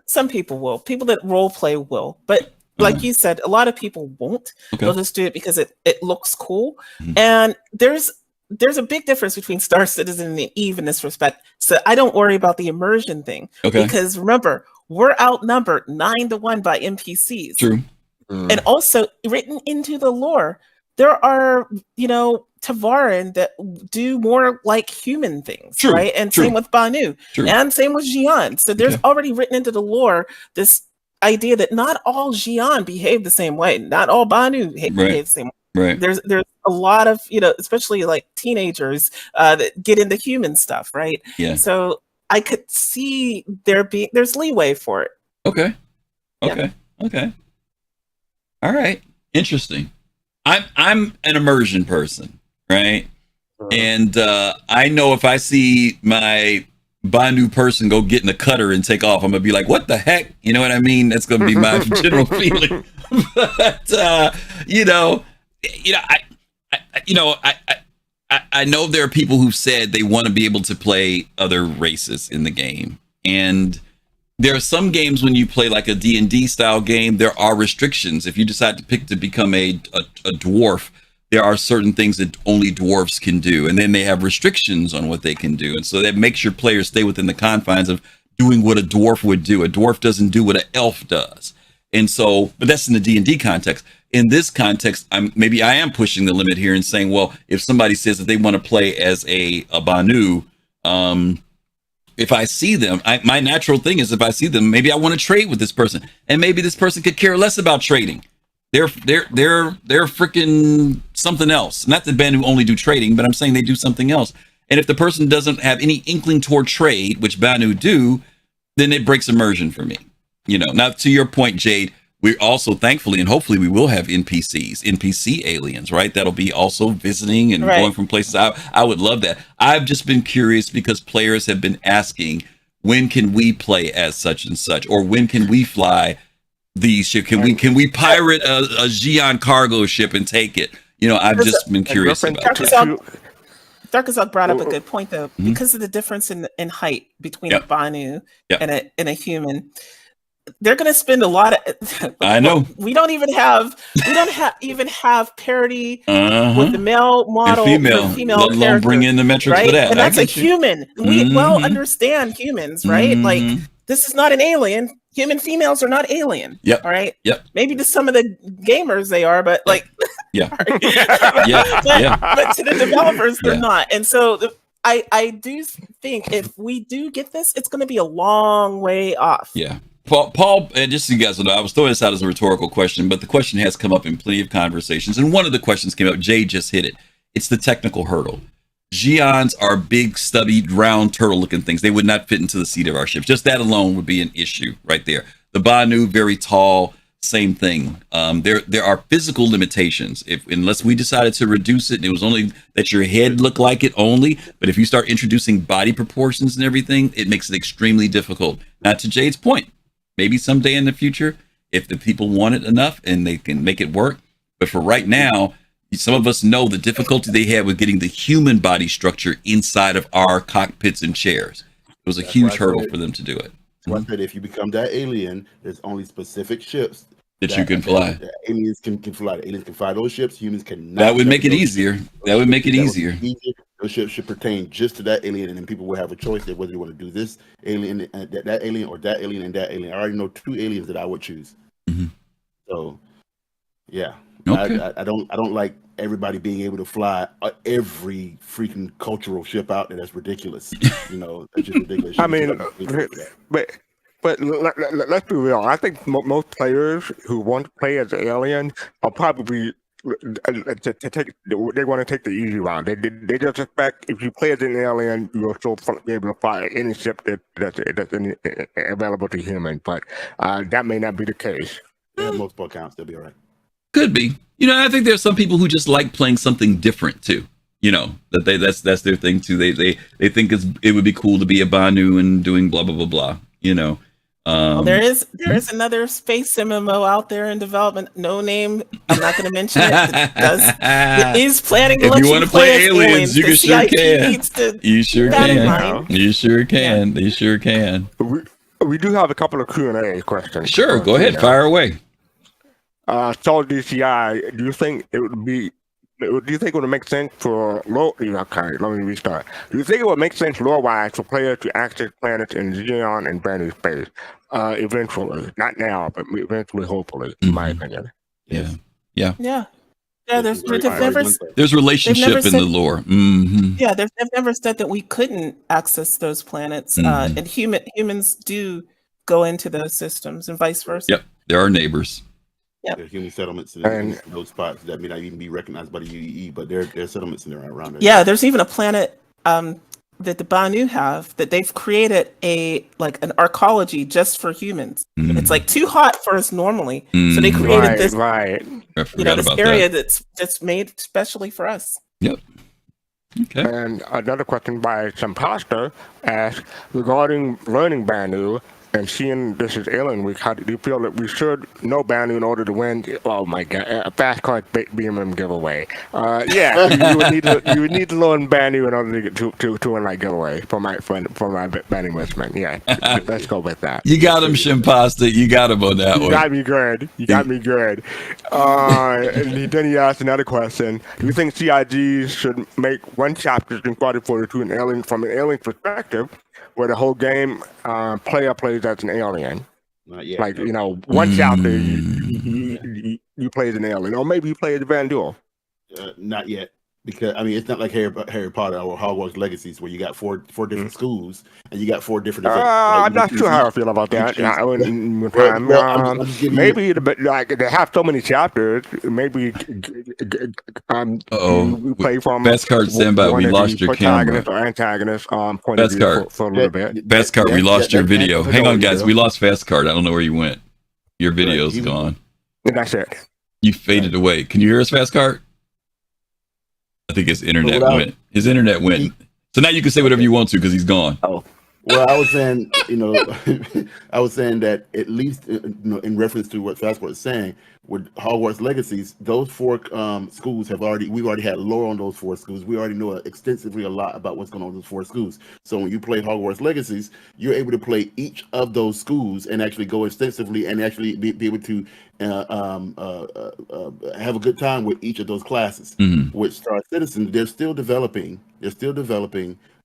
Some people will. People that role play will, but like you said, a lot of people won't. They'll just do it because it looks cool. And there's a big difference between Star Citizen and Eve in this respect. So I don't worry about the immersion thing, because remember, we're outnumbered 9-1 by NPCs. True. And also written into the lore, there are, Tavaran that do more like human things, right? And same with Banu, and same with Xi'an. So there's already written into the lore this idea that not all Xi'an behave the same way, not all Banu behave the same way. Right. There's a lot of, especially like teenagers that get into human stuff, right? Yeah. So I could see there's leeway for it. Okay. All right. Interesting. I'm an immersion person, right? And I know if I see my Banu person go get in the cutter and take off, I'm gonna be like, what the heck? You know what I mean? That's gonna be my general feeling. But you know, I know there are people who've said they want to be able to play other races in the game, and there are some games when you play like a D&D style game, there are restrictions. If you decide to pick to become a dwarf, there are certain things that only dwarves can do, and then they have restrictions on what they can do, and so that makes your players stay within the confines of doing what a dwarf would do. A dwarf doesn't do what an elf does, and so, but that's in the D&D context. In this context, maybe I am pushing the limit here and saying, well, if somebody says that they want to play as a Banu, if I see them, my natural thing is if I see them, maybe I want to trade with this person, and maybe this person could care less about trading. They're freaking something else. Not that Banu only do trading, but I'm saying they do something else. And if the person doesn't have any inkling toward trade, which Banu do, then it breaks immersion for me. You know. Now, to your point, Jade, we also thankfully and hopefully we will have NPC aliens, right? That'll be also visiting and going from places. I would love that. I've just been curious because players have been asking, when can we play as such and such, or when can we fly these ship? Can we pirate a Xi'an cargo ship and take it? You know, I've just been curious about that. Darkazog brought up a good point though, because of the difference in height between a Banu and a human. They're going to spend a lot of. I know. We don't even have parity with the male model, and female let alone bring in the metrics right? for that. And that's a human. We well understand humans, right? Like this is not an alien. Human females are not alien. Yep. All right. Yep. Maybe to some of the gamers they are, but like. Yeah. But to the developers, they're not. And so I do think if we do get this, it's going to be a long way off. Yeah. Paul, and just so you guys know, I was throwing this out as a rhetorical question, but the question has come up in plenty of conversations. And one of the questions came up, Jay just hit it. It's the technical hurdle. Xi'ans are big, stubby, round, turtle-looking things. They would not fit into the seat of our ships. Just that alone would be an issue right there. The Banu, very tall, same thing. There are physical limitations. Unless we decided to reduce it, and it was only that your head looked like it only. But if you start introducing body proportions and everything, it makes it extremely difficult. Now, to Jade's point, maybe someday in the future, if the people want it enough and they can make it work. But for right now, some of us know the difficulty they had with getting the human body structure inside of our cockpits and chairs. It was a huge hurdle for them to do it. So I said, if you become that alien, there's only specific ships that you can fly. Aliens can fly. The aliens can fly those ships. Humans cannot. That would make it easier. That would make it easier. Those ships should pertain just to that alien, and then people will have a choice of whether they want to do this alien, that alien, or that alien and that alien. I already know 2 aliens that I would choose. So, yeah, okay. I don't like everybody being able to fly every freaking cultural ship out there. That's ridiculous. You know, that's just ridiculous. I mean, but let's be real. I think most players who want to play as an alien are probably they want to take the easy route. They just expect if you play as an alien, you'll still be able to fly any ship that's available to humans. But that may not be the case. Yeah, multiple accounts, they'll be all right. Could be. You know, I think there's some people who just like playing something different too. You know, that's their thing too. They think it would be cool to be a Banu and doing blah blah blah blah. You know. Well, there is another space MMO out there in development. No name. I'm not going to mention it. It is planning to if let you want to play aliens, you sure can. You sure can. You sure can. They sure can. We do have a couple of Q&A questions. Sure, go ahead. Fire away. So DCI, do you think it would make sense for let me restart. Do you think it would make sense lore-wise for players to access planets in Xi'an and Banu space eventually? Not now, but eventually, hopefully, in my opinion. Yeah. There's relationship in the lore. Yeah, they've never said that we couldn't access those planets, and humans do go into those systems, and vice versa. Yep, there are neighbors. Yep. There are human settlements in those spots that may not even be recognized by the UEE, but there are settlements in there around it. Yeah, there's even a planet that the Banu have that they've created an arcology just for humans. It's like too hot for us normally, so they created this this area that's made specially for us. Yep. Okay. And another question by Samposter asks regarding learning Banu. And seeing this is alien week, how do you feel that we should know Banu in order to win? Oh my God, a fast card BMM giveaway. You would need to learn Banu in order to win that giveaway for my Banu investment. Yeah, let's go with that. You got him, Shimpasta. You got him on that one. You got me good. And then he asked another question. Do you think CIG should make one chapter in Squadron 42 an alien from an alien perspective, where the whole game player plays as an alien? Not yet. Like, one chapter you play as an alien, or maybe you play as a Van Duel. Not yet. Because it's not like Harry Potter or Hogwarts Legacies where you got four different schools and you got 4 different events. I'm not sure how I feel about that. Maybe they have so many chapters. Maybe we play from fastcart standby. We lost your camera. Or antagonist point of view for a little bit. Fastcart, we lost your video. Hang on, guys. We lost Fastcart. I don't know where you went. Your video's gone. That's it. You faded away. Can you hear us, Fastcart? I think his internet went. His internet went. So now you can say whatever you want to because he's gone. Oh, well, I was saying, I was saying that at least, in reference to what Fastcart was saying, with Hogwarts Legacies, those 4 schools we've already had lore on those 4 schools. We already know extensively a lot about what's going on in those 4 schools. So when you play Hogwarts Legacies, you're able to play each of those schools and actually go extensively and actually be able to have a good time with each of those classes. Mm-hmm. With Star Citizen, they're still developing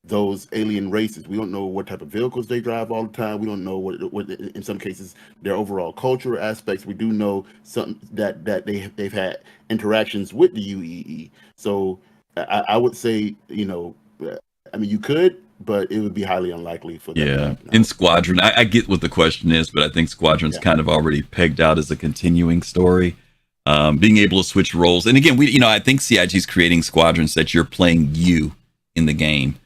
those alien races. We don't know what type of vehicles they drive all the time. We don't know what in some cases their overall cultural aspects. We do know something that they've had interactions with the UEE. So I would say, you could, but it would be highly unlikely for that. Yeah, in Squadron, I get what the question is, but I think Squadron's kind of already pegged out as a continuing story. Being able to switch roles, and again, I think CIG's creating Squadrons that you're playing you in the game.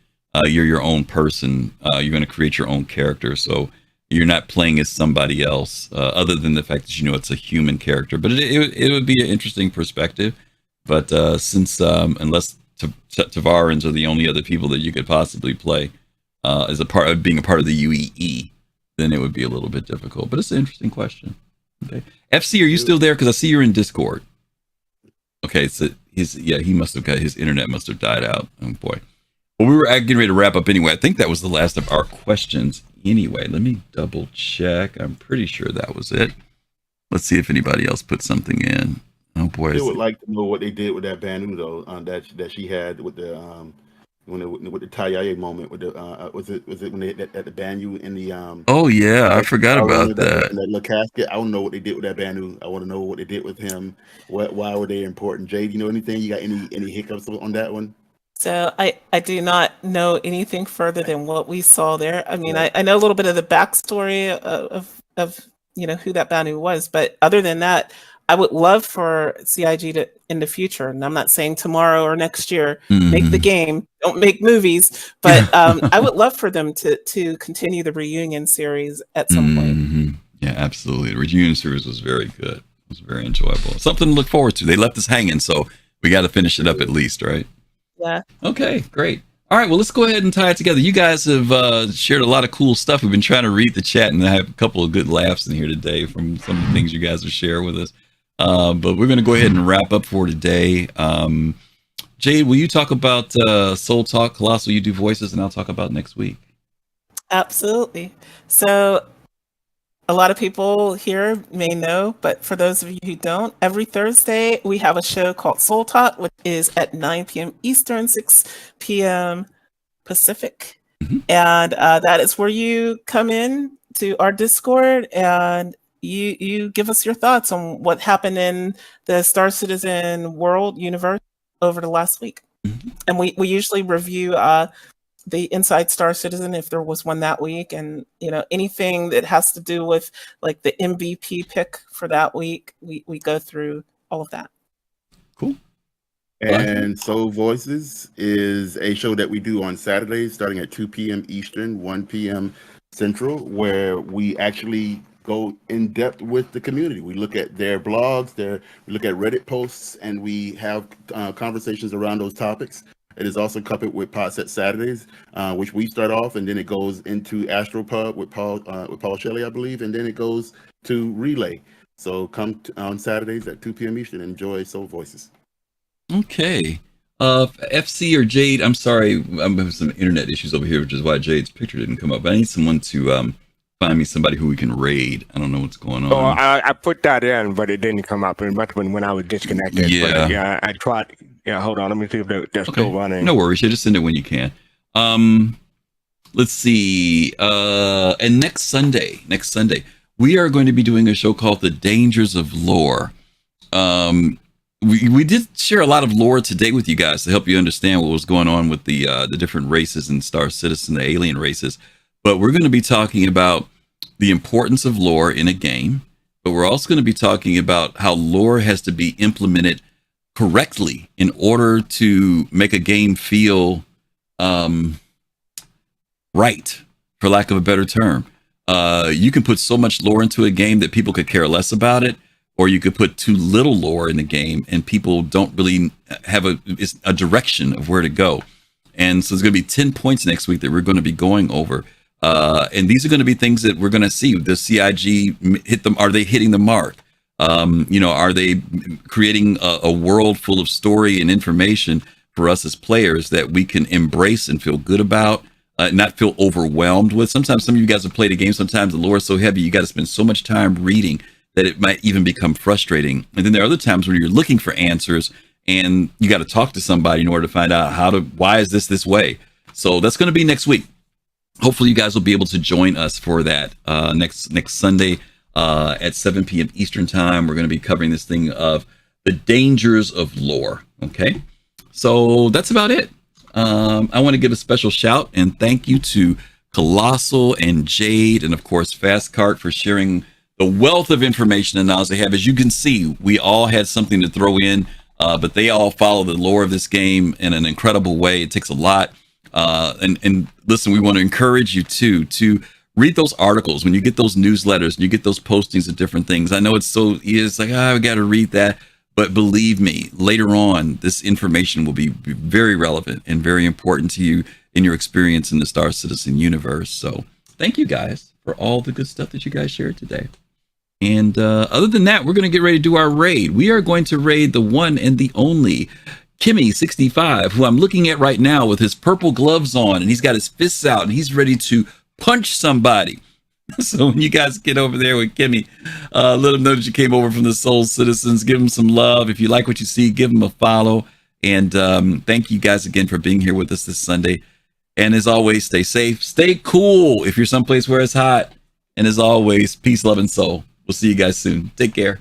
You're your own person. You're going to create your own character, so you're not playing as somebody else. Other than the fact that it's a human character, but it would be an interesting perspective. But since unless Tavarans are the only other people that you could possibly play as a part of being a part of the UEE, then it would be a little bit difficult. But it's an interesting question. Okay, FC, are you still there? Because I see you're in Discord. Okay, so he must have his internet must have died out. Oh boy. Well, we were getting ready to wrap up anyway. I think that was the last of our questions anyway. Let me double check. I'm pretty sure that was it. Let's see if anybody else put something in. Oh boy. I would like to know what they did with that Banu though, that she had with the with the Tayaye moment with the was it when they at the Banu in the oh yeah, I forgot about that. That little casket. I don't know what they did with that Banu. I want to know what they did with him. Why were they important? Jade, you know anything? You got any hiccups on that one? So I do not know anything further than what we saw there. I mean, I know a little bit of the backstory of who that Banu was, but other than that, I would love for CIG to, in the future, and I'm not saying tomorrow or next year, make the game, don't make movies, but I would love for them to continue the reunion series at some point. Yeah, absolutely. The reunion series was very good. It was very enjoyable. Something to look forward to. They left us hanging, so we got to finish it up at least, right? Yeah. Okay, great. All right, well, let's go ahead and tie it together. You guys have shared a lot of cool stuff. We've been trying to read the chat, and I have a couple of good laughs in here today from some of the things you guys have shared with us. But we're going to go ahead and wrap up for today. Jade, will you talk about Soul Talk? Kelosal, you do voices, and I'll talk about next week. Absolutely. So a lot of people here may know, but for those of you who don't, every Thursday we have a show called Soul Talk, which is at 9 p.m. Eastern, 6 p.m. Pacific. And that is where you come in to our Discord and you give us your thoughts on what happened in the Star Citizen world universe over the last week. And we usually review the Inside Star Citizen if there was one that week, and anything that has to do with like the MVP pick for that week, we go through all of that. Cool. And Soul Voices is a show that we do on Saturdays starting at 2 p.m. Eastern, 1 p.m. Central, where we actually go in depth with the community. We look at their blogs, we look at Reddit posts, and we have conversations around those topics. It is also coupled with Pod Set Saturdays, which we start off, and then it goes into Astropub with Paul Shelley, I believe, and then it goes to Relay. So come on Saturdays at 2 p.m. Eastern and enjoy Soul Voices. Okay. FC or Jade, I'm sorry, I'm having some internet issues over here, which is why Jade's picture didn't come up. I need someone to find me somebody who we can raid. I don't know what's going on. Oh, I put that in, but it didn't come up. It must have been when I was disconnected. Yeah. But, yeah, I tried. Yeah, hold on. Let me see if they're still running. No worries. You just send it when you can. Let's see. And next Sunday, we are going to be doing a show called The Dangers of Lore. We did share a lot of lore today with you guys to help you understand what was going on with the different races in Star Citizen, the alien races. But we're going to be talking about the importance of lore in a game. But we're also going to be talking about how lore has to be implemented correctly in order to make a game feel right, for lack of a better term. You can put so much lore into a game that people could care less about it, or you could put too little lore in the game and people don't really have a direction of where to go. And so there's going to be 10 points next week that we're going to be going over. And these are going to be things that we're going to see. Does CIG hit them? Are they hitting the mark? Are they creating a world full of story and information for us as players that we can embrace and feel good about, not feel overwhelmed with? Sometimes some of you guys have played a game. Sometimes the lore is so heavy, you got to spend so much time reading that it might even become frustrating. And then there are other times where you're looking for answers and you got to talk to somebody in order to find out why is this way? So that's going to be next week. Hopefully you guys will be able to join us for that next Sunday at 7 p.m. Eastern time. We're going to be covering this thing of the dangers of lore. Okay. So that's about it. I want to give a special shout and thank you to Kelosal and Jade, and of course fastcart, for sharing the wealth of information and knowledge they have. As you can see, we all had something to throw in, but they all follow the lore of this game in an incredible way. It takes a lot. And listen, we want to encourage you to read those articles when you get those newsletters and you get those postings of different things. I know it's like, I got to read that. But believe me, later on, this information will be very relevant and very important to you in your experience in the Star Citizen universe. So thank you guys for all the good stuff that you guys shared today. And other than that, we're going to get ready to do our raid. We are going to raid the one and the only Kimmy65, who I'm looking at right now with his purple gloves on, and he's got his fists out, and he's ready to punch somebody. So when you guys get over there with Kimmy, let him know that you came over from the Soul Citizens. Give him some love. If you like what you see, give him a follow. And thank you guys again for being here with us this Sunday. And as always, stay safe, stay cool if you're someplace where it's hot. And as always, peace, love, and soul. We'll see you guys soon. Take care.